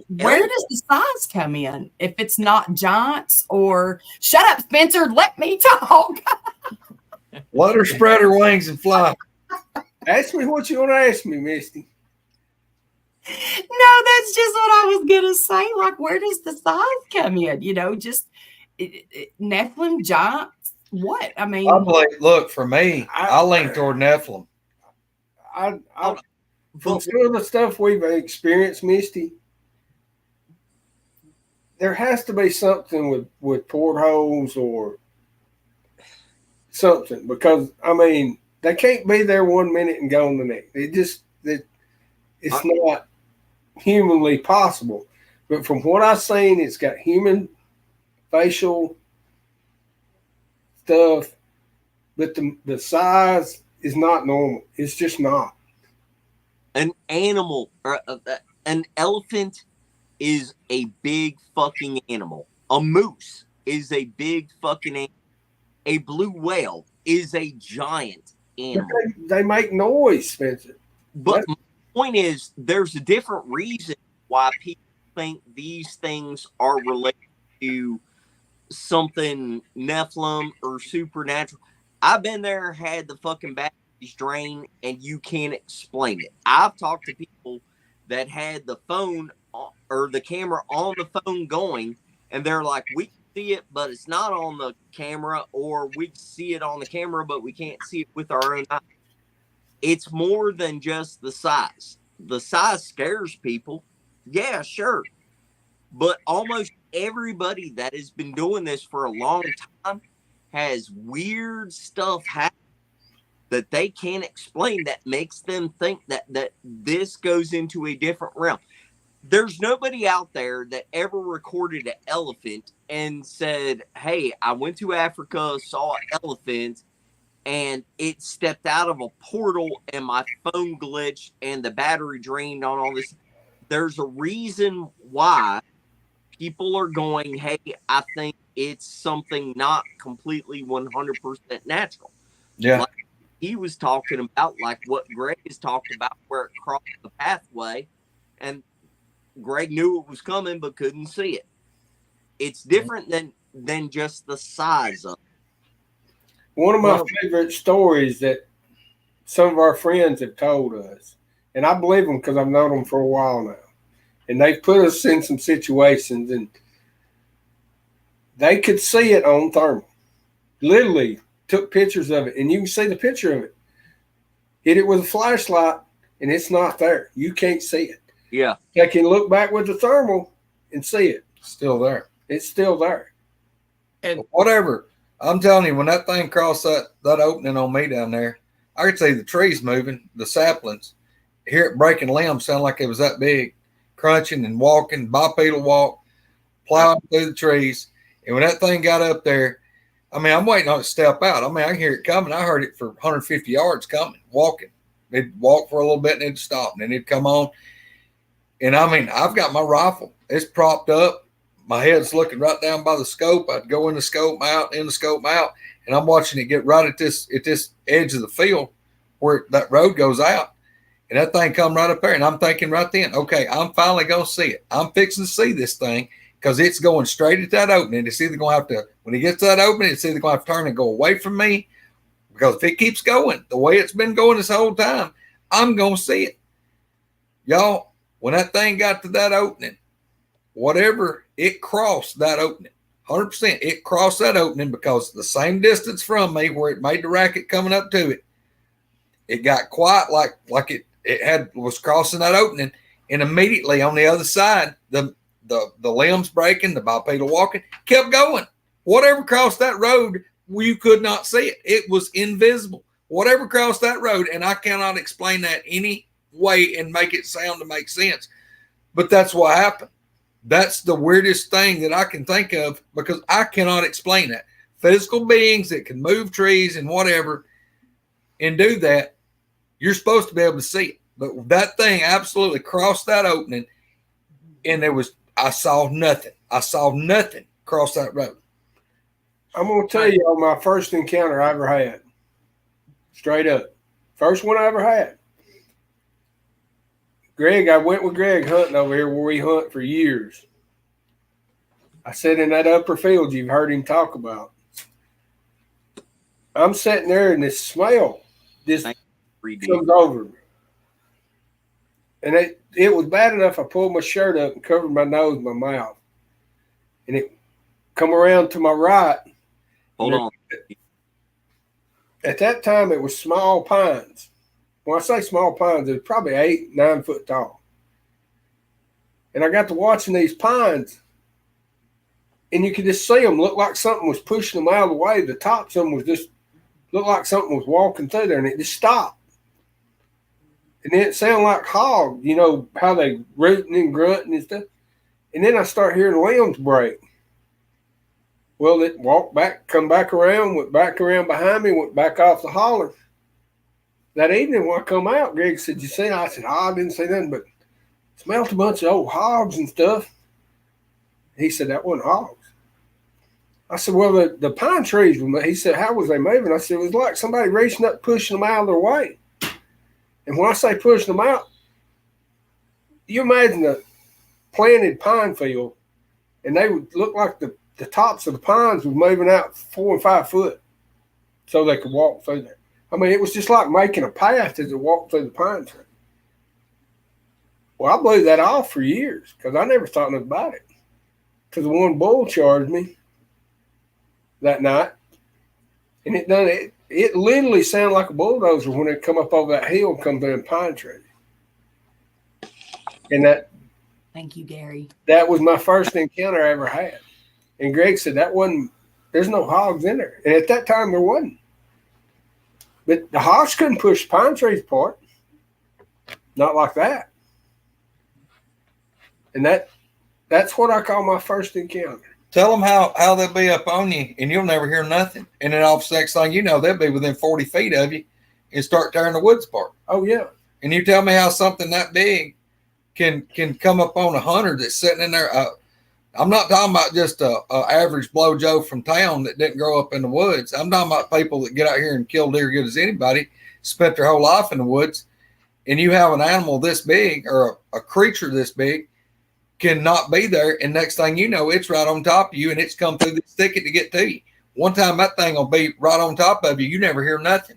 where does the size come in? If it's not giants or shut up, Spencer, let me talk. Let her spread her wings and fly. Ask me what you want to ask me, Misty. No, that's just what I was gonna say. Like, where does the size come in? You know, just Nephilim, giants. What? I mean, look, for me, I lean toward Nephilim. From some of the stuff we've experienced, Misty, there has to be something with portholes or something, because I mean, they can't be there 1 minute and gone the next. It's not humanly possible. But from what I've seen, it's got human facial stuff, but the size is not normal. It's just not. An animal, an elephant is a big fucking animal. A moose is a big fucking animal. A blue whale is a giant animal. They make noise, Spencer. But my point is, there's a different reason why people think these things are related to something Nephilim or supernatural. I've been there, had the fucking batteries drained, and you can't explain it. I've talked to people that had the phone or the camera on the phone going, and they're like, we can see it, but it's not on the camera, or we see it on the camera, but we can't see it with our own eyes. It's more than just the size. The size scares people. Yeah, sure. But almost everybody that has been doing this for a long time has weird stuff happen that they can't explain, that makes them think that this goes into a different realm. there's nobody out there that ever recorded an elephant and said, hey, I went to Africa, saw an elephant, and it stepped out of a portal and my phone glitched and the battery drained on all this. There's a reason why people are going, hey, I think it's something not completely 100% natural. Yeah. Like he was talking about, like what Greg has talked about, where it crossed the pathway and Greg knew it was coming but couldn't see it. It's different than just the size of it. One of my favorite stories that some of our friends have told us, and I believe them because I've known them for a while now, and they've put us in some situations, and they could see it on thermal. Literally took pictures of it, and you can see the picture of it. Hit it with a flashlight, and it's not there. You can't see it. Yeah. They can look back with the thermal and see it. Still there. It's still there. And Whatever. I'm telling you, when that thing crossed that opening on me down there, I could see the trees moving, the saplings, hear it breaking limbs, sound like it was that big, crunching and walking, bipedal walk, plowing through the trees. And when that thing got up there, I mean, I'm waiting on it to step out. I mean, I can hear it coming. I heard it for 150 yards coming, walking. It'd walk for a little bit and it'd stop, and then it'd come on. And I mean, I've got my rifle. It's propped up. My head's looking right down by the scope. I'd go in the scope out, and I'm watching it get right at this edge of the field where that road goes out. And that thing come right up there. And I'm thinking right then, okay, I'm finally going to see it. I'm fixing to see this thing because it's going straight at that opening. It's either going to have to, when it gets to that opening, it's either going to have to turn and go away from me, because if it keeps going the way it's been going this whole time, I'm going to see it. Y'all, when that thing got to that opening, whatever, it crossed that opening. 100%. It crossed that opening because the same distance from me where it made the racket coming up to it, it got quiet like it was crossing that opening, and immediately on the other side, the limbs breaking, the bipedal walking, kept going. Whatever crossed that road, you could not see it. It was invisible. Whatever crossed that road, and I cannot explain that any way and make it sound to make sense, but that's what happened. That's the weirdest thing that I can think of, because I cannot explain that. Physical beings that can move trees and whatever and do that, you're supposed to be able to see it. But that thing absolutely crossed that opening, and I saw nothing. I saw nothing cross that road. I'm going to tell you on my first encounter I ever had. Straight up. First one I ever had. Greg, I went with Greg hunting over here where we hunt for years. I sat in that upper field you've heard him talk about. I'm sitting there and this smell just comes over me. And it was bad enough I pulled my shirt up and covered my nose and my mouth. And it come around to my right. Hold on. At that time, it was small pines. When I say small pines, it was probably 8-9 foot tall. And I got to watching these pines, and you could just see them look like something was pushing them out of the way. The tops of them was just looked like something was walking through there, and it just stopped. And then it sounded like hogs, you know, how they rooting and grunting and stuff. And then I start hearing limbs break. Well, it walked back, come back around, went back around behind me, went back off the holler. That evening when I come out, Greg said, "You see?" I said, "Oh, I didn't see nothing, but smelled a bunch of old hogs and stuff." He said, "That wasn't hogs." I said, "Well, the pine trees," he said, "How was they moving?" I said, "It was like somebody reaching up, pushing them out of their way." And when I say pushing them out, you imagine a planted pine field, and they would look like the tops of the pines was moving out 4 and 5 foot so they could walk through there. I mean, it was just like making a path as it walked through the pine tree. Well, I blew that off for years because I never thought nothing about it. Because the one bull charged me that night, and it literally sounded like a bulldozer when it come up over that hill and come through the pine tree. And Thank you, Gary. That was my first encounter I ever had. And Greg said there's no hogs in there. And at that time there wasn't. But the hogs couldn't push pine trees apart. Not like that. And that's what I call my first encounter. Tell them how they'll be up on you, and you'll never hear nothing. And then all the next thing you know, they'll be within 40 feet of you and start tearing the woods apart. Oh yeah. And you tell me how something that big can come up on a hunter that's sitting in there. I'm not talking about just a average blow Joe from town that didn't grow up in the woods. I'm talking about people that get out here and kill deer good as anybody, spent their whole life in the woods, and you have an animal this big or a creature this big cannot be there, and next thing you know, it's right on top of you, and it's come through the thicket to get to you. One time that thing will be right on top of you, you never hear nothing,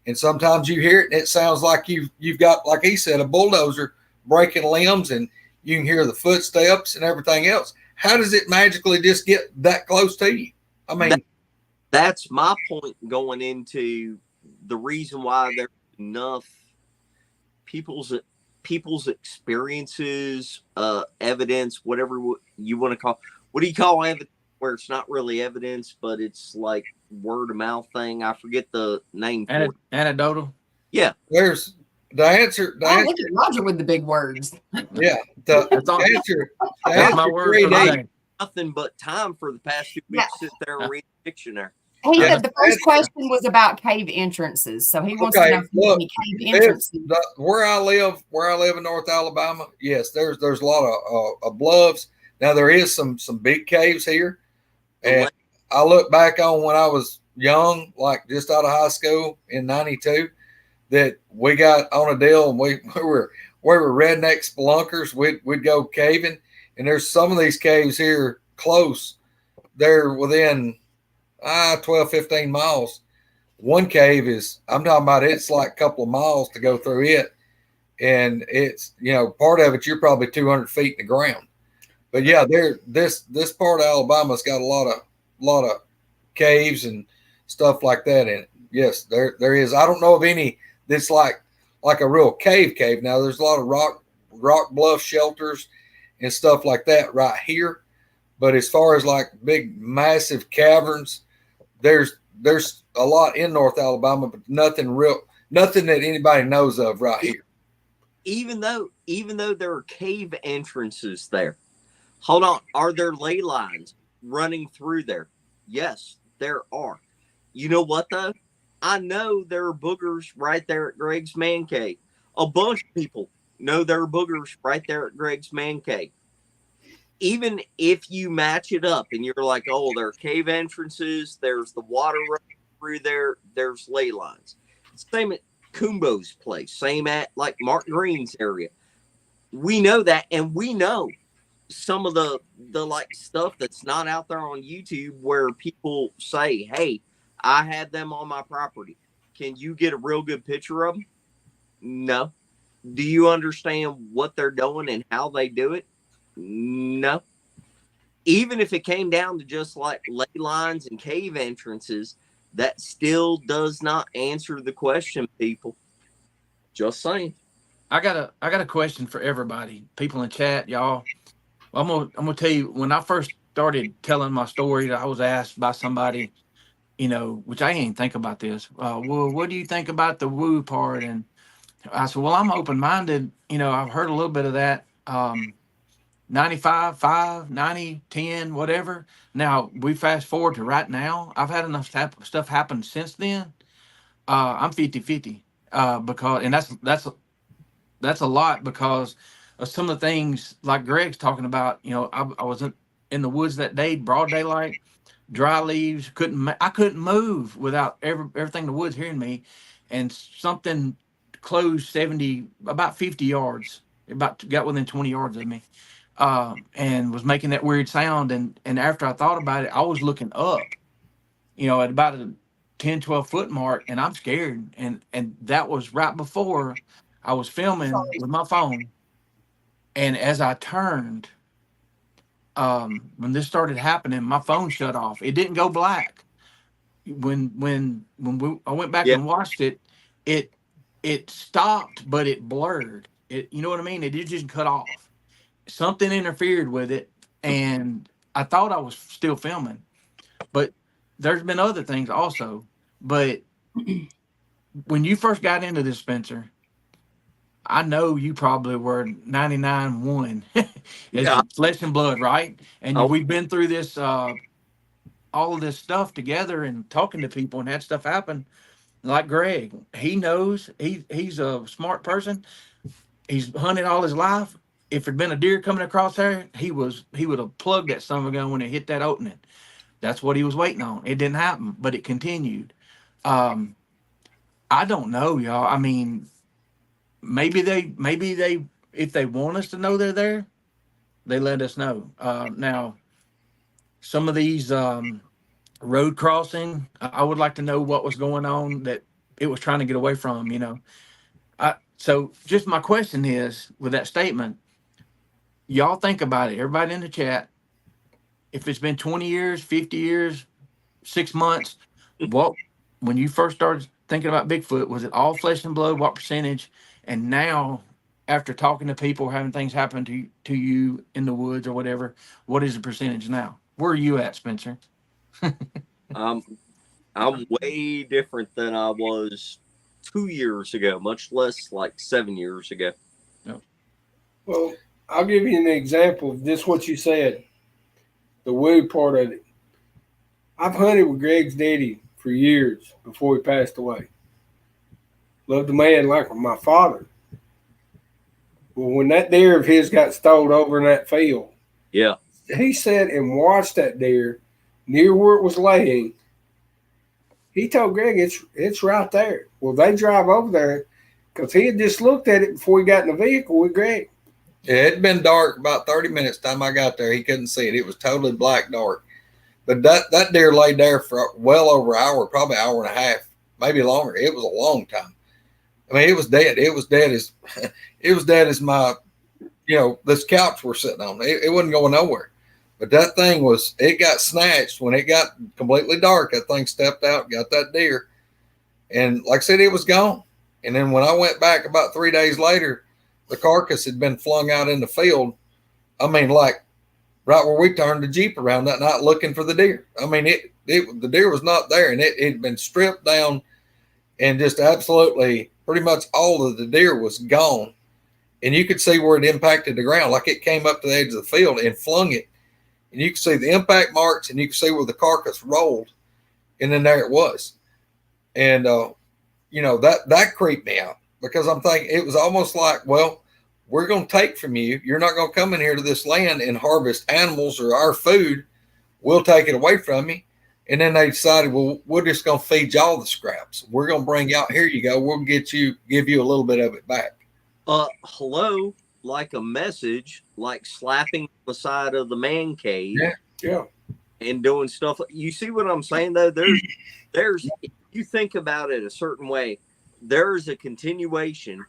and sometimes you hear it, and it sounds like you've got, like he said, a bulldozer breaking limbs, and you can hear the footsteps and everything else. How does it magically just get that close to you? I mean, that's my point going into the reason why there's enough people's experiences, evidence, whatever you want to call. What do you call evidence where it's not really evidence, but it's like word of mouth thing? I forget the name for it. Anecdotal. Yeah. There's the answer. Look at Roger with the big words. Yeah. The answer. That's my word for the day. Nothing but time for the past 2 weeks to sit there and read the dictionary. He said the first question was about cave entrances, so he wants to know if there's any cave entrances. Where I live in North Alabama, yes, there's a lot of bluffs. Now there is some big caves here, and I look back on when I was young, like just out of high school in '92, that we got on a deal, and we were redneck spelunkers. We'd go caving, and there's some of these caves here close. They're within 12, 15 miles. One cave is, I'm talking about, it's like a couple of miles to go through it. And it's, part of it, you're probably 200 feet in the ground. But yeah, this part of Alabama's got a lot of caves and stuff like that in it. Yes, there is. I don't know of any that's like a real cave. Now there's a lot of rock bluff shelters and stuff like that right here. But as far as like big, massive caverns, there's a lot in North Alabama, but nothing that anybody knows of right here. Even though there are cave entrances there, hold on, are there ley lines running through there? Yes, there are. You know what though? I know there are boogers right there at Greg's man cave. A bunch of people know there are boogers right there at Greg's man cave. Even if you match it up and you're like, oh, there are cave entrances, there's the water running through there, there's ley lines. Same at Kumbo's place, same at like Mark Green's area. We know that, and we know some of the like stuff that's not out there on YouTube where people say, hey, I had them on my property. Can you get a real good picture of them? No. Do you understand what they're doing and how they do it? No. Even if it came down to just like ley lines and cave entrances, that still does not answer the question, people. Just saying. I got a question for everybody. People in chat, y'all. I'm gonna tell you, when I first started telling my story, I was asked by somebody, which I ain't think about this. Well, what do you think about the woo part? And I said, well, I'm open-minded. I've heard a little bit of that. 95, 5, 90, 10, whatever. Now we fast forward to right now. I've had enough stuff happen since then. I'm 50-50 because, and that's a lot because of some of the things like Greg's talking about. I was in the woods that day, broad daylight, dry leaves. I couldn't move without everything in the woods hearing me, and something closed about 50 yards, got within 20 yards of me. And was making that weird sound. And after I thought about it, I was looking up, at about a 10, 12 foot mark, and I'm scared. And that was right before I was filming with my phone. And as I turned, when this started happening, my phone shut off. It didn't go black. When I went back and watched it, it stopped, but it blurred. You know what I mean? It just cut off. Something interfered with it, and I thought I was still filming, but there's been other things also. But when you first got into this, Spencer, I know you probably were 99-1 Yeah. as flesh and blood, right? And Oh. we've been through this, all of this stuff together and talking to people and had stuff happen. Like Greg, he knows he's a smart person. He's hunted all his life. If there'd been a deer coming across there, he would have plugged that son of a gun when it hit that opening. That's what he was waiting on. It didn't happen, but it continued. I don't know, y'all. I mean, maybe they, if they want us to know they're there, they let us know. Now, some of these road crossing, I would like to know what was going on that it was trying to get away from. So just my question is, with that statement, y'all think about it. Everybody in the chat, if it's been 20 years, 50 years, 6 months, what, when you first started thinking about Bigfoot, was it all flesh and blood? What percentage? And now, after talking to people, having things happen to you in the woods or whatever, what is the percentage now? Where are you at, Spencer? I'm way different than I was 2 years ago, much less like 7 years ago. Well, I'll give you an example of this, what you said, the wood part of it. I've hunted with Greg's daddy for years before he passed away. Loved the man like my father. Well, when that deer of his got stowed over in that field, Yeah. he sat and watched that deer near where it was laying. He told Greg, it's right there. Well, they drive over there because he had just looked at it before he got in the vehicle with Greg. Yeah, it'd been dark about 30 minutes time I got there. He couldn't see it. It was totally black dark. But that deer laid there for well over an hour, probably an hour and a half, maybe longer. It was a long time. I mean, it was dead. It was dead as my, this couch we're sitting on. It wasn't going nowhere. But that thing it got snatched when it got completely dark. That thing stepped out, got that deer. And like I said, it was gone. And then when I went back about 3 days later, the carcass had been flung out in the field. I mean, like right where we turned the Jeep around that night looking for the deer. I mean, the deer was not there, and it had been stripped down, and just absolutely pretty much all of the deer was gone. And you could see where it impacted the ground, like it came up to the edge of the field and flung it. And you could see the impact marks, and you could see where the carcass rolled, and then there it was. And that creeped me out, because I'm thinking it was almost like, well, we're going to take from you. You're not going to come in here to this land and harvest animals or our food. We'll take it away from you. And then they decided, well, we're just going to feed y'all the scraps. We're going to bring out, here you go. We'll give you a little bit of it back. Hello, like a message, like slapping the side of the man cave. Yeah. And doing stuff. You see what I'm saying, though? There's, if you think about it a certain way, there's a continuation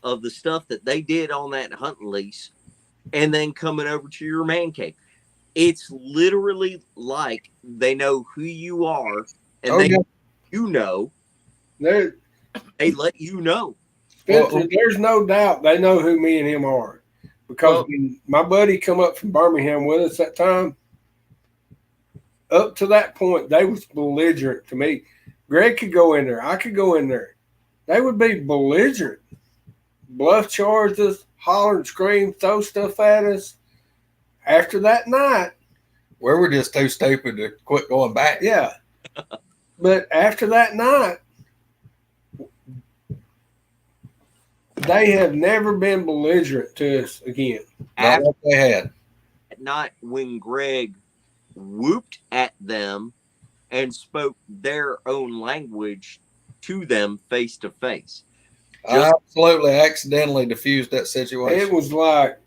of the stuff that they did on that hunting lease and then coming over to your man cave. It's literally like they know who you are, and they let you know. Spencer, there's no doubt they know who me and him are, because when my buddy come up from Birmingham with us that time, up to that point, they was belligerent to me. Greg could go in there. I could go in there. They would be belligerent. Bluff charged us, holler and scream, throw stuff at us. After that night, we were just too stupid to quit going back. Yeah. But after that night, they have never been belligerent to us again. Not like they had. At night, when Greg whooped at them and spoke their own language to them face to face. I absolutely accidentally diffused that situation. It was like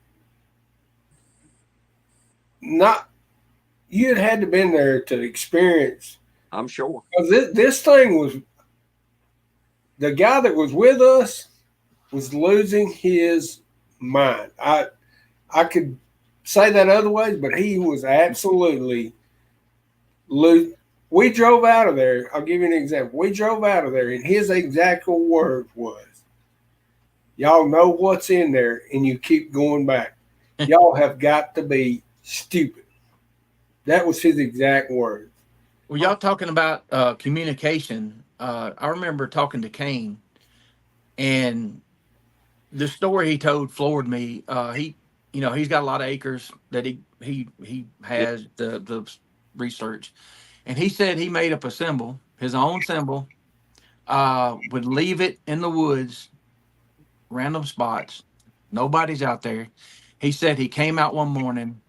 you'd had to been there to experience. I'm sure. This thing was, the guy that was with us was losing his mind. I could say that other ways, but he was absolutely losing. We drove out of there. I'll give you an example. We drove out of there, and his exact word was, "Y'all know what's in there, and you keep going back. Y'all have got to be stupid." That was his exact word. Well, y'all talking about communication. I remember talking to Kane, and the story he told floored me. He's got a lot of acres that he has the research, and he said he made up a symbol, his own symbol. Would leave it in the woods, random spots. Nobody's out there. He said he came out one morning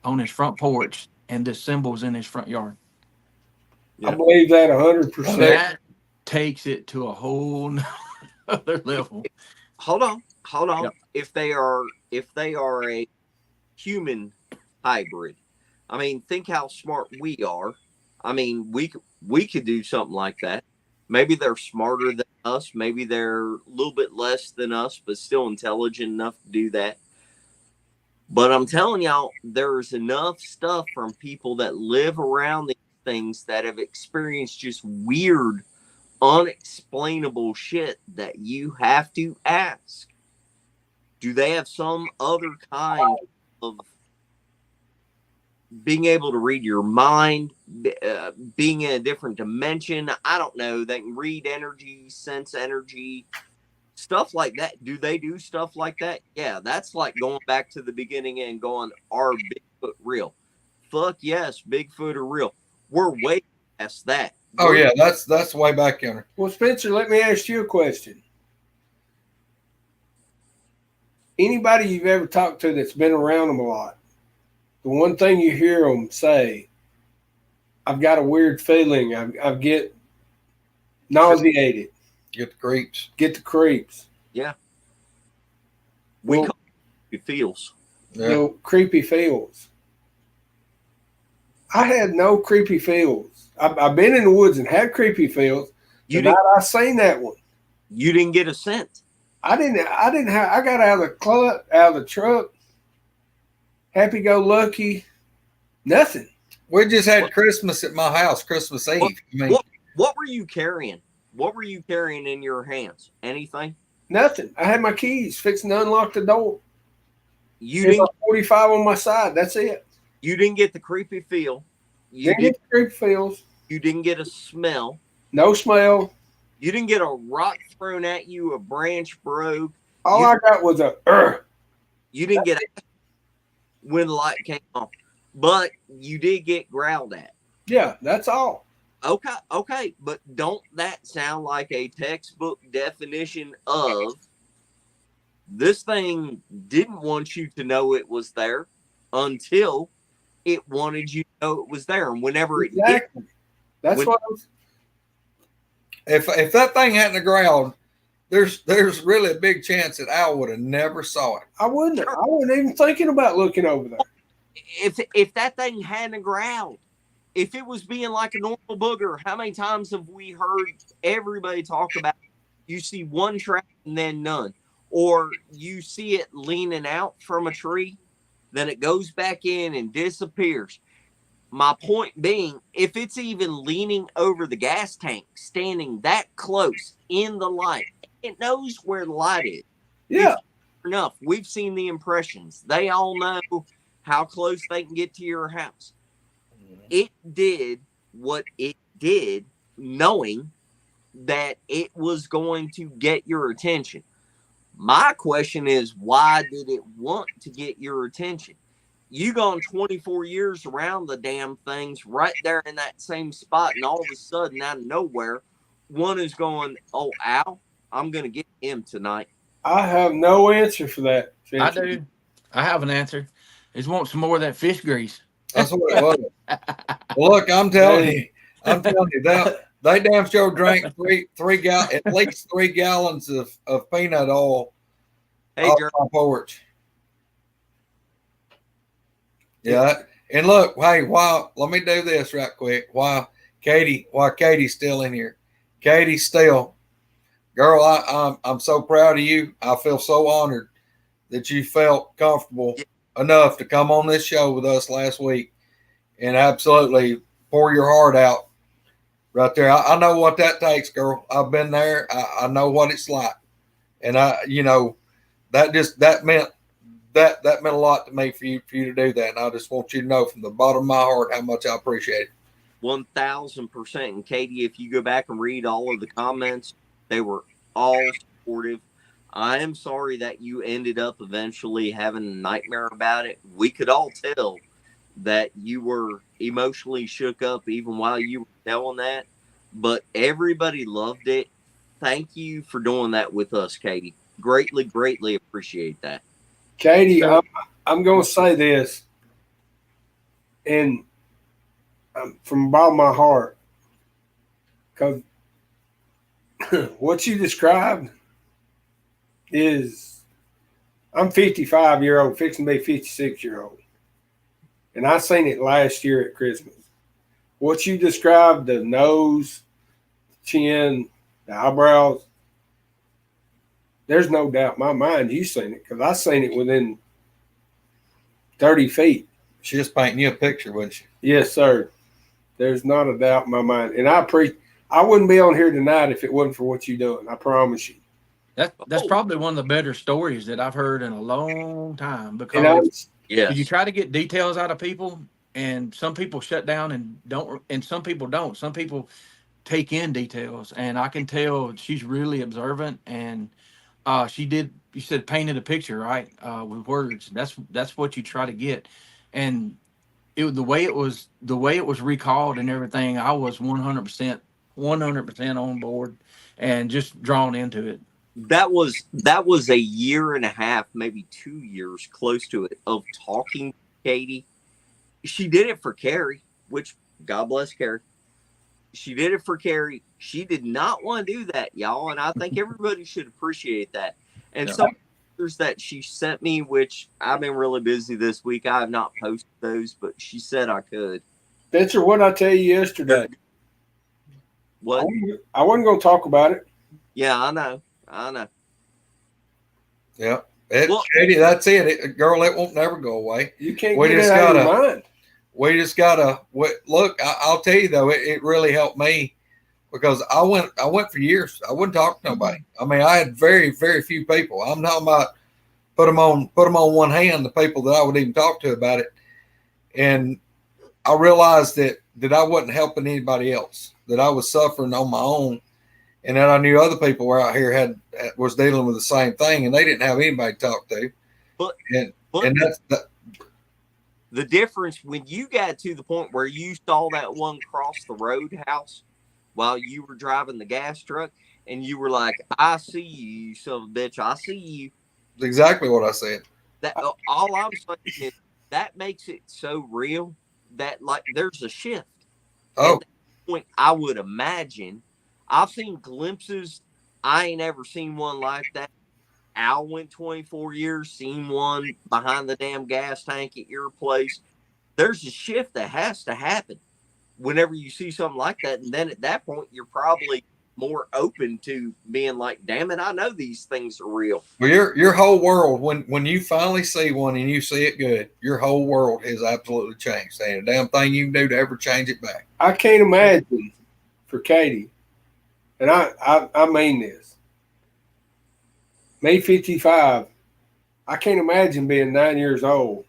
on his front porch, and this symbol's in his front yard. I believe that 100%. That takes it to a whole other level. Hold on. Yep. If they are a human hybrid, I mean, think how smart we are. I mean, we could do something like that. Maybe they're smarter than us. Maybe they're a little bit less than us, but still intelligent enough to do that. But I'm telling y'all, there's enough stuff from people that live around these things that have experienced just weird, unexplainable shit that you have to ask. Do they have some other kind of being able to read your mind, being in a different dimension? I don't know. They can read energy, sense energy, stuff like that. Do they do stuff like that? Yeah, that's like going back to the beginning and going, are Bigfoot real? Fuck yes, Bigfoot are real. We're way past that. Oh yeah, that's way back yonder. Well, Spencer, let me ask you a question. Anybody you've ever talked to that's been around them a lot, the one thing you hear them say, I've got a weird feeling. I get nauseated. Get the creeps. Get the creeps. Yeah. We call it feels. Yeah. No creepy feels. I had no creepy feels. I've been in the woods and had creepy feels. I seen that one. You didn't get a scent. I got out of the truck, happy go lucky, nothing. We just had Christmas at my house, Christmas Eve. What were you carrying? What were you carrying in your hands? Anything? Nothing. I had my keys, fixing to unlock the door. You didn't 45 on my side. That's it. You didn't get the creepy feel. You didn't get the creepy feels. You didn't get a smell. No smell. You didn't get a rock thrown at you, a branch broke. All I got was a You didn't get a when the light came on. But you did get growled at. Yeah, that's all. Okay. But don't that sound like a textbook definition of this thing didn't want you to know it was there until it wanted you to know it was there. And whenever it did, that's what if that thing hadn't growled, there's really a big chance that I would have never saw it. I wouldn't even thinking about looking over there. If that thing hadn't growled, if it was being like a normal booger, how many times have we heard everybody talk about you see one track and then none? Or you see it leaning out from a tree, then it goes back in and disappears. My point being, if it's even leaning over the gas tank, standing that close in the light, it knows where the light is. Yeah. Enough. We've seen the impressions. They all know how close they can get to your house. It did what it did, knowing that it was going to get your attention. My question is, why did it want to get your attention? You gone 24 years around the damn things right there in that same spot, and all of a sudden, out of nowhere, one is going, oh, ow, I'm going to get him tonight. I have no answer for that. I do. I have an answer. Just want some more of that fish grease. That's what it was. Well, look, I'm telling you, that they damn sure drank at least 3 gallons of peanut oil off my porch. Yeah, and look, hey, let me do this right quick. While Katie's still in here, girl, I'm so proud of you. I feel so honored that you felt comfortable enough to come on this show with us last week and absolutely pour your heart out right there. I know what that takes, girl. I've been there. I know what it's like, and that meant a lot to me for you to do that. And I just want you to know from the bottom of my heart how much I appreciate it. 1,000%. And Katie, if you go back and read all of the comments, they were all supportive. I am sorry that you ended up eventually having a nightmare about it. We could all tell that you were emotionally shook up even while you were telling that, but everybody loved it. Thank you for doing that with us, Katie. Greatly, greatly appreciate that. Katie, I'm going to say this, and from the bottom of my heart, because what you described is, I'm 55-year-old, fixing to be 56-year-old, and I seen it last year at Christmas. What you described, the nose, chin, the eyebrows, there's no doubt in my mind you seen it, because I seen it within 30 feet. She just painting you a picture, wouldn't she? Yes, sir. There's not a doubt in my mind. And I wouldn't be on here tonight if it wasn't for what you're doing. I promise you. That's probably one of the better stories that I've heard in a long time, because you try to get details out of people, and some people shut down and don't, and some people don't. Some people take in details, and I can tell she's really observant, and she did. You said painted a picture, right? With words. That's what you try to get, and the way it was recalled and everything. I was 100% on board, and just drawn into it. That was a year and a half, maybe 2 years, close to it, of talking to Katie. She did it for Carrie, which God bless Carrie. She did it for Carrie. She did not want to do that, y'all, and I think everybody should appreciate that. And some pictures that she sent me, which I've been really busy this week, I have not posted those, but she said I could. Spencer, what I tell you yesterday? What? I wasn't going to talk about it. Yeah, I know. Yeah. Katie, that's it. Girl, it won't never go away. You can't get it out of your mind. We just gotta look. I'll tell you though, it really helped me, because I went for years. I wouldn't talk to nobody. I mean, I had very, very few people. I'm not about put them on one hand, the people that I would even talk to about it. And I realized that I wasn't helping anybody else, that I was suffering on my own, and that I knew other people were out here was dealing with the same thing, and they didn't have anybody to talk to. But that's the difference when you got to the point where you saw that one cross the road house while you were driving the gas truck, and you were like, I see you, you son of a bitch. I see you. That's exactly what I said. That all I'm saying is that makes it so real that, like, there's a shift. Oh. At that point, I would imagine. I've seen glimpses. I ain't ever seen one like that. Al went 24 years, seen one behind the damn gas tank at your place. There's a shift that has to happen whenever you see something like that. And then at that point, you're probably more open to being like, damn it, I know these things are real. Well, your whole world, when you finally see one and you see it good, your whole world has absolutely changed. Ain't a damn thing you can do to ever change it back. I can't imagine for Katie, and I mean this, me 55, I can't imagine being 9 years old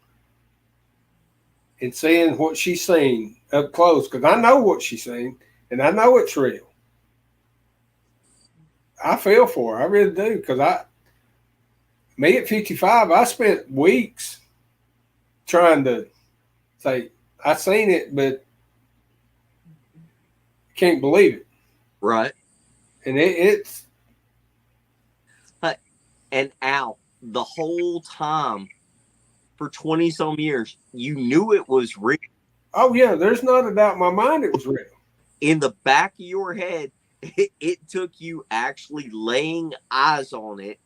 and seeing what she's seen up close, because I know what she's seen, and I know it's real. I feel for her. I really do, because me at 55, I spent weeks trying to say, I seen it, but can't believe it. Right. And it's. And Al, the whole time for 20 some years, you knew it was real. Oh, yeah, there's not a doubt in my mind it was real. In the back of your head, it took you actually laying eyes on it,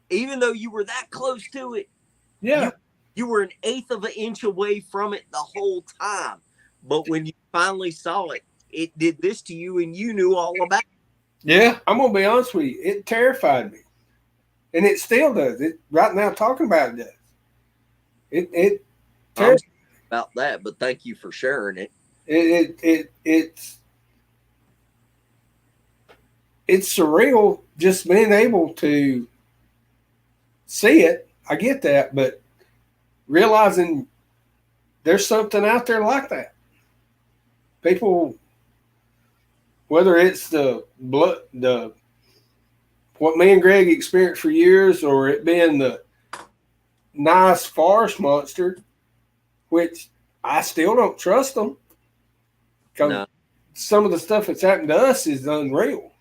even though you were that close to it. Yeah. You were an eighth of an inch away from it the whole time. But when you finally saw it, it did this to you, and you knew all about it. Yeah. I'm going to be honest with you. It terrified me. And it still does. It right now, talking about it does. It I'm about that, but thank you for sharing it. It's surreal just being able to see it. I get that, but realizing there's something out there like that. People, whether it's the blood, what me and Greg experienced for years, or it being the nice forest monster, which I still don't trust them. Because No. some of the stuff that's happened to us is unreal.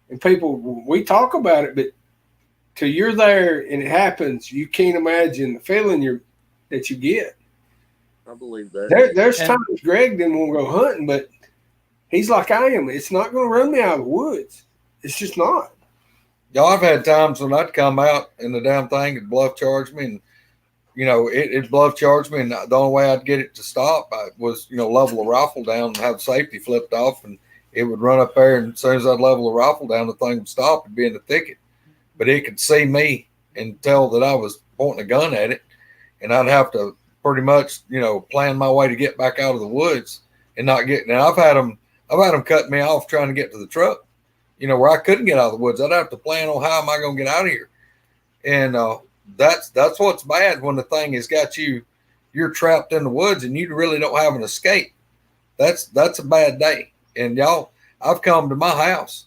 And people, we talk about it, but till you're there and it happens, you can't imagine the feeling that you get. I believe that. There's times Greg didn't want to go hunting, but he's like I am. It's not going to run me out of the woods. It's just not. Y'all, I've had times when I'd come out and the damn thing would bluff charge me, and it bluff charged me, and the only way I'd get it to stop was level a rifle down and have safety flipped off, and it would run up there, and as soon as I'd level the rifle down, the thing would stop and be in the thicket. But it could see me and tell that I was pointing a gun at it, and I'd have to pretty much, plan my way to get back out of the woods and not get. Now I've had them cut me off trying to get to the truck, where I couldn't get out of the woods. I'd have to plan on how am I going to get out of here, and that's what's bad when the thing has got you're trapped in the woods and you really don't have an escape. That's a bad day. And y'all, I've come to my house.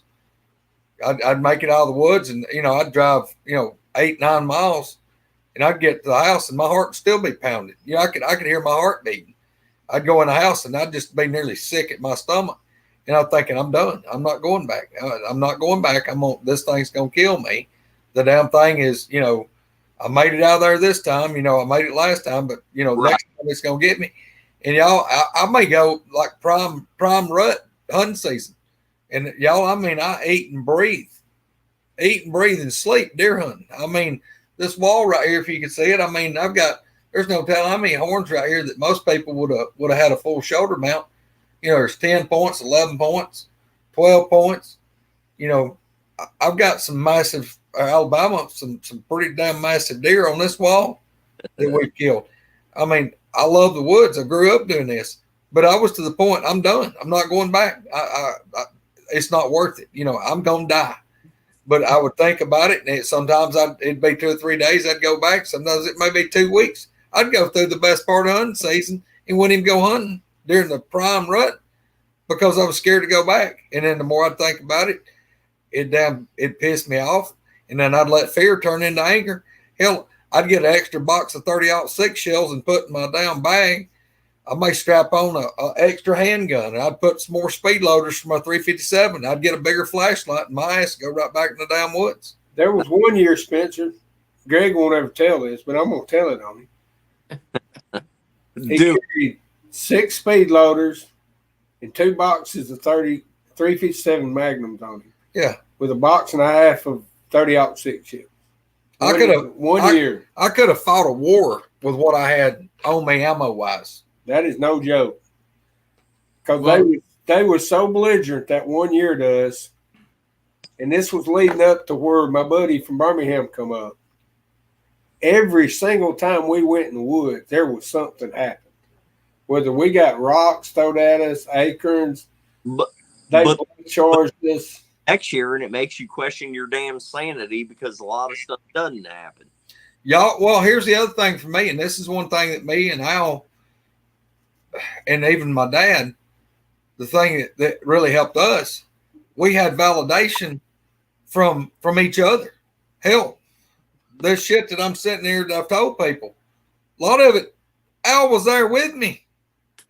I'd make it out of the woods, and I'd drive 8-9 miles, and I'd get to the house and my heart would still be pounding. I could hear my heart beating. I'd go in the house and I'd just be nearly sick at my stomach, and I'm thinking, I'm done. I'm not going back. I'm not going back. This thing's gonna kill me. The damn thing is, I made it out of there this time. I made it last time, but Right. Next time it's gonna get me. And y'all, I may go like prime rut hunting season. And y'all, I eat and breathe and sleep deer hunting. This wall right here, if you can see it, there's no telling how many horns right here that most people would have had a full shoulder mount. There's 10 points, 11 points, 12 points. I've got some massive Alabama, some pretty damn massive deer on this wall that we've killed. I love the woods. I grew up doing this, but I was to the point, I'm done. I'm not going back. It's not worth it. I'm going to die. But I would think about it, and sometimes it'd be 2 or 3 days I'd go back. Sometimes it may be 2 weeks. I'd go through the best part of hunting season and wouldn't even go hunting during the prime rut because I was scared to go back. And then the more I'd think about it, it pissed me off. And then I'd let fear turn into anger. Hell, I'd get an extra box of 30-06 shells and put in my damn bag. I may strap on a extra handgun, and I'd put some more speed loaders for my 357. I'd get a bigger flashlight, and my ass go right back in the damn woods. There was one year, Spencer. Greg won't ever tell this, but I'm going to tell it on him. He carried 6 speed loaders and 2 boxes of 357 Magnums on him. Yeah. With a box and a half of 30-06 shells. One year. I could have fought a war with what I had on me ammo-wise. That is no joke. Because they were so belligerent that one year to us. And this was leading up to where my buddy from Birmingham come up. Every single time we went in the woods, there was something happened. Whether we got rocks thrown at us, acorns, they charged us. Next year, and it makes you question your damn sanity because a lot of stuff doesn't happen. Y'all, well, here's the other thing for me, and this is one thing that me and Al and even my dad, the thing that really helped us, we had validation from each other. Hell, there's shit that I'm sitting here that I've told people. A lot of it, Al was there with me.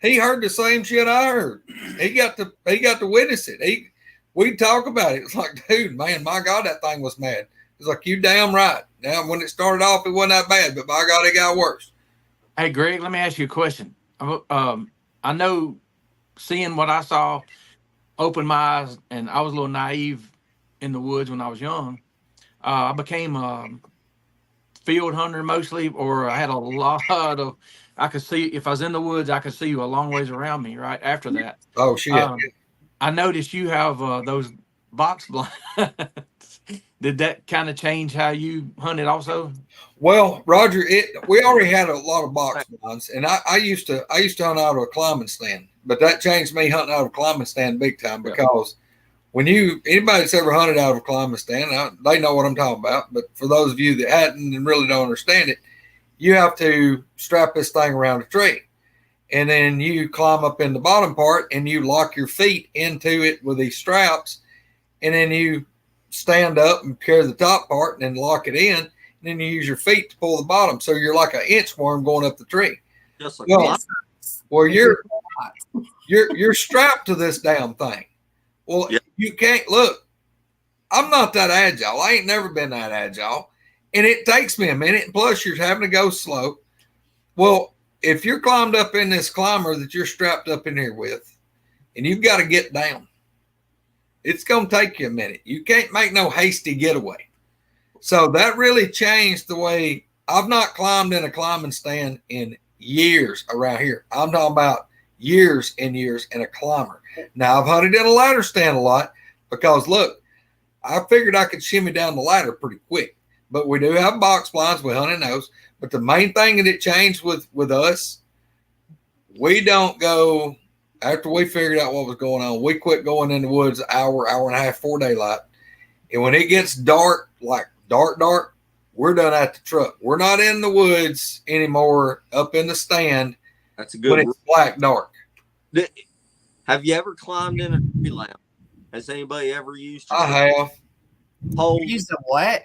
He heard the same shit I heard. He got to witness it. We'd talk about it. It's like, dude, man, my God, that thing was mad. It's like, you damn right. Now, when it started off, it wasn't that bad, but by God, it got worse. Hey, Greg, let me ask you a question. I know seeing what I saw opened my eyes, and I was a little naive in the woods when I was young. I became a field hunter mostly, or I had a lot of, I could see, if I was in the woods, I could see you a long ways around me right after that. Oh, shit. I noticed you have those box blinds. Did that kind of change how you hunted also? Well, Roger, we already had a lot of box blinds, and I used to hunt out of a climbing stand, but that changed me hunting out of a climbing stand big time because when anybody that's ever hunted out of a climbing stand, they know what I'm talking about. But for those of you that hadn't and really don't understand it, you have to strap this thing around a tree. And then you climb up in the bottom part and you lock your feet into it with these straps. And then you stand up and carry the top part and then lock it in. And then you use your feet to pull the bottom. So you're like an inchworm going up the tree. Just like Well, you're strapped to this damn thing. Well, you can't look. I'm not that agile. I ain't never been that agile. And it takes me a minute. Plus, you're having to go slow. Well, if you're climbed up in this climber that you're strapped up in here with, and you've got to get down, it's going to take you a minute. You can't make no hasty getaway. So that really changed the way. I've not climbed in a climbing stand in years around here. I'm talking about years and years in a climber. Now, I've hunted in a ladder stand a lot because, look, I figured I could shimmy down the ladder pretty quick. But we do have box blinds. We hunt in those. But the main thing that it changed with us, we don't go, after we figured out what was going on, we quit going in the woods hour and a half before daylight. And when it gets dark, like dark, we're done at the truck. We're not in the woods anymore up in the stand. That's a good when it's black dark. Have you ever climbed in a tree lounge? Has anybody ever used it? I have. Used a what?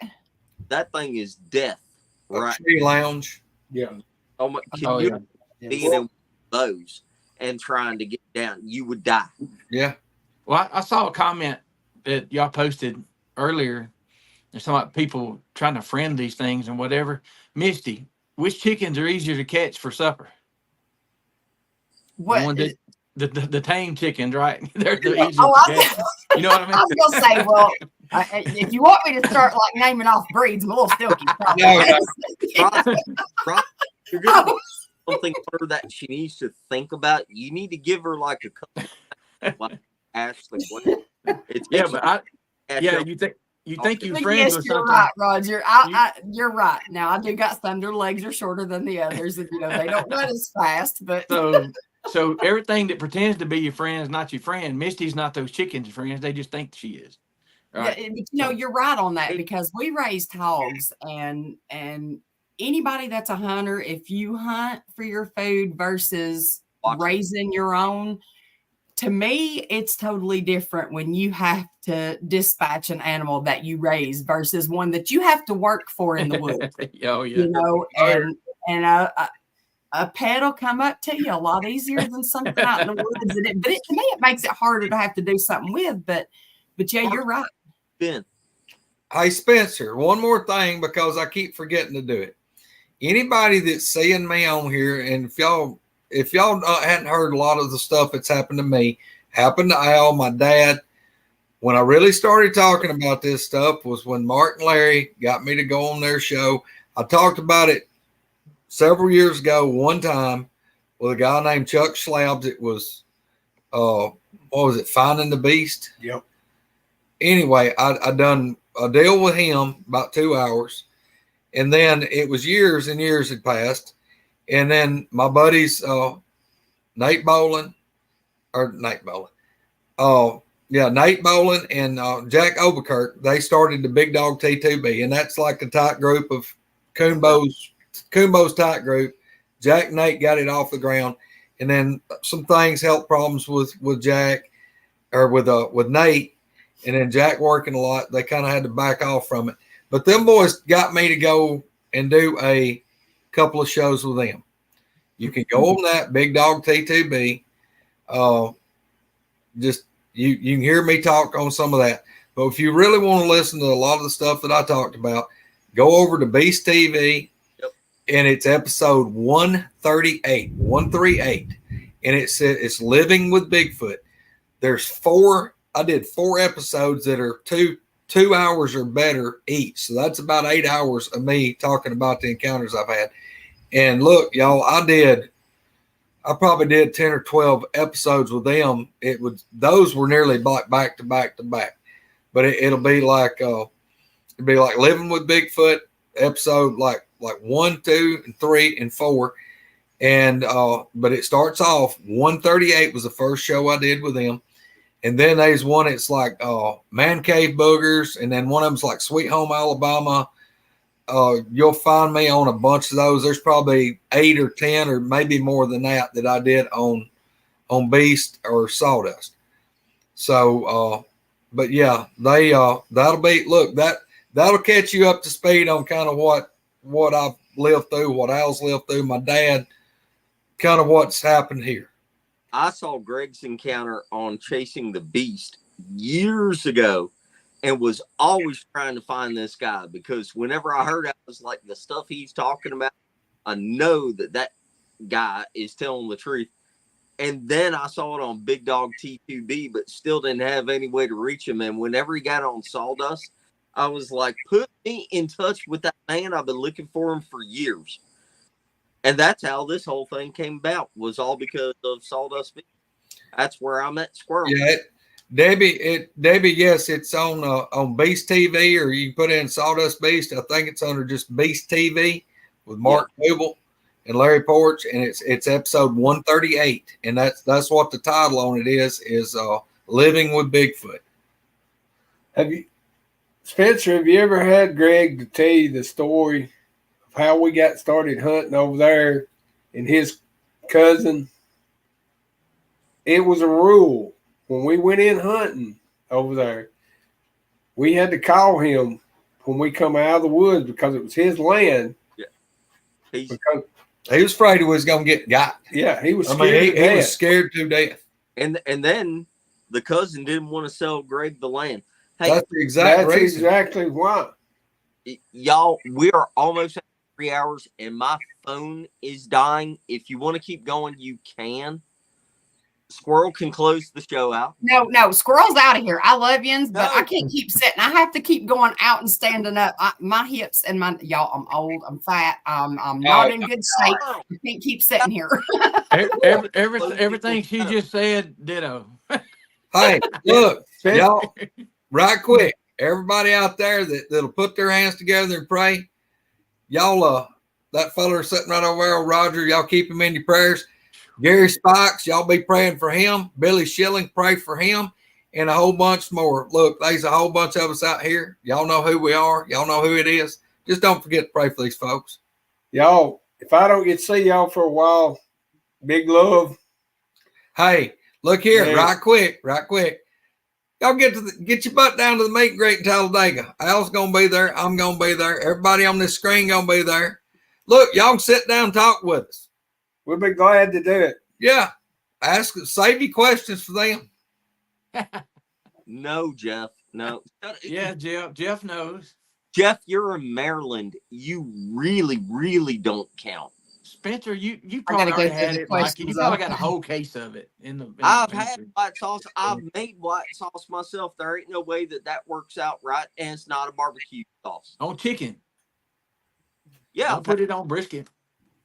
That thing is death. Right. Tree lounge. Yeah. Can you be in those and trying to get down? You would die. Yeah. Well, I saw a comment that y'all posted earlier. There's some about people trying to friend these things and whatever. Misty, which chickens are easier to catch for supper? What? The tame chickens, right? They're the easiest Oh, to catch. You know what I mean? I was gonna say, well, if you want me to start like naming off breeds, I'm a little stilky. You're gonna do something for her that she needs to think about. You need to give her like a couple. Like Ashley, you think you friends yes, with you're something. right, Roger. You're right. Now I do got some. Their legs are shorter than the others, and they don't run as fast. But so everything that pretends to be your friend is not your friend. Misty's not those chickens' friends. They just think she is. Right? Yeah, you're right on that because we raised hogs, and anybody that's a hunter, if you hunt for your food versus raising your own, to me, it's totally different when you have to dispatch an animal that you raise versus one that you have to work for in the woods. Oh, yeah. And a pet will come up to you a lot easier than something out in the woods. To me, it makes it harder to have to do something with. But yeah, you're right. Ben. Hey, Spencer, one more thing because I keep forgetting to do it. Anybody that's seeing me on here, and if y'all hadn't heard a lot of the stuff that's happened to me, happened to Al, my dad. When I really started talking about this stuff was when Mark and Larry got me to go on their show. I talked about it several years ago, one time with a guy named Chuck Schlabs. It was, what was it, Finding the Beast? Yep. Anyway, I done a deal with him about 2 hours. And then it was years and years had passed. And then my buddies, Nate Boland and Jack Oberkirk, they started the Big Dog T2B. And that's like a tight group of Coonbo's tight group. Jack and Nate got it off the ground. And then some things, health problems with Jack or with Nate. And then Jack working a lot, they kind of had to back off from it. But them boys got me to go and do a couple of shows with them. You can go on that Big Dog T2B. Just you can hear me talk on some of that. But if you really want to listen to a lot of the stuff that I talked about, go over to Beast TV. Yep. And it's episode 138. And it said it's Living with Bigfoot. I did 4 episodes that are two hours or better each. So that's about 8 hours of me talking about the encounters I've had. And look, y'all, I probably did 10 or 12 episodes with them. Those were nearly back to back to back. But it'll be like Living with Bigfoot episode like 1, 2, and 3, and 4. And but it starts off 138 was the first show I did with them. And then there's one, it's like Man Cave Boogers. And then one of them's like Sweet Home Alabama. You'll find me on a bunch of those. There's probably 8 or 10 or maybe more than that I did on Beast or Sawdust. So, but yeah, they that'll be that'll catch you up to speed on kind of what I've lived through, what Al's lived through, my dad, kind of what's happened here. I saw Greg's encounter on Chasing the Beast years ago and was always trying to find this guy because whenever I heard it, I was like, the stuff he's talking about, I know that guy is telling the truth. And then I saw it on Big Dog T2B, but still didn't have any way to reach him. And whenever he got on Sawdust, I was like, put me in touch with that man. I've been looking for him for years. And that's how this whole thing came about, was all because of Sawdust. That's where I met Squirrel. Yeah, Debbie, yes, it's on Beast TV, or you can put in Sawdust Beast. I think it's under just Beast TV with Mark Noble and Larry Porch, and it's episode 138, and that's what the title on it is Living with Bigfoot. Spencer, have you ever had Greg to tell you the story of how we got started hunting over there and his cousin? It was a rule when we went in hunting over there. We had to call him when we come out of the woods because it was his land. Yeah, he was afraid he was going to get got. Yeah, he was scared. He was scared to death. And then the cousin didn't want to sell Greg the land. Hey, that's exactly why. Y'all, we are almost at 3 hours, and my phone is dying. If you want to keep going, you can. Squirrel can close the show out. No, Squirrel's out of here. I love yins, but I can't keep sitting. I have to keep going out and standing up. My hips and y'all, I'm old, I'm fat, I'm not in good shape. I can't keep sitting here. Everything she just said, ditto. Hey, look, y'all, right quick, everybody out there that'll put their hands together and pray, y'all, that fella sitting right over there, Roger, y'all keep him in your prayers. Gary Spikes, y'all be praying for him. Billy Schilling, pray for him, and a whole bunch more. Look, there's a whole bunch of us out here. Y'all know who we are. Y'all know who it is. Just don't forget to pray for these folks. Y'all, if I don't get to see y'all for a while, big love. Hey, look here, right quick. Y'all get your butt down to the meet and greet in Talladega. Al's going to be there. I'm going to be there. Everybody on this screen going to be there. Look, y'all can sit down and talk with us. We'll be glad to do it. Yeah. Save your questions for them. No, Jeff. No. Yeah, Jeff knows. Jeff, you're in Maryland. You really, really don't count. Spencer, you probably already had it. Like, you probably got a whole case of it I've had white sauce. I've made white sauce myself. There ain't no way that works out right, and it's not a barbecue sauce. On chicken. Yeah. Don't put it on brisket.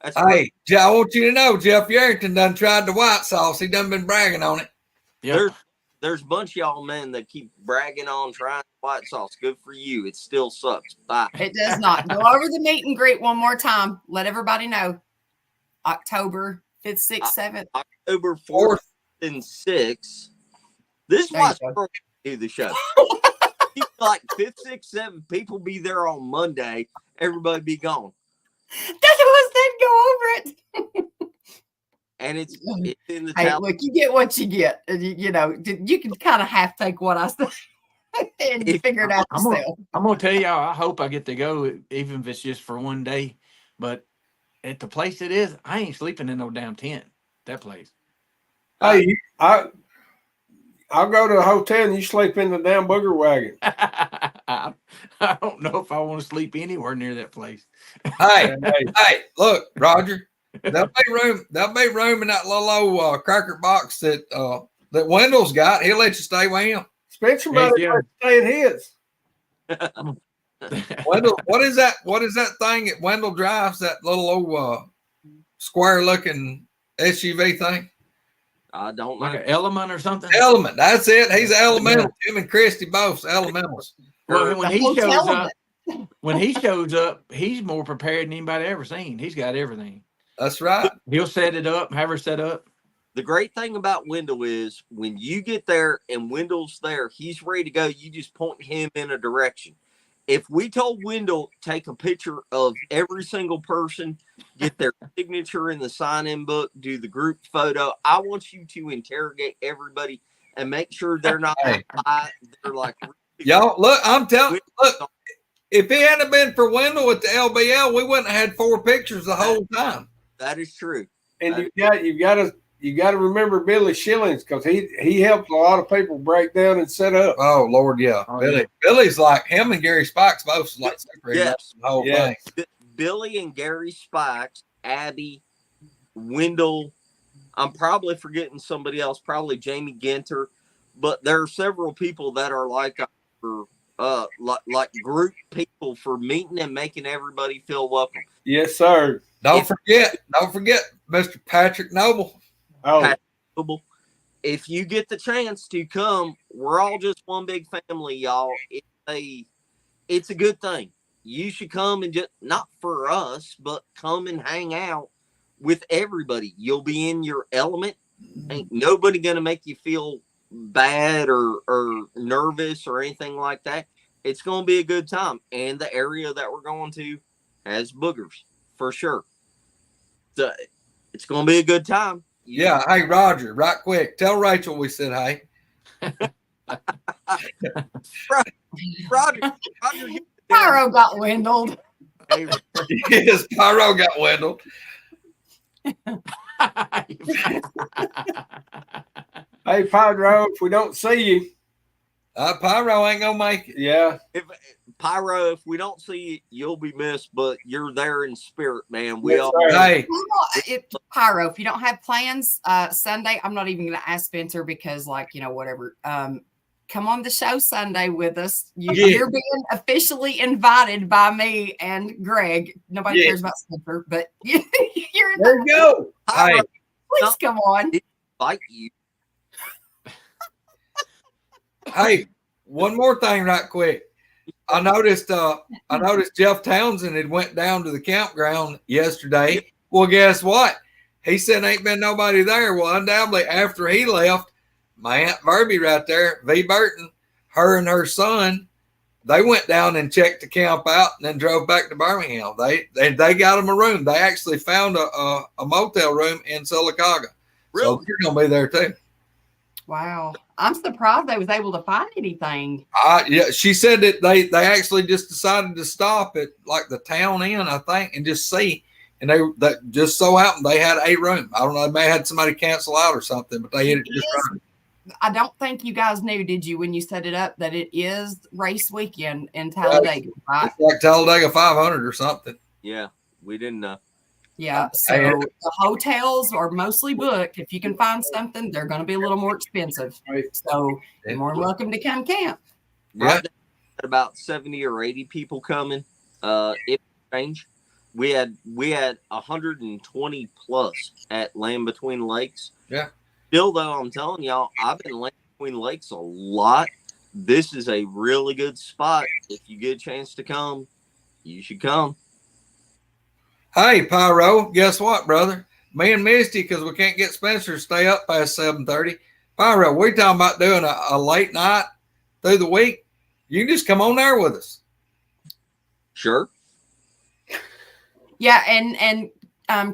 Hey, I want you to know, Jeff Yarrington done tried the white sauce. He done been bragging on it. Yeah. There's a bunch of y'all men that keep bragging on trying white sauce. Good for you. It still sucks. Bye. It does not. Go over the meet and greet one more time. Let everybody know. October 5th, 6th, 7th. October 4th and 6th. This is why I do the show. Like 5th, 6th, 7th. People be there on Monday. Everybody be gone. That's what said. Go over it. And it's in the hey, look, you get what you get. You know, you can kind of half take what I say and you figure it out yourself. I'm going to tell y'all, I hope I get to go, even if it's just for one day. But at the place it is, I ain't sleeping in no damn tent. That place. Hey, I'll go to a hotel and you sleep in the damn booger wagon. I don't know if I want to sleep anywhere near that place. Hey, look, Roger. There'll be room in that little old cracker box that Wendell's got. He'll let you stay with him. Spencer might stay in his. Wendell, what is that thing that Wendell drives? That little old square looking SUV thing? I don't know. Like an Element or something? Element. That's it. He's an elemental. Him and Christy both elementals. Well, when he shows up, he's more prepared than anybody ever seen. He's got everything. That's right. He'll set it up, have her set up. The great thing about Wendell is when you get there and Wendell's there, he's ready to go. You just point him in a direction. If we told Wendell, take a picture of every single person, get their signature in the sign-in book, do the group photo, I want you to interrogate everybody and make sure they're not Hey. they're like Y'all, look, I'm telling look, if it hadn't been for Wendell with the LBL, we wouldn't have had 4 pictures the whole time. That is true. And you got to remember Billy Shillings, because he helped a lot of people break down and set up. Oh Lord, yeah. Oh, Billy. yeah. Billy's like him and Gary Spikes both like separated Yes. up the whole Yeah. thing. Billy and Gary Spikes, Abby, Wendell. I'm probably forgetting somebody else, probably Jamie Ginter, but there are several people that are like group people for meeting and making everybody feel welcome. Yes, sir. Don't forget, Mr. Patrick Noble. Oh, If you get the chance to come, we're all just one big family, y'all. It's a good thing. You should come and just, not for us, but come and hang out with everybody. You'll be in your element. Ain't nobody gonna make you feel bad or nervous or anything like that. It's gonna be a good time. And the area that we're going to has boogers for sure. So it's gonna be a good time. Yeah. Hey, Roger, right quick. Tell Rachel we said hey. Roger, Pyro got windled. hey, Yes, Pyro got Wendell. hey, Pedro, if we don't see you, Pyro ain't gonna make it. yeah. Pyro, if we don't see you, you'll be missed, but you're there in spirit, man. Yes, sir. Hey, Pyro, if you don't have plans Sunday, I'm not even going to ask Spencer because, whatever. Come on the show Sunday with us. You're being officially invited by me and Greg. Nobody cares about Spencer, but you're there you go. Pyro, Hey, please come on. invite you. hey, one more thing, right quick. I noticed Jeff Townsend had went down to the campground yesterday. Well, guess what? He said ain't been nobody there. Well, undoubtedly after he left, my Aunt Verby right there, V. Burton, her and her son, they went down and checked the camp out and then drove back to Birmingham. They got them a room. They actually found a motel room in Sylacauga. Really? So you're gonna be there too. Wow. I'm surprised they was able to find anything. Yeah, she said that they actually just decided to stop at like the town inn, I think, and just see. And that just so happened they had a room. I don't know, they may have had somebody cancel out or something, but they hit it just right. I don't think you guys knew, did you, when you set it up, that it is race weekend in Talladega, right? It's like Talladega 500 or something. Yeah, we didn't know. Yeah. So the hotels are mostly booked. If you can find something, they're going to be a little more expensive. Right. So you're more than welcome to come camp. Right now, about 70 or 80 people coming. It changed. We had 120 plus at Land Between Lakes. Yeah. Still, though, I'm telling y'all, I've been Land Between Lakes a lot. This is a really good spot. If you get a chance to come, you should come. Hey, Pyro, guess what, brother? Me and Misty, because we can't get Spencer to stay up past 7:30. Pyro, we're talking about doing a late night through the week. You can just come on there with us. Sure. Yeah. And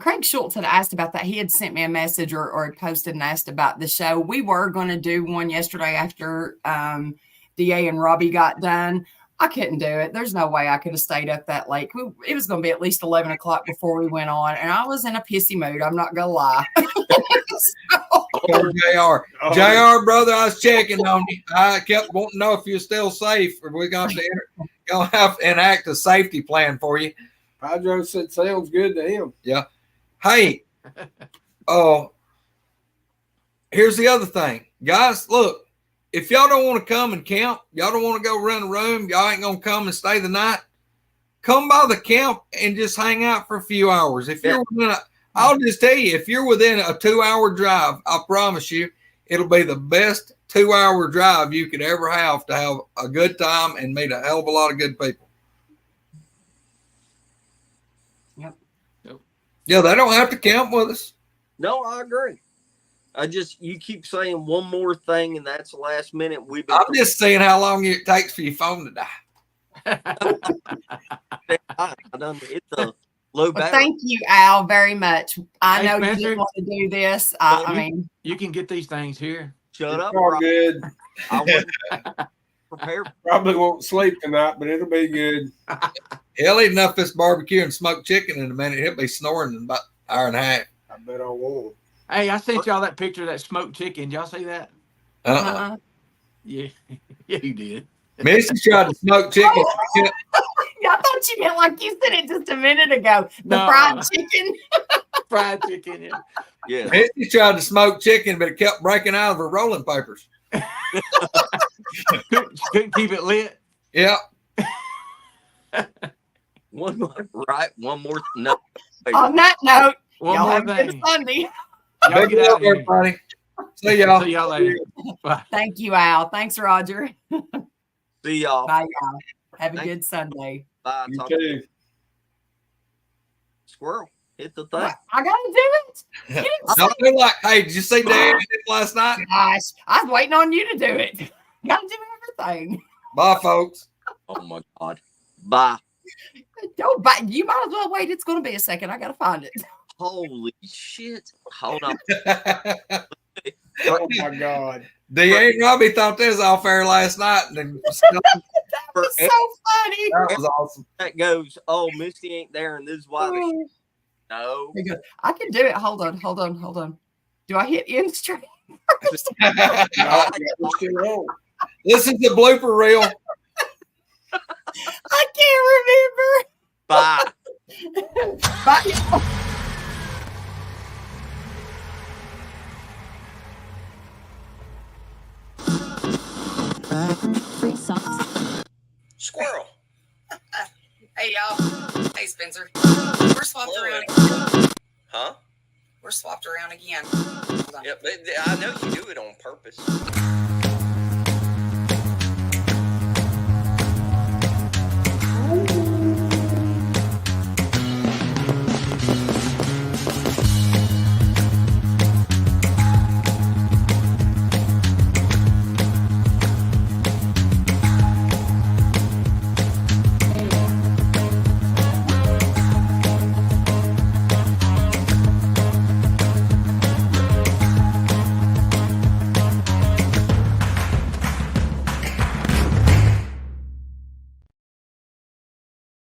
Craig Schultz had asked about that. He had sent me a message or had posted and asked about the show. We were going to do one yesterday after DA and Robbie got done. I couldn't do it. There's no way I could have stayed up that late. It was going to be at least 11 o'clock before we went on. And I was in a pissy mood. I'm not going to lie. Poor JR. JR, brother, I was checking on you. I kept wanting to know if you're still safe, or we're going to have to enact a safety plan for you. Pedro said sounds good to him. Yeah. Hey, here's the other thing. Guys, look, if y'all don't want to come and camp, y'all don't want to go rent a room, y'all ain't going to come and stay the night, come by the camp and just hang out for a few hours. If you're I'll just tell you, if you're within a 2-hour drive, I promise you, it'll be the best 2-hour drive you could ever have to have a good time and meet a hell of a lot of good people. Yep. Yeah, they don't have to camp with us. No, I agree. You keep saying one more thing, and that's the last minute. I'm just seeing how long it takes for your phone to die. I done hit the low battery. Thank you, Al, very much. I know Spencer, you didn't want to do this. You can get these things here. Shut up, all Rob. good. I wasn't prepared. Probably won't sleep tonight, but it'll be good. He'll eat enough this barbecue and smoked chicken in a minute. He'll be snoring in about an hour and a half. I bet I won't. Hey, I sent y'all that picture of that smoked chicken. Did y'all see that? Yeah, yeah, you did. Missy tried to smoke chicken. I thought you meant like you said it just a minute ago. The fried chicken. Fried chicken, yeah. Yeah. Missy tried to smoke chicken, but it kept breaking out of her rolling papers. Couldn't keep it lit. Yep. One more. No. On that note, One y'all more have a good thing. Sunday. Y'all Big get out love, of here. everybody. See y'all. See y'all later. Bye. Thank you, Al. Thanks, Roger. See y'all. Bye, y'all. Have a good Sunday. Bye. You Talk too. Squirrel. Hit the thing. I gotta do it. Get it. I feel like, hey, did you see Dan last night? Gosh, I was waiting on you to do it. Gotta do everything. Bye, folks. Oh my God. Bye. Don't bite. You might as well wait. It's gonna be a second. I gotta find it. Holy shit. Hold on. Oh my God. D.A. and Robbie thought this off air last night. And then That was so funny. that was awesome. That goes, oh, Misty ain't there, and this is why the no. He goes, I can do it. Hold on. Do I hit end stream? No, we're still on. This is the blooper reel. I can't Bye. remember. Bye. Squirrel. Hey, y'all. Hey, Spencer. We're swapped around again. Huh? We're swapped around again. Yep. I know you do it on purpose.